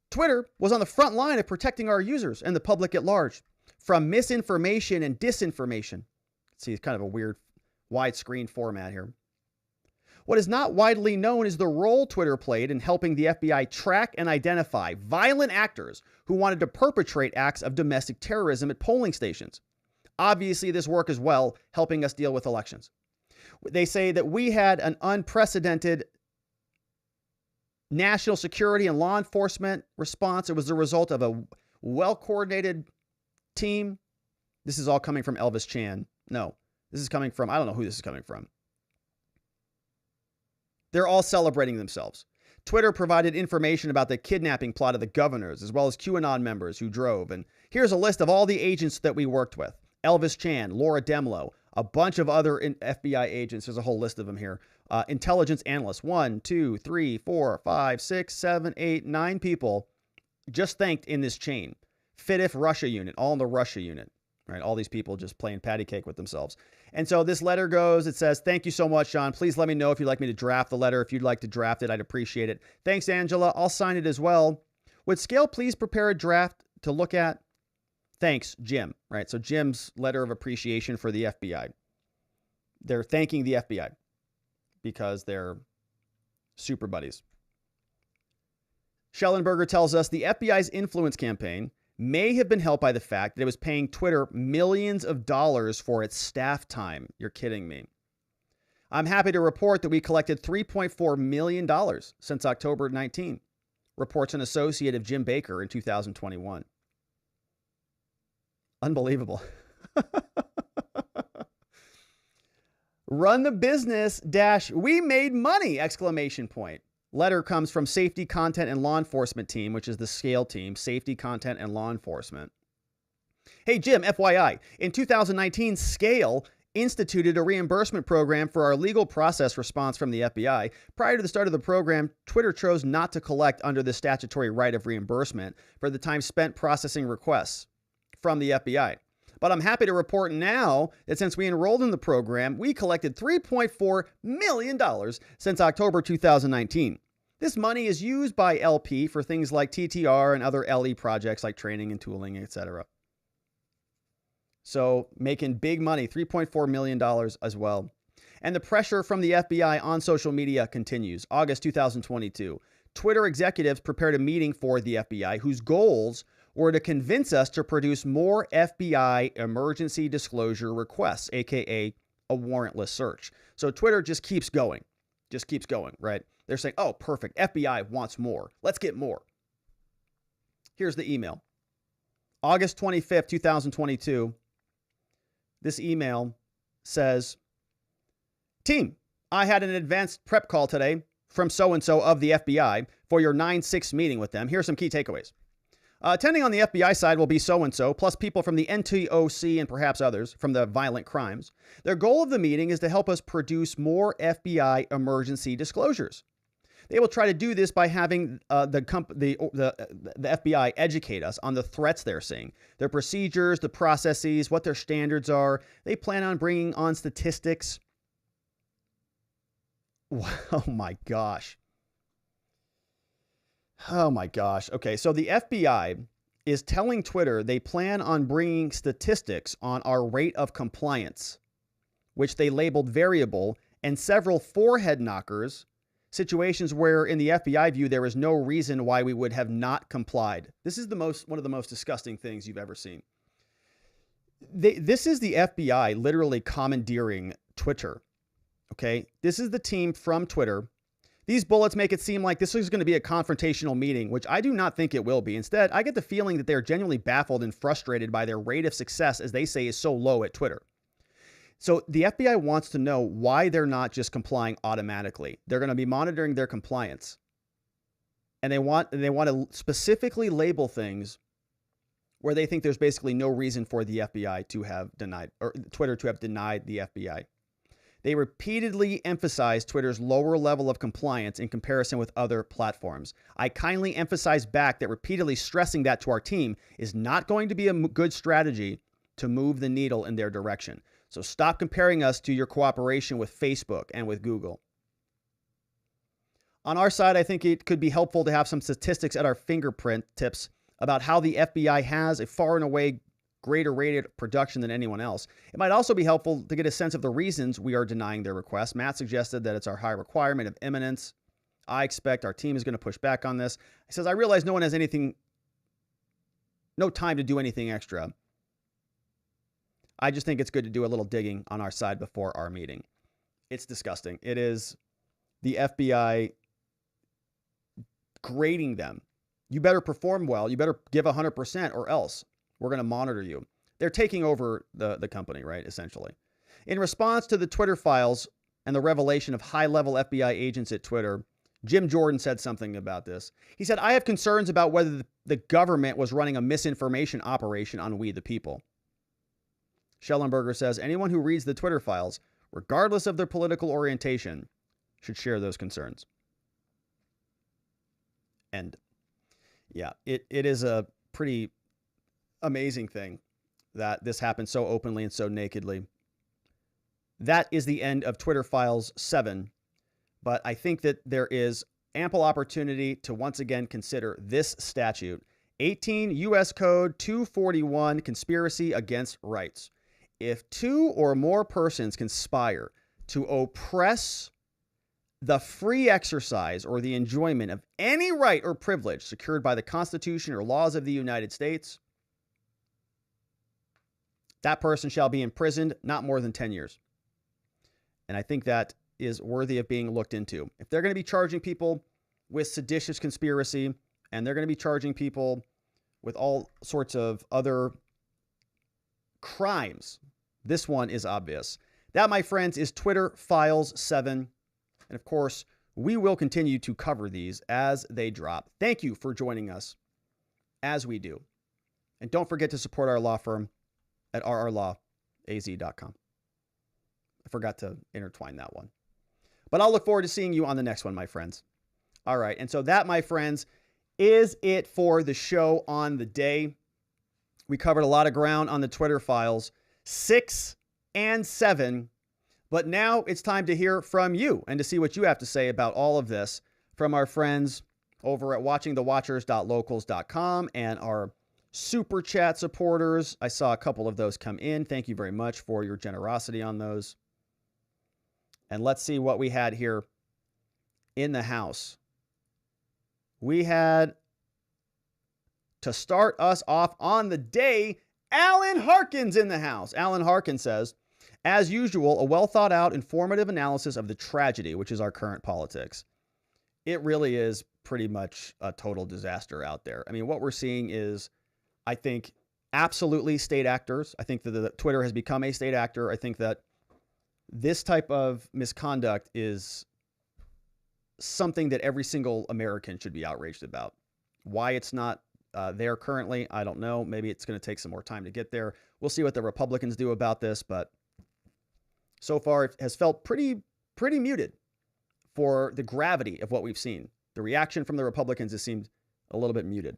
Twitter was on the front line of protecting our users and the public at large from misinformation and disinformation. See, it's kind of a weird widescreen format here. What is not widely known is the role Twitter played in helping the FBI track and identify violent actors who wanted to perpetrate acts of domestic terrorism at polling stations. Obviously, this work as well, helping us deal with elections. They say that we had an unprecedented national security and law enforcement response. It was the result of a well-coordinated team. This is all coming from Elvis Chan. No, this is coming from, I don't know who this is coming from. They're all celebrating themselves. Twitter provided information about the kidnapping plot of the governors, as well as QAnon members who drove. And here's a list of all the agents that we worked with. Elvis Chan, Laura Demlow, a bunch of other FBI agents. There's a whole list of them here. Intelligence analysts, 1, 2, 3, 4, 5, 6, 7, 8, 9 people just thanked in this chain. FIDIF Russia unit, all in the Russia unit. Right? All these people just playing patty cake with themselves. And so this letter goes, it says, thank you so much, Sean. Please let me know if you'd like me to draft the letter. If you'd like to draft it, I'd appreciate it. Thanks, Angela. I'll sign it as well. Would Scale please prepare a draft to look at? Thanks, Jim. Right? So Jim's letter of appreciation for the FBI. They're thanking the FBI because they're super buddies. Schellenberger tells us the FBI's influence campaign may have been helped by the fact that it was paying Twitter millions of dollars for its staff time. You're kidding me. I'm happy to report that we collected $3.4 million since October 19, reports an associate of Jim Baker in 2021. Unbelievable. Run the business dash we made money exclamation point. Letter comes from Safety, Content, and Law Enforcement team, which is the Scale team, Safety, Content, and Law Enforcement. Hey, Jim, FYI, in 2019, Scale instituted a reimbursement program for our legal process response from the FBI. Prior to the start of the program, Twitter chose not to collect under the statutory right of reimbursement for the time spent processing requests from the FBI. But I'm happy to report now that since we enrolled in the program, we collected $3.4 million since October 2019. This money is used by LP for things like TTR and other LE projects like training and tooling, etc. So making big money, $3.4 million as well. And the pressure from the FBI on social media continues. August 2022, Twitter executives prepared a meeting for the FBI whose goals were to convince us to produce more FBI emergency disclosure requests, aka a warrantless search. So Twitter just keeps going, right? They're saying, oh, perfect, FBI wants more. Let's get more. Here's the email. August 25th, 2022. This email says, team, I had an advanced prep call today from so-and-so of the FBI for your 9/6 meeting with them. Here are some key takeaways. Attending on the FBI side will be so-and-so, plus people from the NTOC and perhaps others from the violent crimes. Their goal of the meeting is to help us produce more FBI emergency disclosures. They will try to do this by having the FBI educate us on the threats they're seeing, their procedures, the processes, what their standards are. They plan on bringing on statistics. Oh my gosh. Oh my gosh. Okay, so the FBI is telling Twitter they plan on bringing statistics on our rate of compliance, which they labeled variable, and several forehead knockers, situations where in the FBI view there is no reason why we would have not complied. This is one of the most disgusting things you've ever seen. This is the FBI literally commandeering Twitter. Okay, this is the team from Twitter. These bullets make it seem like this is going to be a confrontational meeting, which I do not think it will be. Instead, I get the feeling that they're genuinely baffled and frustrated by their rate of success, as they say, is so low at Twitter. So the FBI wants to know why they're not just complying automatically. They're going to be monitoring their compliance. And they want to specifically label things where they think there's basically no reason for the FBI to have denied, or Twitter to have denied the FBI. They repeatedly emphasize Twitter's lower level of compliance in comparison with other platforms. I kindly emphasize back that repeatedly stressing that to our team is not going to be a good strategy to move the needle in their direction. So stop comparing us to your cooperation with Facebook and with Google. On our side, I think it could be helpful to have some statistics at our fingerprint tips about how the FBI has a far and away greater rated production than anyone else. It might also be helpful to get a sense of the reasons we are denying their request. Matt suggested that it's our high requirement of imminence. I expect our team is going to push back on this. He says, I realize no one has no time to do anything extra. I just think it's good to do a little digging on our side before our meeting. It's disgusting. It is the FBI grading them. You better perform well. You better give 100% or else we're going to monitor you. They're taking over the company, right, essentially. In response to the Twitter files and the revelation of high-level FBI agents at Twitter, Jim Jordan said something about this. He said, I have concerns about whether the government was running a misinformation operation on we the people. Schellenberger says, anyone who reads the Twitter files, regardless of their political orientation, should share those concerns. And yeah, it is a pretty amazing thing that this happened so openly and so nakedly. That is the end of Twitter Files 7. But I think that there is ample opportunity to once again consider this statute, 18 U.S. Code 241, conspiracy against rights. If two or more persons conspire to oppress the free exercise or the enjoyment of any right or privilege secured by the Constitution or laws of the United States, that person shall be imprisoned not more than 10 years. And I think that is worthy of being looked into. If they're going to be charging people with seditious conspiracy, and they're going to be charging people with all sorts of other crimes, this one is obvious. That, my friends, is Twitter Files 7. And of course, we will continue to cover these as they drop. Thank you for joining us as we do. And don't forget to support our law firm at rrlawaz.com. I forgot to intertwine that one. But I'll look forward to seeing you on the next one, my friends. All right. And so that, my friends, is it for the show on the day. We covered a lot of ground on the Twitter Files 6 and 7. But now it's time to hear from you and to see what you have to say about all of this from our friends over at watchingthewatchers.locals.com and our Super Chat supporters. I saw a couple of those come in. Thank you very much for your generosity on those. And let's see what we had here in the house. We had, to start us off on the day, Alan Harkins in the house. Alan Harkins says, as usual, a well-thought-out, informative analysis of the tragedy, which is our current politics. It really is pretty much a total disaster out there. I mean, what we're seeing is, I think, absolutely state actors. I think that the Twitter has become a state actor. I think that this type of misconduct is something that every single American should be outraged about. Why it's not there currently, I don't know. Maybe it's going to take some more time to get there. We'll see what the Republicans do about this, but so far it has felt pretty muted for the gravity of what we've seen. The reaction from the Republicans has seemed a little bit muted.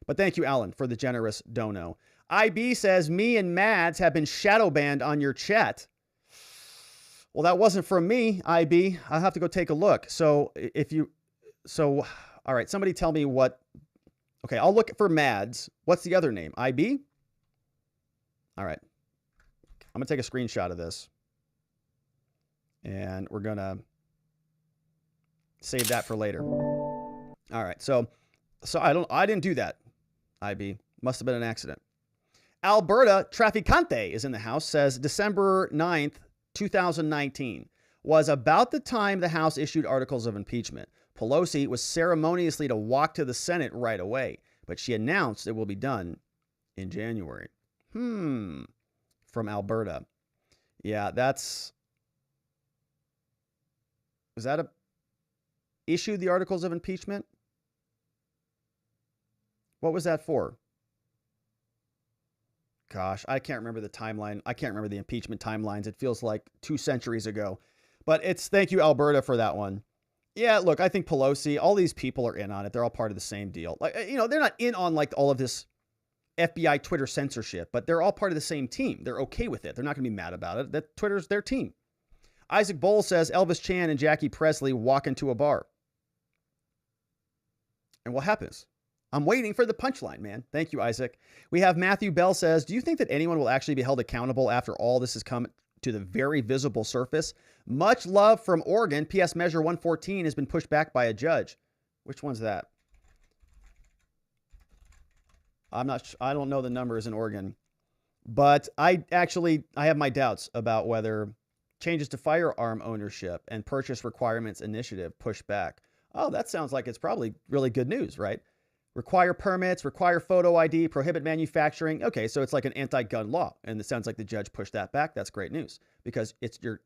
But thank you, Alan, for the generous dono. IB says, me and Mads have been shadow banned on your chat. Well, that wasn't from me, IB. I'll have to go take a look. All right, somebody tell me what. Okay, I'll look for Mads. What's the other name? IB? All right. I'm going to take a screenshot of this. And we're going to save that for later. All right, so I didn't do that, IB. Must have been an accident. Alberta Traficante is in the house, says December 9th, 2019. was about the time the House issued articles of impeachment. Pelosi was ceremoniously to walk to the Senate right away, but she announced it will be done in January. From Alberta. Yeah, is that issued the articles of impeachment? What was that for? Gosh, I can't remember the timeline. I can't remember the impeachment timelines. It feels like 2 centuries ago. But thank you, Alberta, for that one. Yeah, look, I think Pelosi, all these people are in on it. They're all part of the same deal. Like, they're not in on like all of this FBI Twitter censorship, but they're all part of the same team. They're okay with it. They're not going to be mad about it. That Twitter's their team. Isaac Bowles says Elvis Chan and Jackie Presley walk into a bar. And what happens? I'm waiting for the punchline, man. Thank you, Isaac. We have Matthew Bell says, do you think that anyone will actually be held accountable after all this has come to the very visible surface? Much love from Oregon. P.S. Measure 114 has been pushed back by a judge. Which one's that? I don't know the numbers in Oregon, but I have my doubts about whether changes to firearm ownership and purchase requirements initiative pushed back. Oh, that sounds like it's probably really good news, right? Require permits, require photo ID, prohibit manufacturing. Okay, so it's like an anti-gun law. And it sounds like the judge pushed that back. That's great news because it's your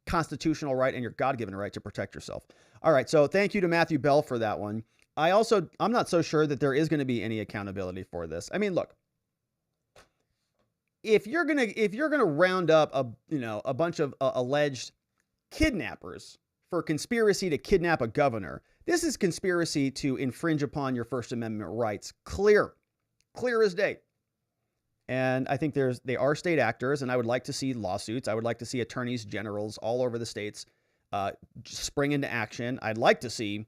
constitutional right and your God-given right to protect yourself. All right, so thank you to Matthew Bell for that one. I'm not so sure that there is going to be any accountability for this. I mean, look, if you're gonna round up a bunch of alleged kidnappers for conspiracy to kidnap a governor, this is conspiracy to infringe upon your First Amendment rights. Clear as day. And I think they are state actors, and I would like to see lawsuits. I would like to see attorneys generals all over the states spring into action. I'd like to see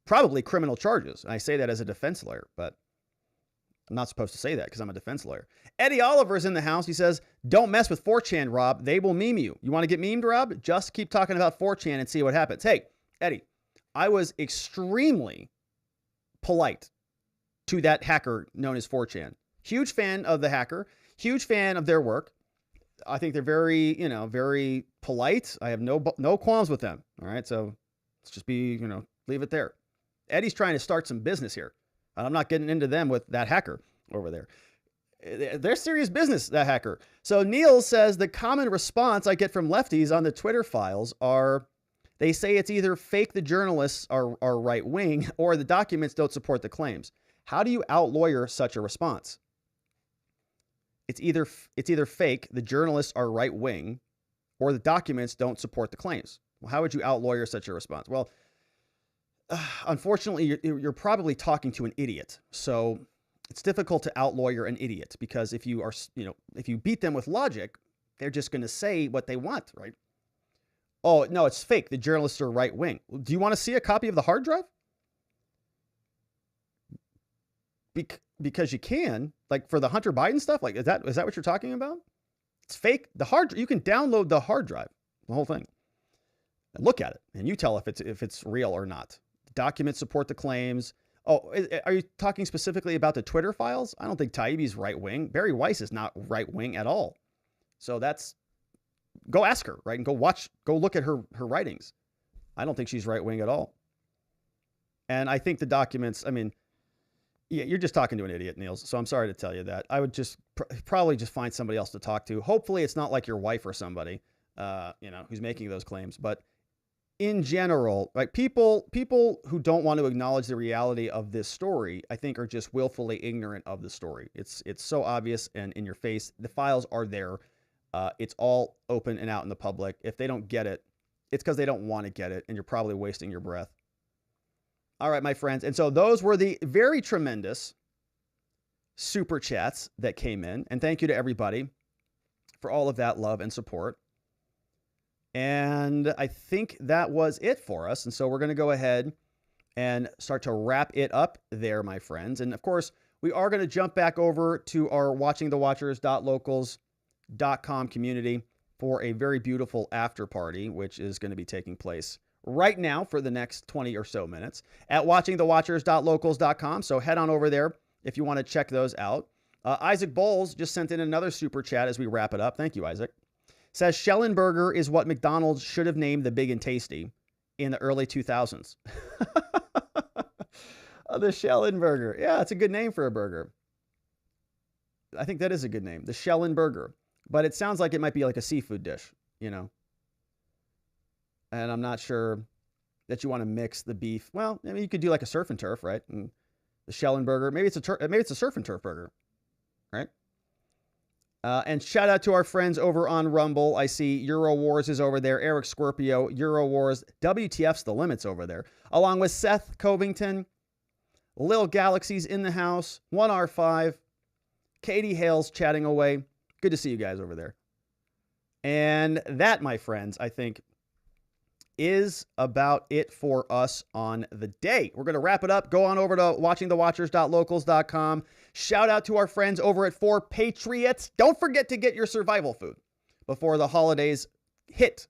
probably criminal charges. And I say that as a defense lawyer, but I'm not supposed to say that because I'm a defense lawyer. Eddie Oliver's in the house. He says, don't mess with 4chan, Rob. They will meme you. You want to get memed, Rob? Just keep talking about 4chan and see what happens. Hey, Eddie, I was extremely polite to that hacker known as 4chan. Huge fan of the hacker. Huge fan of their work. I think they're very, very polite. I have no qualms with them. All right, so let's just leave it there. Eddie's trying to start some business here. I'm not getting into them with that hacker over there. They're serious business, that hacker. So Neil says the common response I get from lefties on the Twitter files are, they say it's either fake the journalists are right wing or the documents don't support the claims. How do you out-lawyer such a response? It's either fake the journalists are right wing or the documents don't support the claims. Well, how would you out-lawyer such a response? Well, unfortunately, you're probably talking to an idiot. So it's difficult to out-lawyer an idiot because if you beat them with logic, they're just going to say what they want, right? Oh, no, it's fake. The journalists are right wing. Do you want to see a copy of the hard drive? Because you can, like for the Hunter Biden stuff, like is that what you're talking about? It's fake. You can download the hard drive, the whole thing, and look at it, and you tell if it's real or not. Documents support the claims. Oh, are you talking specifically about the Twitter files? I don't think Taibbi's right wing. Barry Weiss is not right wing at all. So go ask her, right? And go look at her writings. I don't think she's right wing at all. And I think the documents, I mean, yeah, you're just talking to an idiot, Niels. So I'm sorry to tell you that. I would just probably just find somebody else to talk to. Hopefully it's not like your wife or somebody, who's making those claims. But in general, like people who don't want to acknowledge the reality of this story, I think are just willfully ignorant of the story. It's so obvious and in your face. The files are there. It's all open and out in the public. If they don't get it, it's because they don't want to get it, and you're probably wasting your breath. All right, my friends. And so those were the very tremendous super chats that came in. And thank you to everybody for all of that love and support. And I think that was it for us. And so we're going to go ahead and start to wrap it up there, my friends. And of course, we are going to jump back over to our watchingthewatchers.locals.com community for a very beautiful after party, which is going to be taking place right now for the next 20 or so minutes at watchingthewatchers.locals.com. So head on over there if you want to check those out. Isaac Bowles just sent in another super chat as we wrap it up. Thank you, Isaac. Says Schellenberger is what McDonald's should have named the Big and Tasty in the early 2000s. The Schellenberger. Yeah, it's a good name for a burger. I think that is a good name. The Schellenberger. But it sounds like it might be like a seafood dish, you know. And I'm not sure that you want to mix the beef. Well, I mean, you could do like a surf and turf, right? And the Schellenberger. Maybe it's a surf and turf burger, right? And shout out to our friends over on Rumble. I see Euro Wars is over there. Eric Scorpio, Euro Wars. WTF's the limits over there. Along with Seth Covington, Lil Galaxy's in the house, 1R5, Katie Hales chatting away. Good to see you guys over there. And that, my friends, I think is about it for us on the day. We're going to wrap it up. Go on over to watchingthewatchers.locals.com. Shout out to our friends over at 4 Patriots. Don't forget to get your survival food before the holidays hit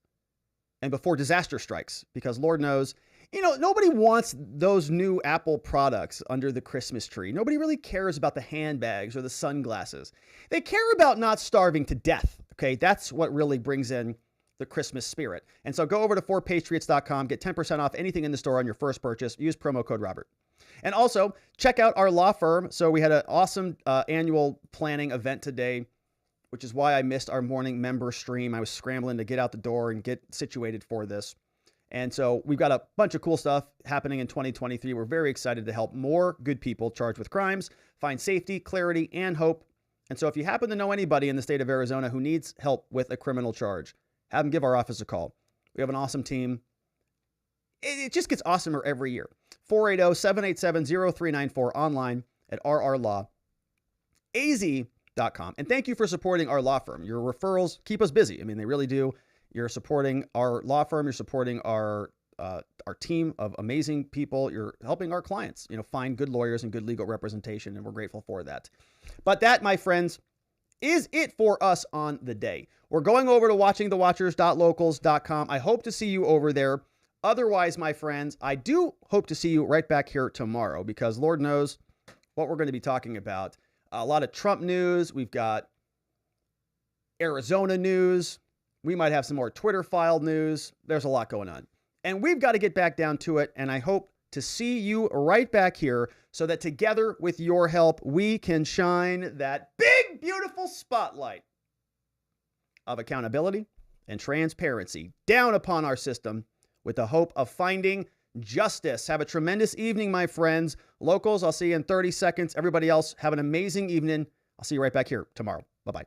and before disaster strikes, because Lord knows, you know, nobody wants those new Apple products under the Christmas tree. Nobody really cares about the handbags or the sunglasses. They care about not starving to death. Okay, that's what really brings in the Christmas spirit. And so go over to 4patriots.com, get 10% off anything in the store on your first purchase. Use promo code Robert. And also check out our law firm. So we had an awesome annual planning event today, which is why I missed our morning member stream. I was scrambling to get out the door and get situated for this. And so we've got a bunch of cool stuff happening in 2023. We're very excited to help more good people charged with crimes find safety, clarity, and hope. And so if you happen to know anybody in the state of Arizona who needs help with a criminal charge, have them give our office a call. We have an awesome team. It just gets awesomer every year. 480-787-0394 online at rrlawaz.com. And thank you for supporting our law firm. Your referrals keep us busy. I mean, they really do. You're supporting our law firm. You're supporting our team of amazing people. You're helping our clients, you know, find good lawyers and good legal representation, and we're grateful for that. But that, my friends, is it for us on the day. We're going over to watchingthewatchers.locals.com. I hope to see you over there. Otherwise, my friends, I do hope to see you right back here tomorrow, because Lord knows what we're going to be talking about. A lot of Trump news. We've got Arizona news. We might have some more Twitter file news. There's a lot going on. And we've got to get back down to it. And I hope to see you right back here so that together with your help, we can shine that big, beautiful spotlight of accountability and transparency down upon our system with the hope of finding justice. Have a tremendous evening, my friends. Locals, I'll see you in 30 seconds. Everybody else, have an amazing evening. I'll see you right back here tomorrow. Bye-bye.